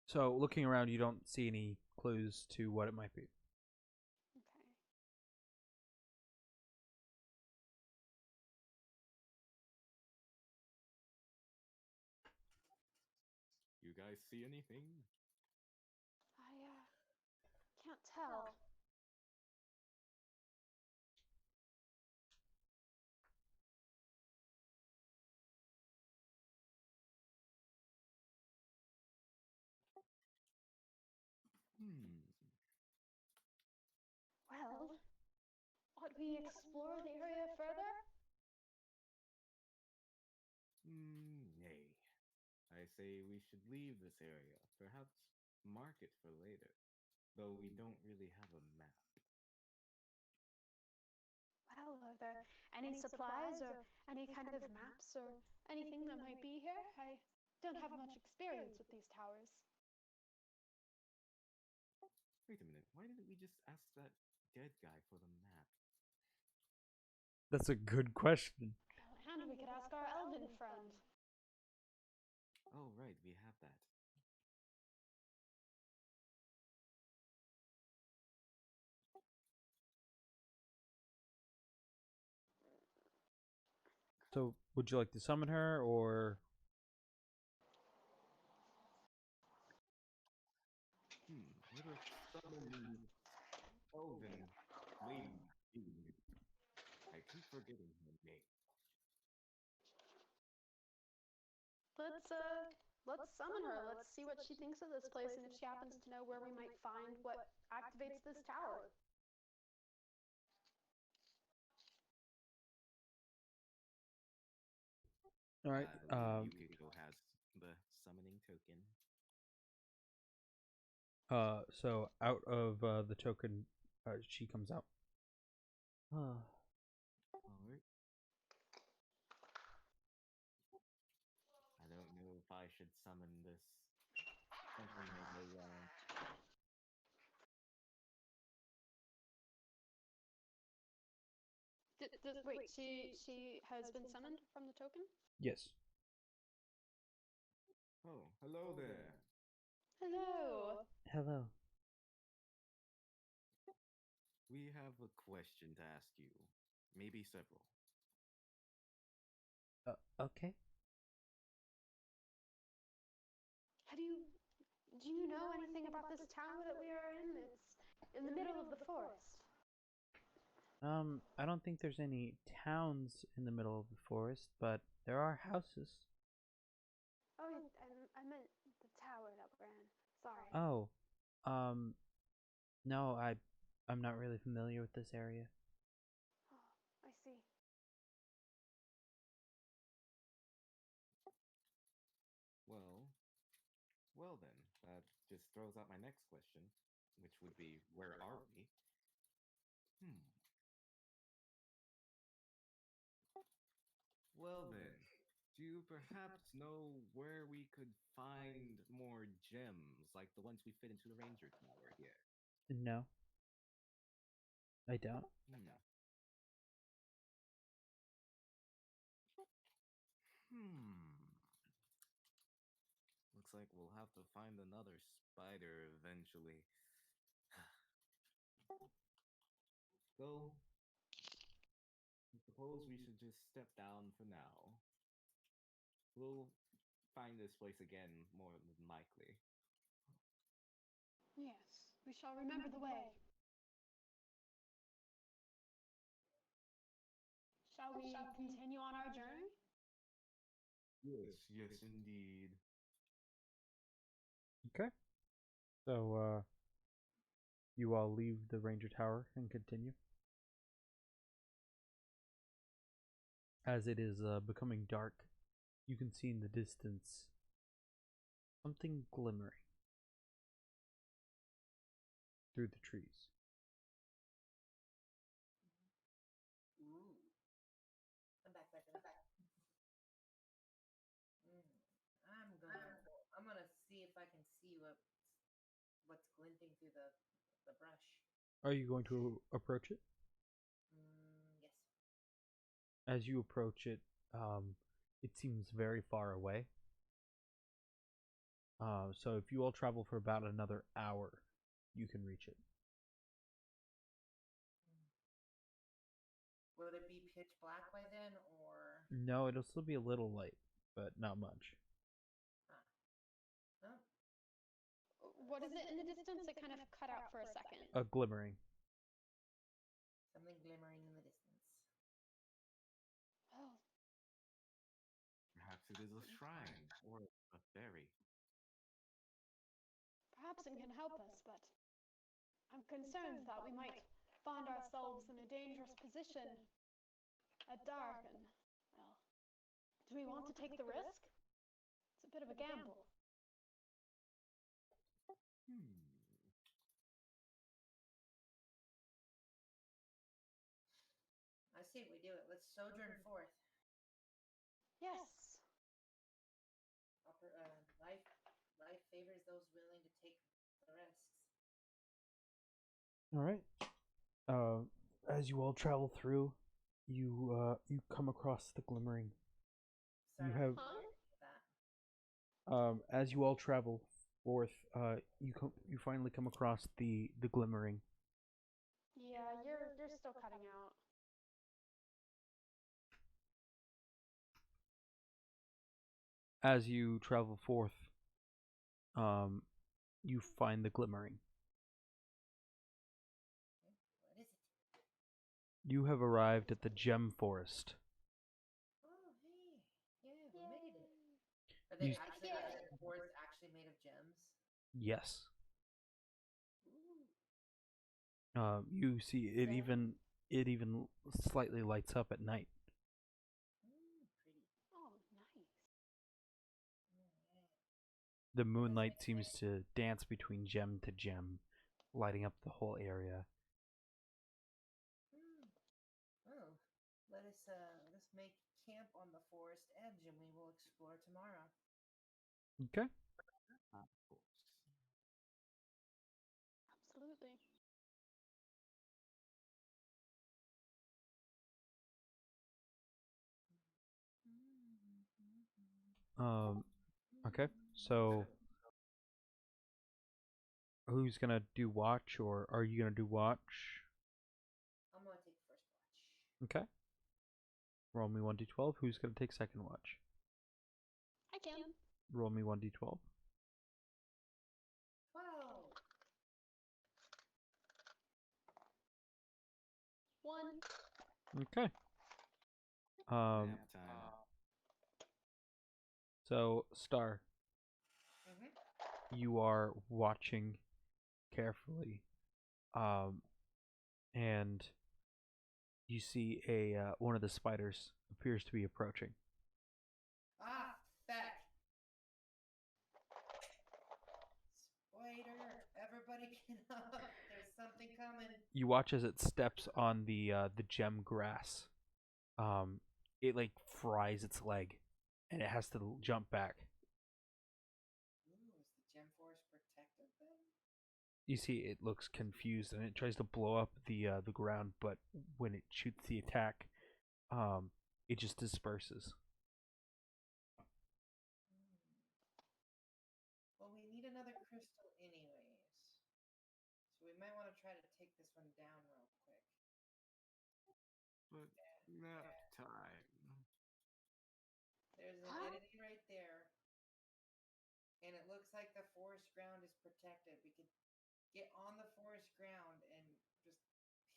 So looking around, you don't see any clues to what it might be. Okay. You guys see anything? I can't tell. Hmm. Well, ought we explore the area further? Nay. I say we should leave this area. Perhaps mark it for later. Though we don't really have a map. Well, are there any supplies or any kind of maps or anything that might be here? I don't have much experience with these towers. Wait a minute. Why didn't we just ask that dead guy for the map? That's a good question. And we could ask our elven friend. Oh, right. We have that. So, would you like to summon her, or Let us summon the elven lady. I keep forgetting her name. Let's summon her. Let's see what she thinks of this place and if she happens to know where we might find what activates this tower. all right? I believe Yukiko has the summoning token. So out of the token, she comes out. Alright. I don't know if I should summon this. Something may go wrong. Wait, she has been summoned from the token? Yes. Oh, hello there. Hello. Hello. We have a question to ask you. Maybe several. Okay. Do you know anything about this tower that we are in? It's in the middle of the forest. I don't think there's any towns in the middle of the forest, but there are houses. Oh, I meant the tower that we're in. Sorry. Oh, um, no, I'm not really familiar with this area. Oh, I see. Well then, that just throws out my next question, which would be, where are we? Well then, do you perhaps know where we could find more gems, like the ones we fit into the Ranger Tower here? No, I don't. Looks like we'll have to find another spider eventually. So, I suppose we should just step down for now. We'll find this place again, more than likely. Yes, we shall remember the way. Shall we continue on our journey? Yes, indeed. Okay. So, you all leave the Ranger Tower and continue. As it is becoming dark, you can see in the distance something glimmering through the trees. Ooh. I'm back. through the brush. Are you going to approach it? Yes. As you approach it, it seems very far away. So if you all travel for about another hour, you can reach it. Will it be pitch black by then, or? No, it'll still be a little light, but not much. Oh. What is it in the distance? It kind of cut out for a second. A glimmering. Something glimmering in the distance. Oh, Perhaps it is a shrine or a fairy. perhaps it can help us, but I'm concerned that we might find ourselves in a dangerous position at dark and, well, do we want to take the risk? It's a bit of a gamble. I say we do it. Let's sojourn forth. Yes. Life favors those willing to take the risks. All right. As you all travel through, you come across the glimmering. Sorry, You have that. as you all travel forth, you finally come across the glimmering. Yeah, you're still cutting out. As you travel forth, you find the glimmering. What is it? You have arrived at the gem forest. Oh, hey. Yeah, we made it. Are You- the boards actually made of gems? Yes. Ooh. You see it even slightly lights up at night. Pretty. Oh, nice. Alright. The moonlight seems to dance between gem to gem, lighting up the whole area. Oh, let us make camp on the forest edge, and we will explore tomorrow. Okay. Of course. Absolutely. Okay. So who's gonna do watch, or are you gonna do watch? I'm gonna take first watch. Okay. Roll me 1d12. Who's gonna take second watch? I can. Roll me 1d12. 12. 1. Okay. Nap time. So Star, Mm-hmm. you are watching carefully, and you see a one of the spiders appears to be approaching. Ah, feck. Spider, everybody get up. There's something coming. You watch as it steps on the gem grass. It like fries its leg, and it has to jump back. Ooh, is the gem forest protected then? You see, it looks confused, and it tries to blow up the ground, but when it shoots the attack, it just disperses. Well, we need another crystal anyways. So we might want to try to take this one down real quick. But nap time. There's an entity right there. And it looks like the forest ground is protected. We could get on the forest ground and just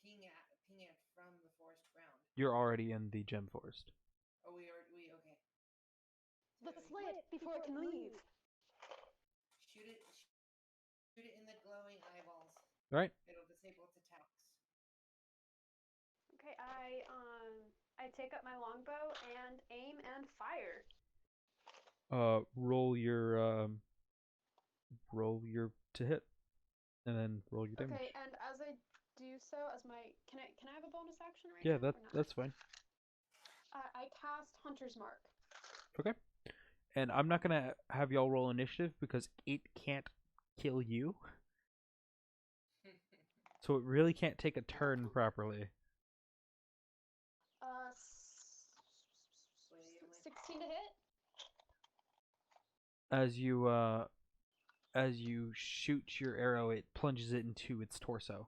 ping it from the forest ground. You're already in the gem forest. Oh, we okay. Let's slay it before it can leave. Shoot it in the glowing eyeballs. All right. It'll disable its attacks. Okay, I take up my longbow and aim and fire. Roll your to hit, and then roll your damage. Okay, and as I do so, as my can I have a bonus action right Yeah, now? or not? that's fine. I cast Hunter's Mark. Okay. And I'm not gonna have y'all roll initiative because it can't kill you. so it really can't take a turn properly. Uh, Wait, 16 to hit. As you shoot your arrow, it plunges it into its torso.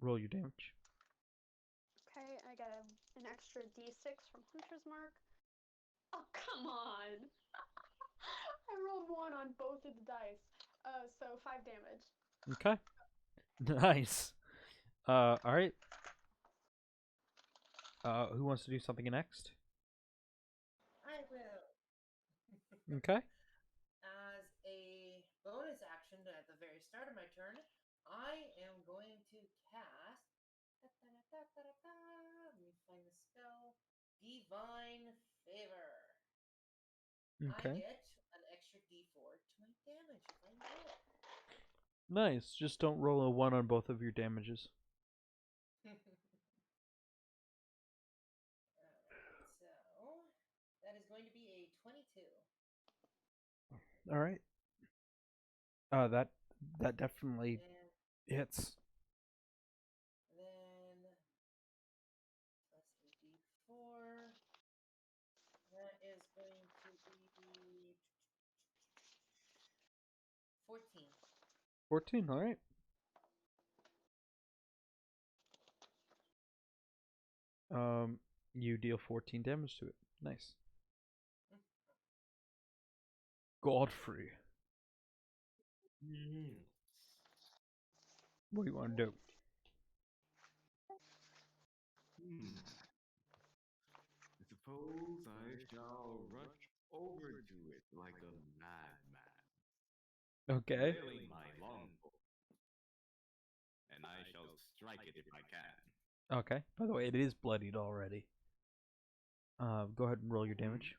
Roll your damage. Okay, I got an extra d6 from Hunter's Mark. Oh, come on! I rolled 1 on both of the dice. So 5 damage. Okay. Nice. All right. Who wants to do something next? I will. Okay. As a bonus action at the very start of my turn, I am going to cast. Let me find the spell. Divine Favor. I Okay. get an extra d4 to my damage if I know it. Nice. Just don't roll a 1 on both of your damages. So that is going to be a 22. All right. That definitely And hits. then plus a d4. That is going to be 14. 14. All right. You deal 14 damage to it. Nice. Godfrey, what do you want to do? I suppose I shall rush over to it like a madman, Okay. flailing my longbow, and I shall strike it if I can. Okay. By the way, it is bloodied already. Go ahead and roll your damage.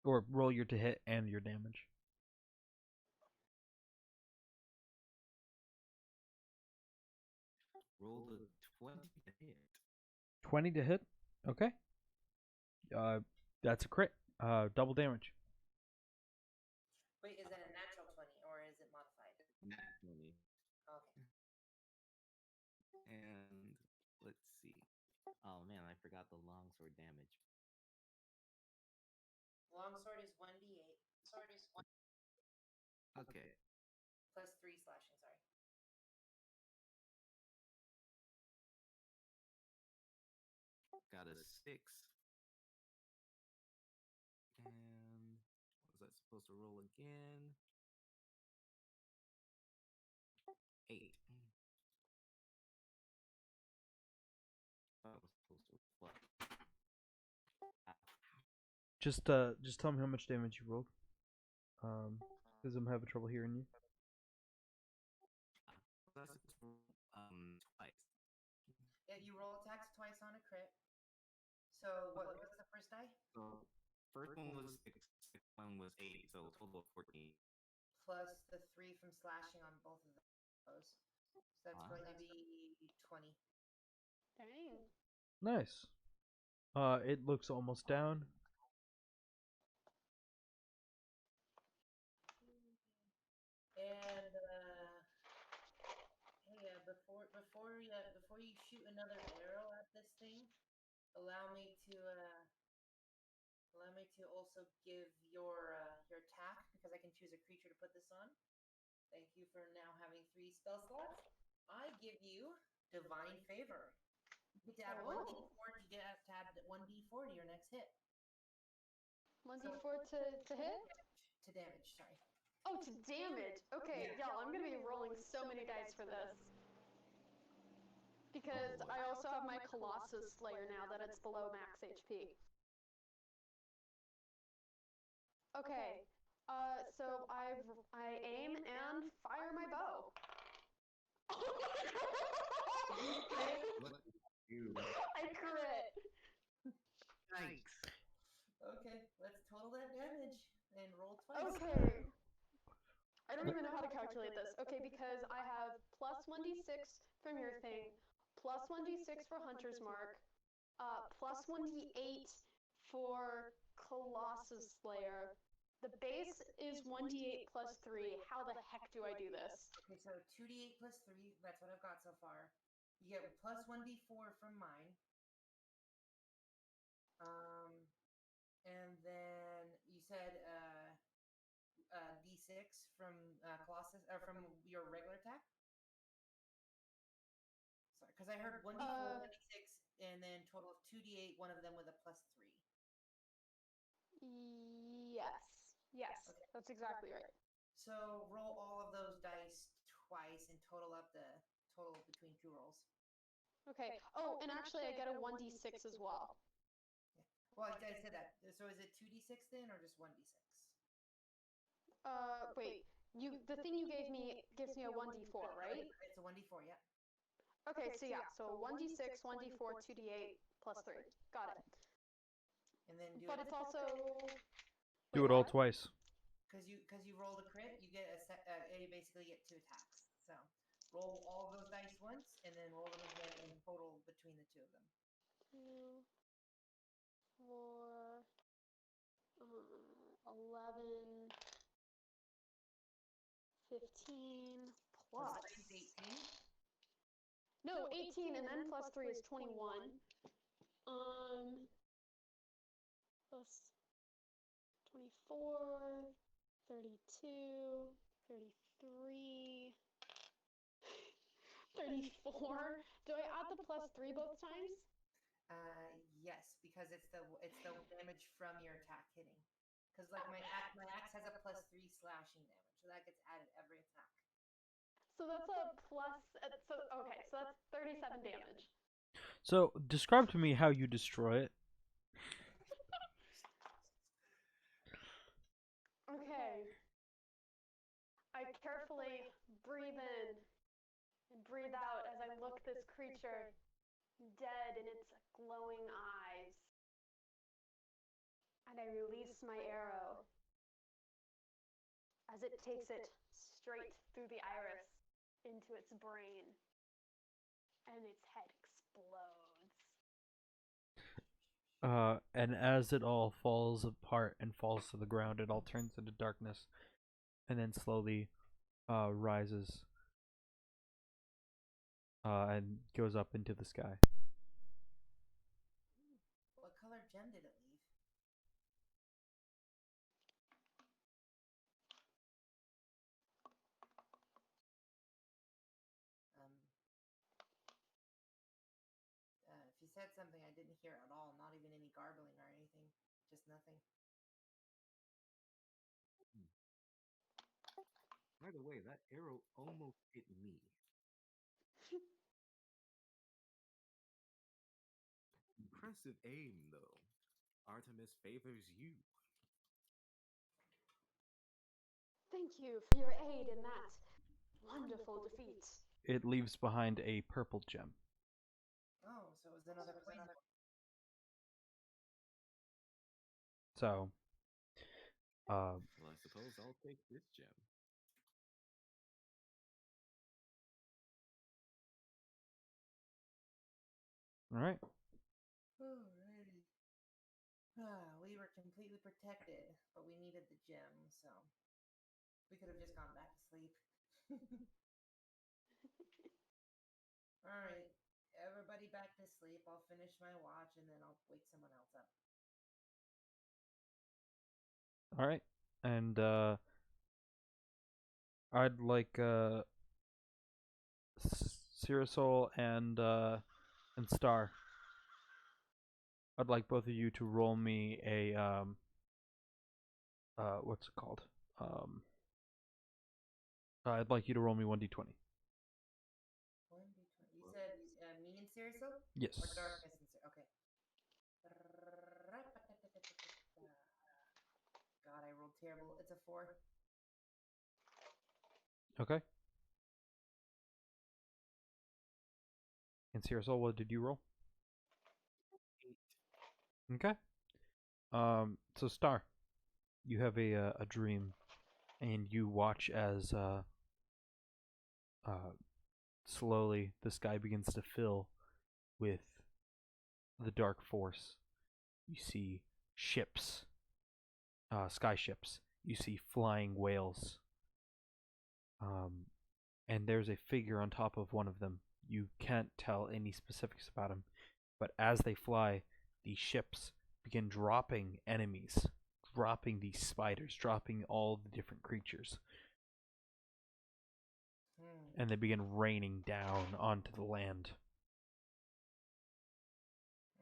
Or roll your to hit and your damage. Roll the 20 to hit. 20 to hit? Okay. That's a crit. Double damage. Wait, is that a natural 20 or is it modified? Nat 20. Okay. And let's see. Oh man, I forgot the longsword damage. Longsword is 1d8. Okay. Plus 3 slashing, sorry. Got a 6. And was I supposed to roll again? 8. That was supposed to what? Just tell me how much damage you rolled. Because I'm having trouble hearing you. Was I supposed to roll twice? Yeah, you roll attacks twice on a crit. So what was the first die? So first one was 6, second one was 8, so total of 14. Plus the 3 from slashing on both of those. So that's going to be 20. Dang. Nice. It looks almost down. And hey, before you shoot another arrow at this thing, allow me to also give your attack because I can choose a creature to put this on. Thank you for now having 3 spell slots. I give you Divine Favor. You get to add 1d4 to add 1d4 to your next hit. 1d4 to hit? To damage, sorry. Oh, to damage. Okay, Yeah. y'all, I'm gonna be rolling so many dice for this. Because I also have my Colossus Slayer now that it's below max HP. Okay, so I aim and fire my bow. Oh my god! Look at you. I crit. Yikes. Okay, let's total that damage and roll twice. Okay. I don't even know how to calculate this. Okay, because I have plus 1d6 from your thing, plus 1d6 for Hunter's Mark, plus 1d8 for Colossus Slayer, the base is 1d8 plus 3. How the heck do I do this? Okay, so 2d8 plus 3, that's what I've got so far. You get plus 1d4 from mine. And then you said d6 from Colossus, or from your regular attack? Sorry, because I heard 1d4, 1d6, and then total of 2d8, one of them with a plus 3. Yes, Okay. that's exactly right. So roll all of those dice twice and total up the total between 2 rolls. Okay. Oh, and actually I get a 1d6 as well. Yeah. Well, I said that. So is it 2d6 then, or just 1d6? Wait. The thing you gave me gives me a 1d4, right? It's a 1d4, yeah. Okay, so yeah, so 1d6, 1d4, 2d8 plus 3. Got it. And then do But it. it's also Do it all twice. Because you rolled a crit, you get you basically get 2 attacks. So roll all of those dice once, and then roll them again in total between the 2 of them. 2, 4, 11, 15 plus. 3 is 18. No, 18 and then plus 3 is 21. Plus 24, 32, 33, 34. Do I add the plus 3 both times? Yes, because it's the damage from your attack hitting. Because like my axe has a plus 3 slashing damage, so that gets added every attack. So that's a plus. So that's 37 damage. So describe to me how you destroy it. Okay. I carefully breathe in and breathe out as I look this creature dead in its glowing eyes. And I release my arrow as it takes it straight through the iris into its brain. And its head explodes. And as it all falls apart and falls to the ground, it all turns into darkness, and then slowly rises and goes up into the sky. What color gem did it leave? If you said something I didn't hear at all, not even any garbling or anything, just nothing. By the way, that arrow almost hit me. Impressive aim, though. Artemis favors you. Thank you for your aid in that wonderful defeat. It leaves behind a purple gem. Oh, so it was another plane. So, Well, I suppose I'll take this gem. all right. Alrighty. We were completely protected, but we needed the gem, so we could have just gone back to sleep. Alright, everybody back to sleep. I'll finish my watch and then I'll wake someone else up. All right. And I'd like Cyrusol and Star. I'd like both of you to roll me a what's it called? I'd like you to roll me 1d20. 1d20. You said me and Cyrusol? Yes. Or darkness and okay. God, I rolled terrible. It's a 4. Okay. And Cyrusol, what did you roll? 8. Okay. So Star, you have a dream, and you watch as slowly the sky begins to fill with the dark force. You see ships, sky ships. You see flying whales. And there's a figure on top of one of them. You can't tell any specifics about him, but as they fly, these ships begin dropping enemies, dropping these spiders, dropping all the different creatures, and they begin raining down onto the land.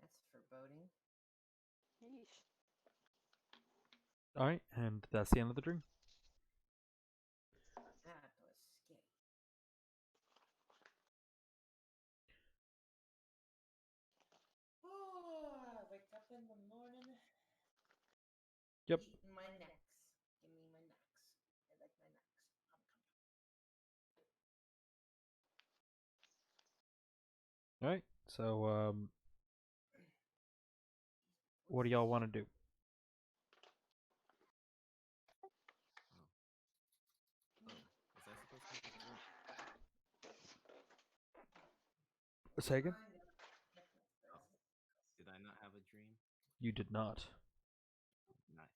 That's foreboding. Yeesh. All right, and that's the end of the dream. That was scary. Oh, I wake up in the morning. Yep. Eating my necks. Give me my necks. I like my necks. All right, so what do y'all want to do? Was I supposed to make a drink? Say again? Did I not have a dream? You did not. Nice.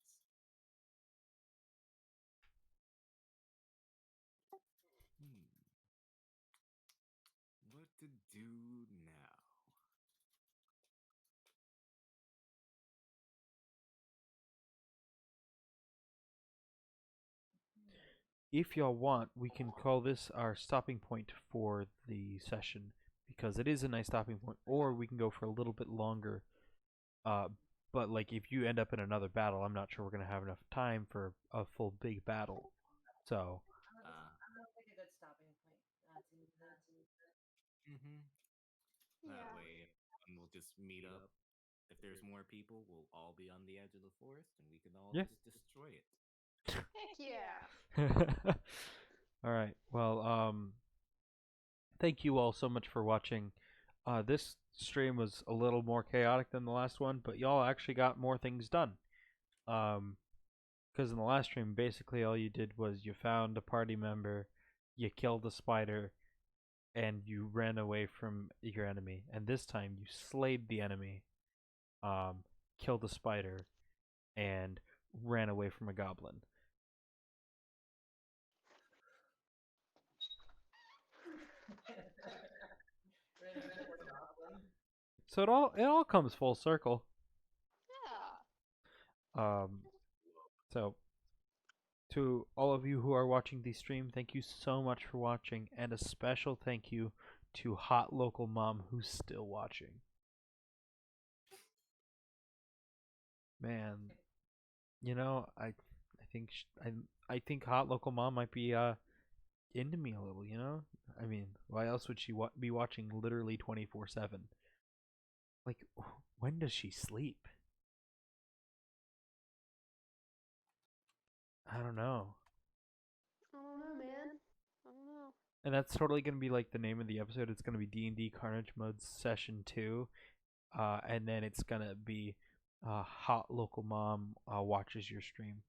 What to do now? If y'all want, we can call this our stopping point for the session because it is a nice stopping point, or we can go for a little bit longer. But like if you end up in another battle, I'm not sure we're gonna have enough time for a full big battle. So Sounds like a good stopping point. That Yeah. way, we'll just meet up. If there's more people, we'll all be on the edge of the forest, and we can all Yeah. just destroy it. Heck yeah. all right. Well, thank you all so much for watching. This stream was a little more chaotic than the last one, but y'all actually got more things done. Because in the last stream, basically all you did was you found a party member, you killed a spider, and you ran away from your enemy. And this time you slayed the enemy, killed a spider, and ran away from a goblin. So it all comes full circle. Yeah. So to all of you who are watching the stream, thank you so much for watching, and a special thank you to Hot Local Mom who's still watching. Man, you know, I think Hot Local Mom might be into me a little. You know, I mean, why else would she be watching literally 24/7? Like, when does she sleep? I don't know. I don't know, man. I don't know. And that's totally gonna be like the name of the episode. It's gonna be D&D Carnage Mode Session 2, and then it's gonna be Hot Local Mom watches your stream.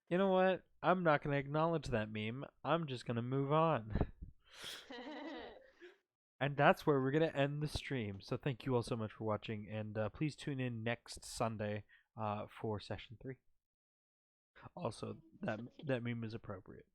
You know what? I'm not gonna acknowledge that meme. I'm just gonna move on. And that's where we're going to end the stream. So thank you all so much for watching, and please tune in next Sunday for session 3. Also, that meme is appropriate.